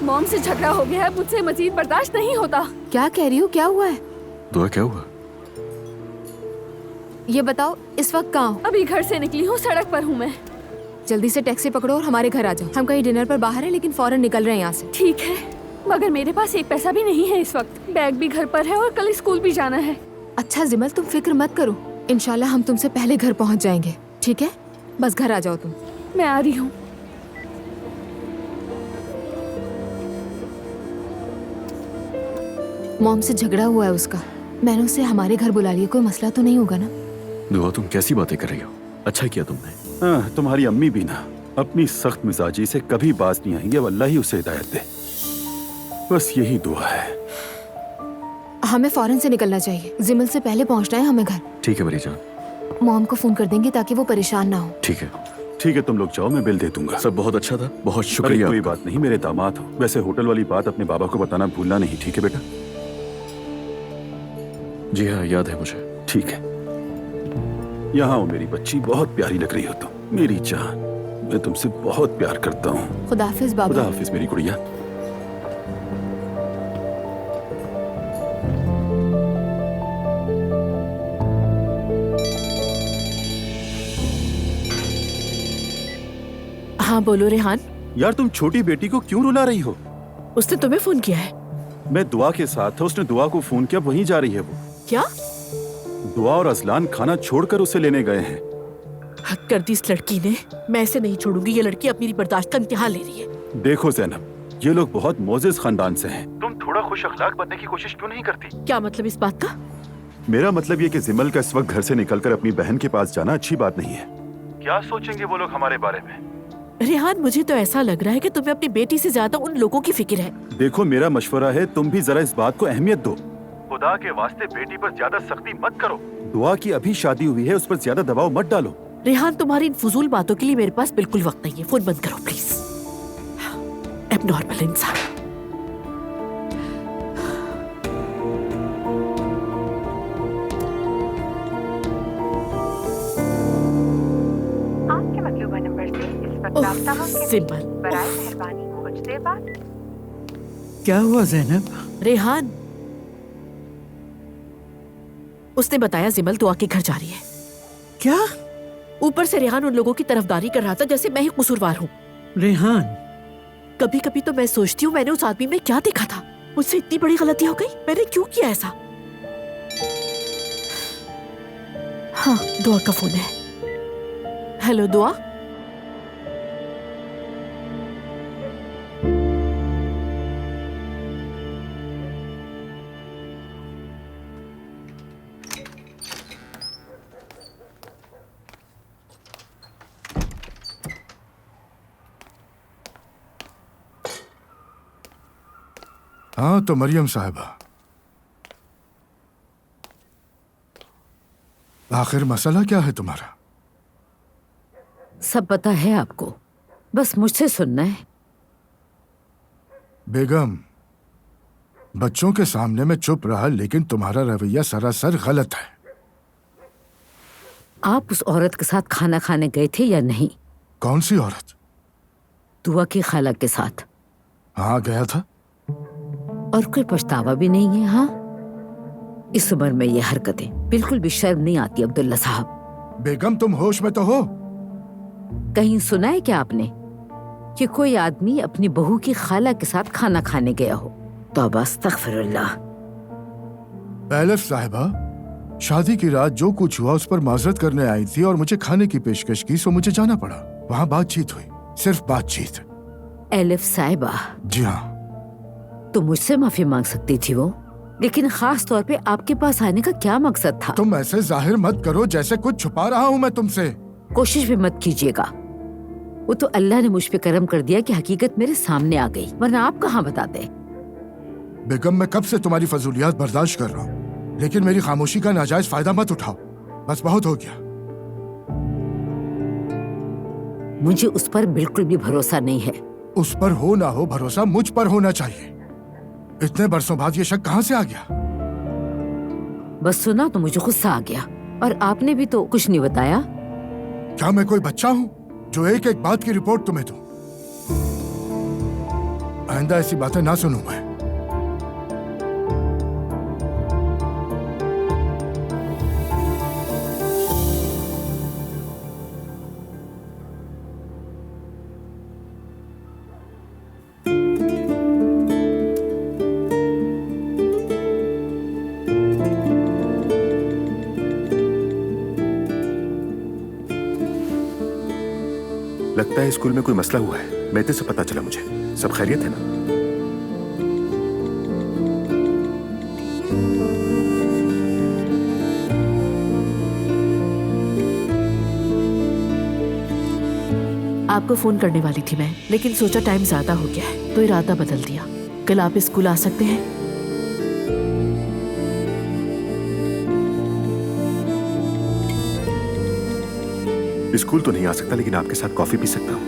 मॉम से झगड़ा हो गया है, मुझसे मजीद बर्दाश्त नहीं होता। क्या कह रही हो? क्या हुआ है? दुआ, क्या हुआ? ये बताओ, इस वक्त कहाँ हो? अभी घर से निकली हूँ, सड़क पर हूँ मैं। जल्दी से टैक्सी पकड़ो और हमारे घर आ जाओ। हम कहीं डिनर पर बाहर हैं, लेकिन फौरन निकल रहे हैं यहाँ से। ठीक है, मगर मेरे पास एक पैसा भी नहीं है इस वक्त। बैग भी घर पर है और कल स्कूल भी जाना है। अच्छा जिमल, तुम फिक्र मत करो, इंशाल्लाह हम तुमसे पहले घर पहुँच जाएंगे, ठीक है? बस घर आ जाओ तुम। मैं आ रही हूँ। मॉम से झगड़ा हुआ है उसका, मैंने उसे हमारे घर बुला लिया, कोई मसला तो नहीं होगा ना? दुआ, तुम कैसी बातें कर रही हो? अच्छा किया तुमने। तुम्हारी अम्मी भी ना अपनी सख्त मिजाजी से कभी बाज नहीं आएंगे। अब अल्लाह ही उसे हिदायत दे, बस यही दुआ है। हमें फौरन से निकलना चाहिए, जिमल से पहले पहुंचना है हमें घर। ठीक है मेरी जान। मॉम को फोन कर देंगे ताकि वो परेशान ना हो। ठीक है। ठीक है, तुम लोग जाओ, मैं बिल दे दूंगा। सब बहुत अच्छा था, बहुत शुक्रिया। कोई बात नहीं, मेरे दामाद हो। वैसे होटल वाली बात अपने बाबा को बताना भूलना नहीं, ठीक है बेटा? जी हाँ, याद है मुझे। ठीक है। यहाँ हो मेरी बच्ची, बहुत प्यारी लग रही हो तुम, मेरी जान। मैं तुमसे बहुत प्यार करता हूँ। खुदा हाफिज बाबा। खुदा हाफिज मेरी गुड़िया। हाँ बोलो रेहान। यार, तुम छोटी बेटी को क्यों रुला रही हो? उसने तुम्हें फोन किया है? मैं दुआ के साथ था, उसने दुआ को फोन किया, वहीं जा रही है वो। क्या? दुआ और अजलान खाना छोड़कर उसे लेने गए हैं। हद कर दी इस लड़की ने। मैं ऐसे नहीं छोड़ूंगी, ये लड़की अपनी बर्दाश्त का इम्तिहान ले रही है। देखो ज़ैनब, ये लोग बहुत मोअज़्ज़ज़ खानदान से हैं। तुम थोड़ा खुश अखलाक बनने की कोशिश क्यों नहीं करती? क्या मतलब इस बात का? मेरा मतलब ये कि जिमल का इस वक्त घर से निकलकर अपनी बहन के पास जाना अच्छी बात नहीं है। क्या सोचेंगे वो लोग हमारे बारे में? रेहान, मुझे तो ऐसा लग रहा है कि तुम्हें अपनी बेटी से ज्यादा उन लोगों की फिक्र है। देखो, मेरा मशवरा है, तुम भी जरा इस बात को अहमियत दो। खुदा के वास्ते बेटी पर ज्यादा सख्ती मत करो। दुआ की अभी शादी हुई है, उस पर ज्यादा दबाव मत डालो। रेहान, तुम्हारी इन फजूल बातों के लिए मेरे पास बिल्कुल वक्त नहीं है। फोन बंद करो प्लीज। एबनॉर्मल इंसान। आपके मतलूबा नंबर से इस वक्त राब्ता मुमकिन सिंपल। नहीं। बराए मेहरबानी कुछ देर बाद। क्या हुआ ज़ैनब? रेहान, उसने बताया जिमल दुआ के घर जा रही है। क्या? ऊपर से रेहान उन लोगों की तरफदारी कर रहा था जैसे मैं ही कसूरवार हूँ। रेहान, कभी कभी तो मैं सोचती हूँ मैंने उस आदमी में क्या देखा था। मुझसे इतनी बड़ी गलती हो गई। मैंने क्यों किया ऐसा? हाँ, दुआ का फोन है। हेलो दुआ। हाँ तो मरियम साहिबा, आखिर मसला क्या है तुम्हारा? सब पता है आपको, बस मुझसे सुनना है। बेगम, बच्चों के सामने मैं चुप रहा, लेकिन तुम्हारा रवैया सरासर गलत है। आप उस औरत के साथ खाना खाने गए थे या नहीं? कौन सी औरत? दुआ की खाला के साथ। हाँ गया था। और कोई पछतावा भी नहीं है? हाँ, इस उम्र में ये हरकतें बिल्कुल भी शर्म नहीं आती अब्दुल्ला साहब। बेगम तुम होश में तो हो? कहीं सुना है क्या आपने कि कोई आदमी अपनी बहू की खाला के साथ खाना खाने गया हो? तौबा अस्तगफिरुल्लाह। एलिफ साहिबा, शादी की रात जो कुछ हुआ उस पर माजरत करने आई थी और मुझे खाने की पेशकश की, सो मुझे जाना पड़ा। वहाँ बातचीत हुई, सिर्फ बातचीत। एलिफ साहिबा। जी हाँ। तो मुझसे माफी मांग सकती थी वो, लेकिन खास तौर पे आपके पास आने का क्या मकसद था? तुम ऐसे जाहिर मत करो जैसे कुछ छुपा रहा हूँ मैं तुमसे। कोशिश भी मत कीजिएगा। वो तो अल्लाह ने मुझ पे करम कर दिया कि हकीकत मेरे सामने आ गई, वरना आप कहाँ बताते? बेगम, मैं कब से तुम्हारी फजूलियात बर्दाश्त कर रहा हूँ, लेकिन मेरी खामोशी का नाजायज फायदा मत उठाओ। बस बहुत हो गया। मुझे उस पर बिल्कुल भी भरोसा नहीं है। उस पर हो ना हो, भरोसा मुझ पर होना चाहिए। इतने बरसों बाद ये शक कहाँ से आ गया? बस सुना तो मुझे गुस्सा आ गया, और आपने भी तो कुछ नहीं बताया। क्या मैं कोई बच्चा हूँ जो एक एक बात की रिपोर्ट तुम्हें दूं? आइंदा ऐसी बातें ना सुनूं मैं। लगता है स्कूल में कोई मसला हुआ है। मेहते से पता चला मुझे। सब खैरियत है ना? आपको फोन करने वाली थी मैं, लेकिन सोचा टाइम ज्यादा हो गया है तो इरादा बदल दिया। कल आप स्कूल आ सकते हैं? स्कूल तो नहीं आ सकता, लेकिन आपके साथ कॉफी पी सकता हूँ।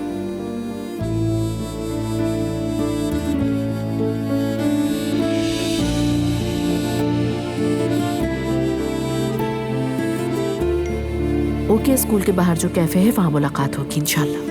ओके, स्कूल के बाहर जो कैफे है वहां मुलाकात होगी इंशाल्लाह।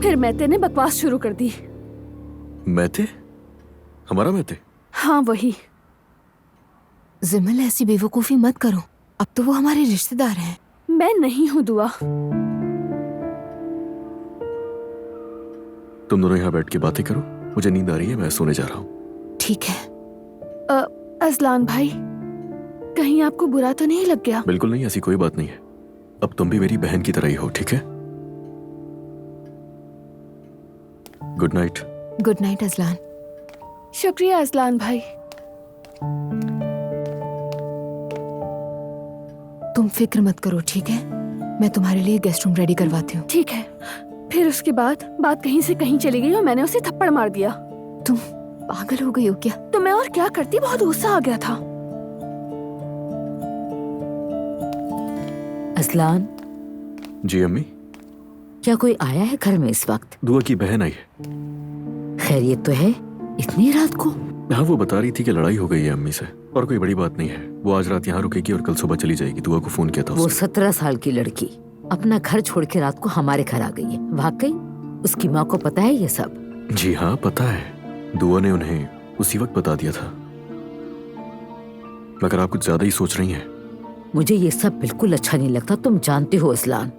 फिर मैते ने बकवास शुरू कर दी। मैते? हमारा मैते? हाँ वही। जिमल, ऐसी बेवकूफी मत करो, अब तो वो हमारे रिश्तेदार हैं। मैं नहीं हूँ दुआ। तुम दोनों यहाँ बैठ के बातें करो, मुझे नींद आ रही है, मैं सोने जा रहा हूँ। ठीक है। अजलान भाई, कहीं आपको बुरा तो नहीं लग गया? बिल्कुल नहीं, ऐसी कोई बात नहीं है। अब तुम भी मेरी बहन की तरह ही हो, ठीक है? Good night. Good night Azlan. शुक्रिया असलान भाई। तुम फिक्र मत करो, ठीक है? मैं तुम्हारे लिए गेस्ट रूम रेडी करवाती हूँ। ठीक है। फिर उसके बाद बात कहीं से कहीं चली गई और मैंने उसे थप्पड़ मार दिया। तुम पागल हो गई हो क्या? तो मैं और क्या करती, बहुत गुस्सा आ गया था। असलान। जी अम्मी। क्या कोई आया है घर में इस वक्त? दुआ की बहन आई है। खैरियत तो है इतनी रात को? हाँ, वो बता रही थी कि लड़ाई हो गई है अम्मी से, और कोई बड़ी बात नहीं है। वो आज रात यहाँ रुकेगी और कल सुबह चली जाएगी। दुआ को फोन किया था वो उसने। 17 साल की लड़की अपना घर छोड़ के रात को हमारे घर आ गई है। वाकई उसकी माँ को पता है ये सब? जी हाँ, पता है। दुआ ने उन्हें उसी वक्त बता दिया था। मगर आप कुछ ज्यादा ही सोच रही हैं। मुझे ये सब बिल्कुल अच्छा नहीं लगता, तुम जानते हो असलान।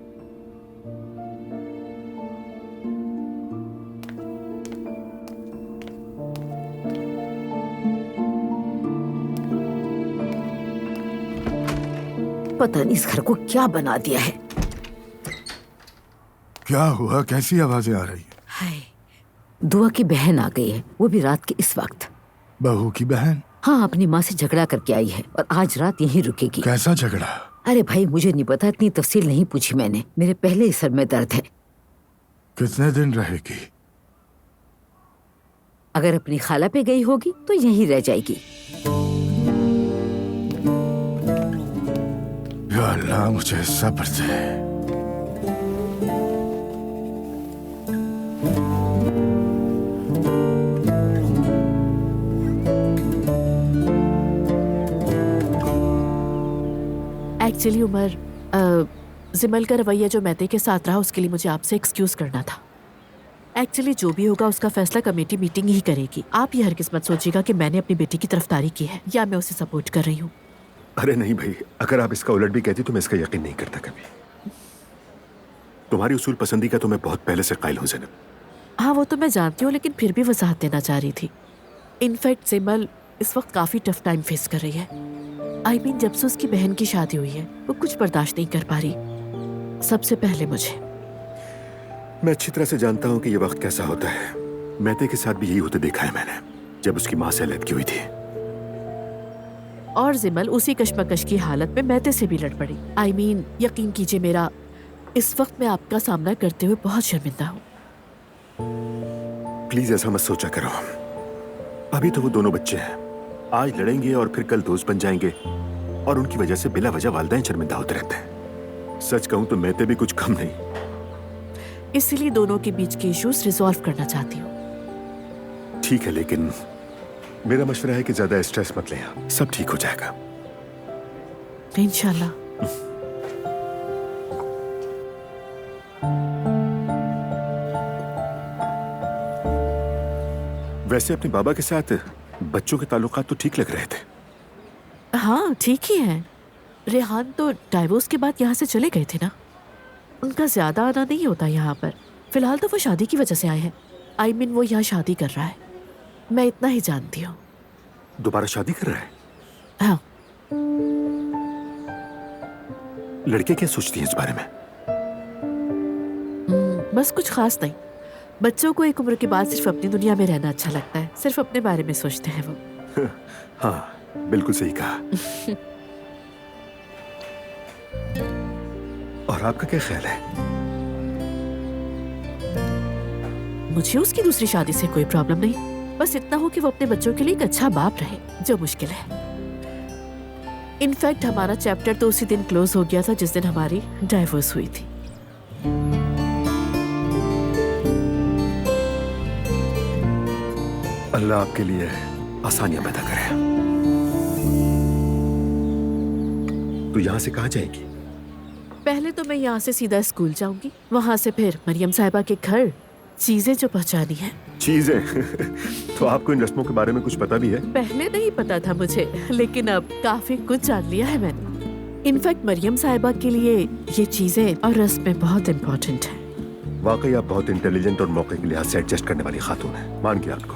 पता नहीं इस घर को क्या बना दिया है। क्या हुआ? कैसी आवाजें आ रही हैं? हाय, दुआ की बहन आ गई है, वो भी रात के इस वक्त। बहू की बहन? हाँ, अपनी माँ से झगड़ा करके आई है और आज रात यहीं रुकेगी। कैसा झगड़ा? अरे भाई, मुझे नहीं पता, इतनी तफसील नहीं पूछी मैंने। मेरे पहले ही सर में दर्द है। कितने दिन रहेगी? अगर अपनी खाला पे गई होगी तो यहीं रह जाएगी। या अल्लाह, मुझे सब्र दे। एक्चुअली उमर, जिमल का रवैया जो मैते के साथ रहा उसके लिए मुझे आपसे एक्सक्यूज करना था। एक्चुअली जो भी होगा उसका फैसला कमेटी मीटिंग ही करेगी। आप ये हरगिज़ मत सोचिएगा कि मैंने अपनी बेटी की तरफदारी की है या मैं उसे सपोर्ट कर रही हूँ। अरे नहीं भाई, अगर आप इसका उलट भी कहती तो मैं इसका यकीन नहीं करता कभी। तुम्हारी उसूल पसंदी का तो मैं बहुत पहले से कायल हूँ ज़ैनब। हाँ, वो तो मैं जानती हूँ, लेकिन फिर भी वजाहत देना चाह रही थी। इनफैक्ट जिमल इस वक्त काफ़ी टफ टाइम फेस कर रही है। आई मीन, जब से उसकी बहन की शादी हुई है वो कुछ बर्दाश्त नहीं कर पा रही। सबसे पहले मुझे। मैं अच्छी तरह से जानता हूँ कि ये वक्त कैसा होता है। मैते के साथ भी यही होते देखा है मैंने, जब उसकी माँ से अलग की हुई थी। और जिमल उसी कश्मकश की हालत में मैते से भी लड़ पड़ी। आई मीन, यकीन कीजिए मेरा इस वक्त मैं आपका सामना करते हुए बहुत शर्मिंदा हूँ। प्लीज ऐसा मत सोचा करो। अभी तो वो दोनों बच्चे हैं, आज लड़ेंगे और फिर कल दोस्त बन जाएंगे, और उनकी वजह से बिला वजह वालिदैन शर्मिंदा होते रहते हैं। सच कहूं तो मैते भी कुछ कम नहीं। इसीलिए दोनों के बीच के इश्यूज रिजॉल्व करना चाहती हूँ। ठीक है, लेकिन मेरा मशवरा है कि ज्यादा स्ट्रेस मत लें आप, सब ठीक हो जाएगा इंशाल्लाह। वैसे अपने बाबा के साथ बच्चों के ताल्लुकात तो ठीक लग रहे थे। हाँ, ठीक ही है। रेहान तो डाइवोर्स के बाद यहाँ से चले गए थे ना। उनका ज्यादा आना नहीं होता यहाँ पर। फिलहाल तो वो शादी की वजह से आए हैं। आई मीन, वो यहाँ शादी कर रहा है, मैं इतना ही जानती हूँ। दोबारा शादी कर रहा है? हाँ। लड़के क्या सोचती हैं इस बारे में? बस कुछ खास नहीं। बच्चों को एक उम्र के बाद सिर्फ अपनी दुनिया में रहना अच्छा लगता है, सिर्फ अपने बारे में सोचते हैं वो। हाँ, बिल्कुल सही कहा। और आपका क्या ख्याल है? मुझे उसकी दूसरी शादी से कोई प्रॉब्लम नहीं, बस इतना हो कि वो अपने बच्चों के लिए एक अच्छा बाप रहे, जो मुश्किल है। इनफैक्ट हमारा चैप्टर तो उसी दिन क्लोज हो गया था जिस दिन हमारी डाइवोर्स हुई थी। अल्लाह आपके लिए आसानियां पैदा करे। तो यहाँ से कहाँ जाएगी? पहले तो मैं यहाँ से सीधा स्कूल जाऊंगी, वहाँ से फिर मरियम साहिबा के घर चीजें जो पहुँचानी है। चीजें? तो आपको इन रस्मों के बारे में कुछ पता भी है? पहले नहीं पता था मुझे, लेकिन अब काफी कुछ जान लिया है मैंने। इनफैक्ट मरियम साहिबा के लिए ये चीजें और रस्में बहुत इम्पोर्टेंट है। वाकई आप बहुत इंटेलिजेंट और मौके के लिहाज से एडजस्ट करने वाली खातून है, मान गया आपको।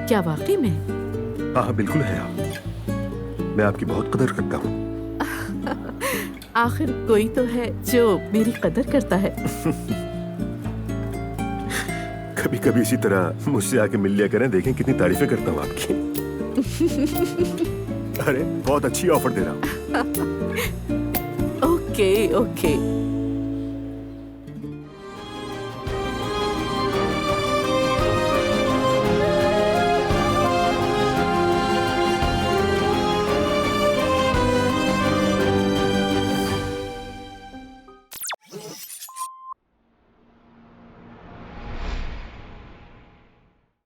क्या वाकई में? हाँ हाँ, बिल्कुल है आप। मैं आपकी बहुत कदर करता हूँ। आखिर कोई तो है जो मेरी कदर करता है। कभी कभी इसी तरह मुझसे आके मिल लिया करें, देखें कितनी तारीफें करता हूँ आपकी। अरे बहुत अच्छी ऑफर दे रहा हूँ। Okay okay,